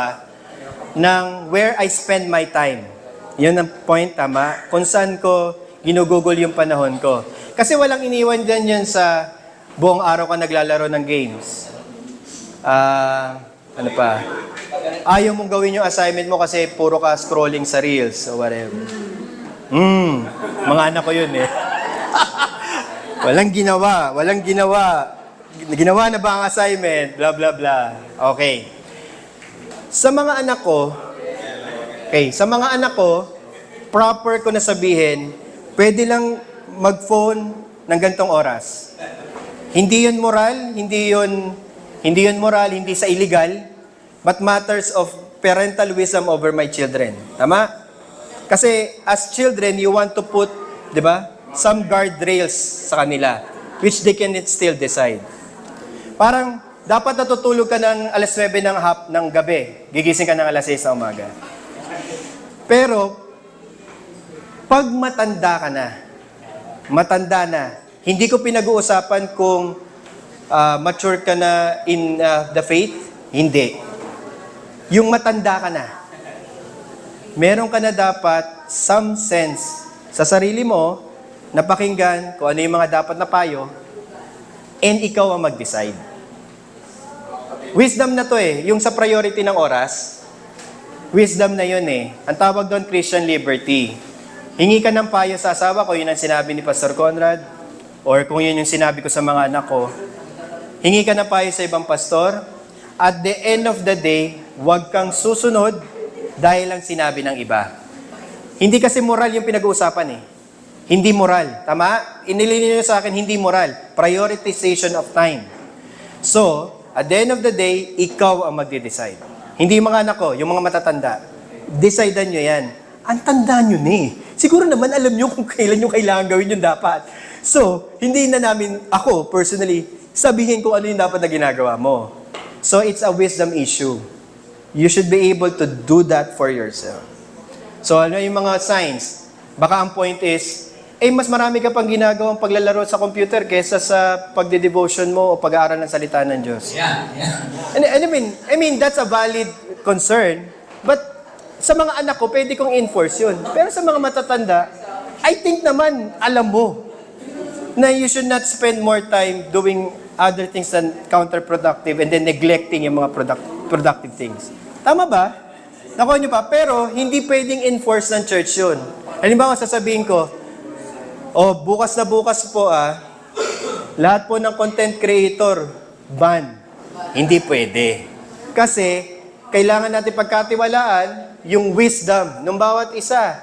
ng where I spend my time. Yun ang point, tama? Kung saan ko ginugugol yung panahon ko. Kasi walang iniwan dyan yun sa buong araw ka naglalaro ng games. Ano pa? Ayaw mong gawin yung assignment mo kasi puro ka scrolling sa reels or whatever. Mga anak ko yun eh. Walang ginawa. Ginawa na ba ang assignment? Blah, blah, blah. Okay. Sa mga anak ko, proper ko na sabihin, pwede lang mag-phone ng gantong oras. Hindi yun moral, hindi sa illegal, but matters of parental wisdom over my children. Tama? Kasi as children, you want to put, di ba, some guardrails sa kanila, which they can still decide. Parang, dapat natutulog ka ng alas 9 ng gabi, gigising ka ng alas 6 ng umaga. Pero, pag matanda na, hindi ko pinag-uusapan kung mature ka na in the faith, hindi. Yung matanda ka na, meron ka na dapat some sense sa sarili mo na pakinggan kung ano yung mga dapat na payo and ikaw ang mag-decide. Wisdom na to yung sa priority ng oras, wisdom na yun Ang tawag doon, Christian liberty. Hingi ka ng payo sa asawa ko, yun ang sinabi ni Pastor Conrad, or kung yun yung sinabi ko sa mga anak ko, hingi ka ng payo sa ibang pastor, at the end of the day, huwag kang susunod dahil lang sinabi ng iba. Hindi kasi moral yung pinag-uusapan Hindi moral. Tama? Inilinin nyo sa akin, hindi moral. Prioritization of time. So, at the end of the day, ikaw ang magde-decide. Hindi yung mga anak ko, yung mga matatanda. Decidean nyo yan. Ang tanda nyo Siguro naman alam nyo kung kailan nyo kailangan gawin yung dapat. So, hindi na namin, ako personally, sabihin kung ano yung dapat na ginagawa mo. So, it's a wisdom issue. You should be able to do that for yourself. So, ano yung mga signs? Baka ang point is, mas marami ka pang ginagawang paglalaro sa computer kesa sa pagde-devotion mo o pag-aaral ng salita ng Diyos. Yeah. And I mean, that's a valid concern. But sa mga anak ko, pwede kong enforce yun. Pero sa mga matatanda, I think naman, alam mo, na you should not spend more time doing other things than counterproductive and then neglecting yung mga productive things. Tama ba? Nakuha nyo pa? Pero, hindi pwedeng enforce ng church yun. Halimbawa, sasabihin ko, bukas na bukas po lahat po ng content creator, ban. Hindi pwede. Kasi, kailangan natin pagkatiwalaan yung wisdom ng bawat isa.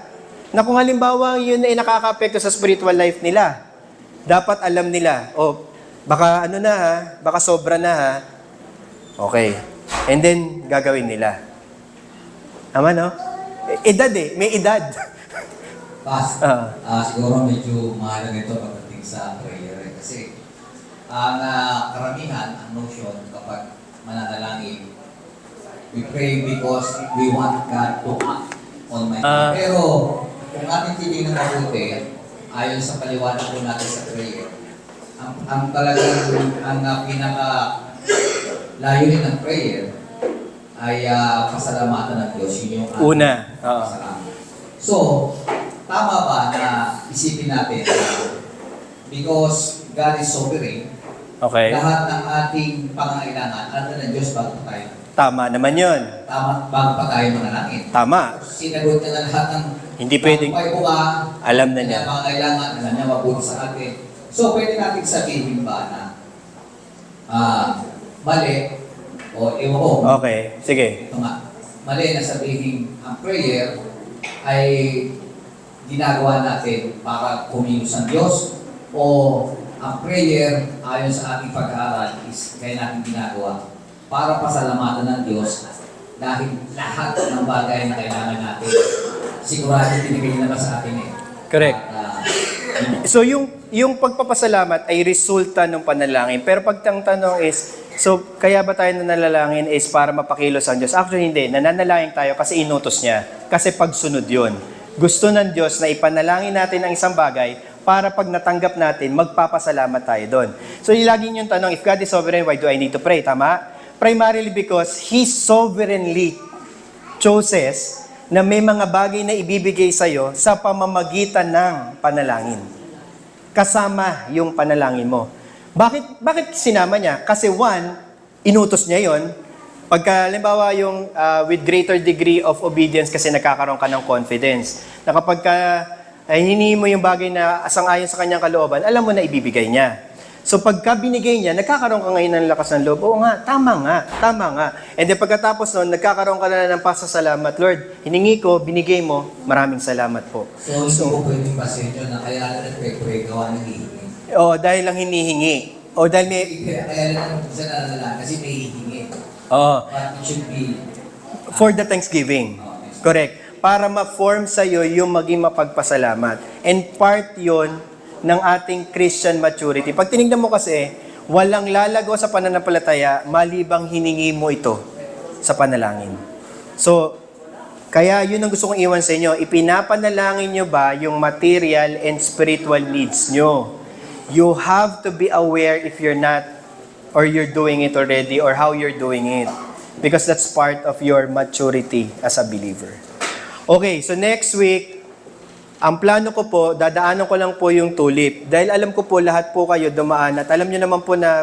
Na kung halimbawa yun ay nakaka-apekto sa spiritual life nila, dapat alam nila, baka baka sobra na Okay. And then, gagawin nila. Tama, no? Edad may edad. Siguro medyo mahalaga ito pagdating sa prayer. Kasi ang karamihan, ang notion kapag mananalangin, we pray because we want God to act on my life. Pero kung ating titignan mabuti, ayon sa paliwanag po natin sa prayer, ang pinaka layunin ng prayer ay pasalamatan ng Diyos. Yun yung una. So, tama ba na isipin natin because God is sovereign, Okay. lahat ng ating pangangailangan, ano ng Diyos bago tayo Tama naman yun. Tama, bago pa tayo manalangin. Tama. Sinagot niya na lahat ng Hindi pwedeng, tagumpay ko ka, alam na niya. mga kailangan, alam niya mabuti sa atin. So, pwede natin sabihin ba na mali, o ewan ko, Okay, sige. ito nga, mali na sabihin ang prayer ay ginagawa natin para kumilos ang Diyos, o ang prayer ayon sa ating pag-aaral is kaya natin ginagawa para pasalamatan ng Diyos dahil lahat ng bagay na kailangan natin sigurado binigay naman sa atin eh. Correct. At, So yung pagpapasalamat ay resulta ng panalangin. Pero pag ang tanong is, so kaya ba tayo nanalangin is para mapakilos ang Diyos? Actually hindi, nananalangin tayo kasi inutos niya. Kasi pagsunod yun. Gusto ng Diyos na ipanalangin natin ang isang bagay para pag natanggap natin, magpapasalamat tayo doon. So laging yung tanong, if God is sovereign, why do I need to pray? Tama? Primarily because He sovereignly chooses na may mga bagay na ibibigay sa'yo sa pamamagitan ng panalangin. Kasama yung panalangin mo. Bakit sinama niya? Kasi one, inutos niya yon. Pagka, halimbawa, yung with greater degree of obedience kasi nagkakaroon ka ng confidence. Na kapag hinihingi mo yung bagay na asang-ayon sa kanyang kalooban, alam mo na ibibigay niya. So pagka binigay niya, nagkakaroon ka ngayon ng lakas ng loob. Oo nga, tama nga. And then pagkatapos nun, nagkakaroon ka na ng pasasalamat. Lord, hiningi ko, binigay mo, maraming salamat po. so, hindi ko pwedeng basin yun na kaya nag-pray gawa ng hihingi. O dahil lang hinihingi. O dahil may... Kaya lang isa na lang kasi may hihingi. Oo. But it should be For the Thanksgiving. Correct. Para ma-form sa'yo yung maging mapagpasalamat. And part yon ng ating Christian maturity. Pag tinignan mo kasi, walang lalago sa pananampalataya malibang hiningi mo ito sa panalangin. So, kaya yun ang gusto kong iwan sa inyo. Ipinapanalangin nyo ba yung material and spiritual needs nyo? You have to be aware if you're not or you're doing it already or how you're doing it. Because that's part of your maturity as a believer. Okay, so next week, ang plano ko po, dadaanan ko lang po yung tulip. Dahil alam ko po lahat po kayo dumaan at alam nyo naman po na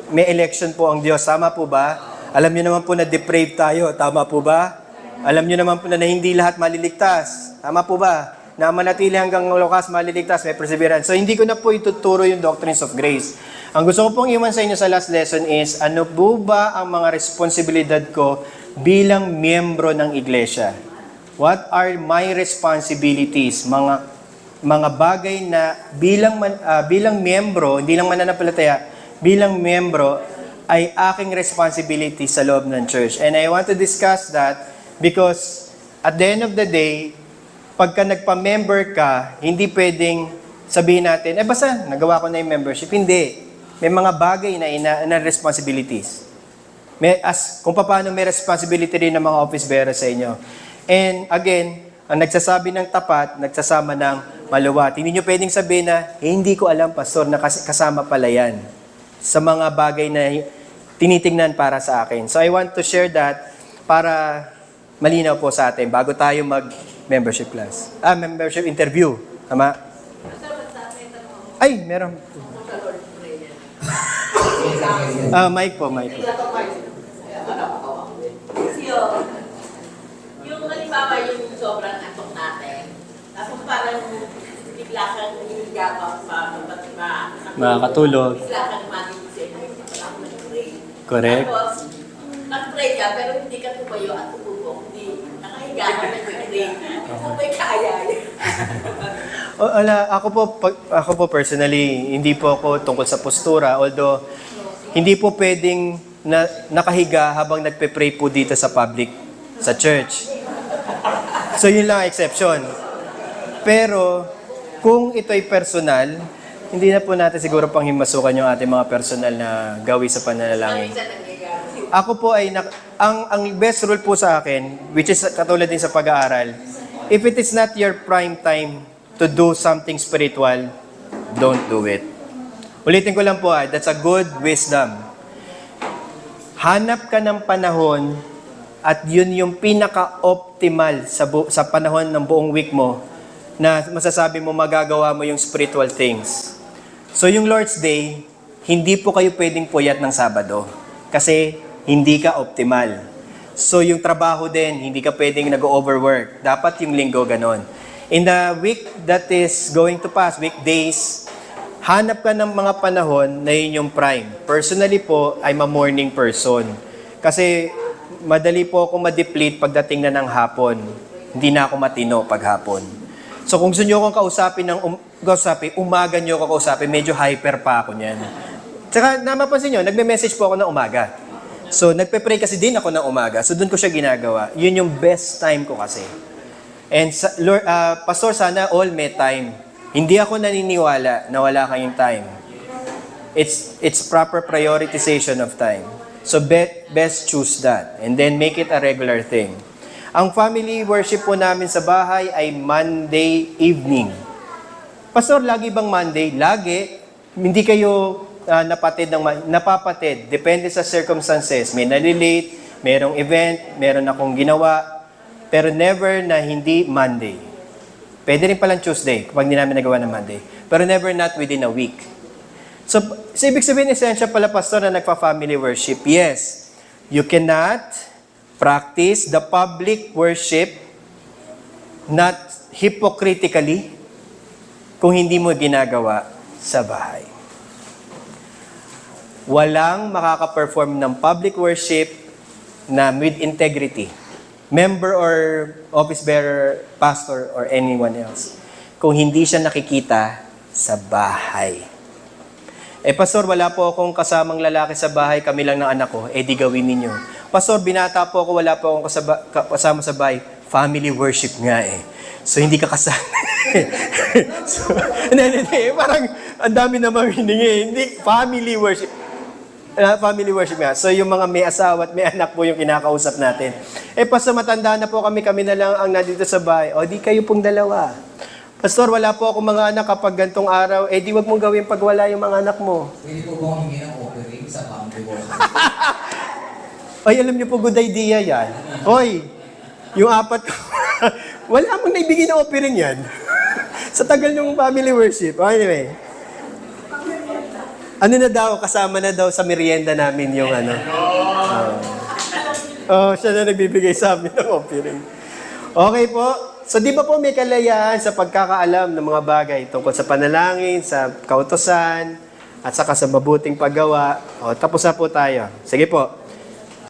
may election po ang Diyos. Tama po ba? Alam nyo naman po na depraved tayo. Tama po ba? Alam nyo naman po na hindi lahat maliligtas. Tama po ba? Na manatili hanggang wakas maliligtas, may perseverance. So hindi ko na po ituturo yung doctrines of grace. Ang gusto ko pong iwan sa inyo sa last lesson is, ano po ba ang mga responsibilidad ko bilang miyembro ng iglesia? What are my responsibilities? Mga bagay na bilang miyembro, hindi lang mananampalataya, bilang miyembro ay aking responsibility sa loob ng church. And I want to discuss that because at the end of the day, pagka nagpa-member ka, hindi pwedeng sabihin natin, basta nagawa ko na yung membership. Hindi. May mga bagay na responsibilities. Kung paano may responsibility rin ng mga office bearer sa inyo. And again, ang nagsasabi ng tapat, nagsasama ng maluwat. Hindi nyo pwedeng sabihin na, hindi ko alam, pastor, na kasama pala yan sa mga bagay na tinitingnan para sa akin. So I want to share that para malinaw po sa atin bago tayo mag-membership class. Membership interview. Tama? Ay, meron. Mic po. Yung halimbawa yung sobrang atok natin, tapos parang bigla kang niliyabang sa Makakatulog. bigla kang manisip, ay hindi pala ako nag-pray. Correct. Tapos, nag-pray ka, pero hindi ka tumayo at tumubok, hindi nakahiga ka nag-pray. Kung may kaya yun. Ako po personally, hindi po ako tungkol sa postura, although hindi po pwedeng nakahiga habang nagpe-pray po dito sa public, sa church. So yun lang ang exception. Pero kung ito ay personal, hindi na po natin siguro pang himasukan yung ating mga personal na gawi sa pananalangin. Ako po ay, ang best rule po sa akin, which is katulad din sa pag-aaral, if it is not your prime time to do something spiritual, don't do it. Ulitin ko lang po, that's a good wisdom. Hanap ka ng panahon at yun yung pinaka-optimal sa panahon ng buong week mo na masasabi mo magagawa mo yung spiritual things. So yung Lord's Day, hindi po kayo pwedeng puyat ng Sabado. Kasi hindi ka optimal. So yung trabaho din, hindi ka pwedeng nag-overwork. Dapat yung linggo ganon. In the week that is going to pass, weekdays, hanap ka ng mga panahon na yun yung prime. Personally po, I'm a morning person. Kasi madali po ako ma-deplete pagdating na ng hapon. Hindi na ako matino pag hapon. So kung gusto nyo akong kausapin, umaga nyo ako kausapin, medyo hyper pa ako niyan. Tsaka napapansin nyo, nagme-message po ako ng umaga. So nagpe-pray kasi din ako ng umaga. So doon ko siya ginagawa. Yun yung best time ko kasi. And Lord, Pastor, sana all may time. Hindi ako naniniwala na wala kayong time. It's proper prioritization of time. So best choose that and then make it a regular thing. Ang family worship po namin sa bahay ay Monday evening. Pastor, lagi bang Monday? Lagi. Hindi kayo napapatid. Depende sa circumstances. May nalilate, merong event, meron akong ginawa, pero never na hindi Monday. Pwede rin palang Tuesday kapag hindi namin nagawa ng Monday. Pero never not within a week. So ibig sabihin, essential pala, Pastor, na nagpa-family worship. Yes, you cannot practice the public worship not hypocritically kung hindi mo ginagawa sa bahay. Walang makaka-perform ng public worship na with integrity. Member or office bearer, pastor, or anyone else. Kung hindi siya nakikita sa bahay. Pastor, wala po akong kasamang lalaki sa bahay, kami lang ng anak ko, di gawin ninyo. Pastor, binata po ako, wala po akong kasama sa bahay, family worship nga So, hindi ka kasama. So, parang ang dami naman hiningi. Hindi, family worship. Family worship nga. So, yung mga may asawa at may anak po yung kinakausap natin. Pastor, matanda na po kami na lang ang nandito sa bahay. Di kayo pong dalawa. Pastor, wala po akong mga anak kapag gantong araw. Di wag mong gawin pag wala yung mga anak mo. Pwede po bang hingi ng offering sa family worship? Alam niyo po, good idea yan. Yung apat ko, wala mong naibigay na offering yan. Sa tagal ng family worship. Anyway. Ano na daw, kasama na daw sa merienda namin yung ano. Siya na nagbibigay sa amin ng offering. Okay po. So di ba po may kalayaan sa pagkakaalam ng mga bagay tungkol sa panalangin, sa kautusan, at saka sa mabuting paggawa. Tapos na po tayo. Sige po.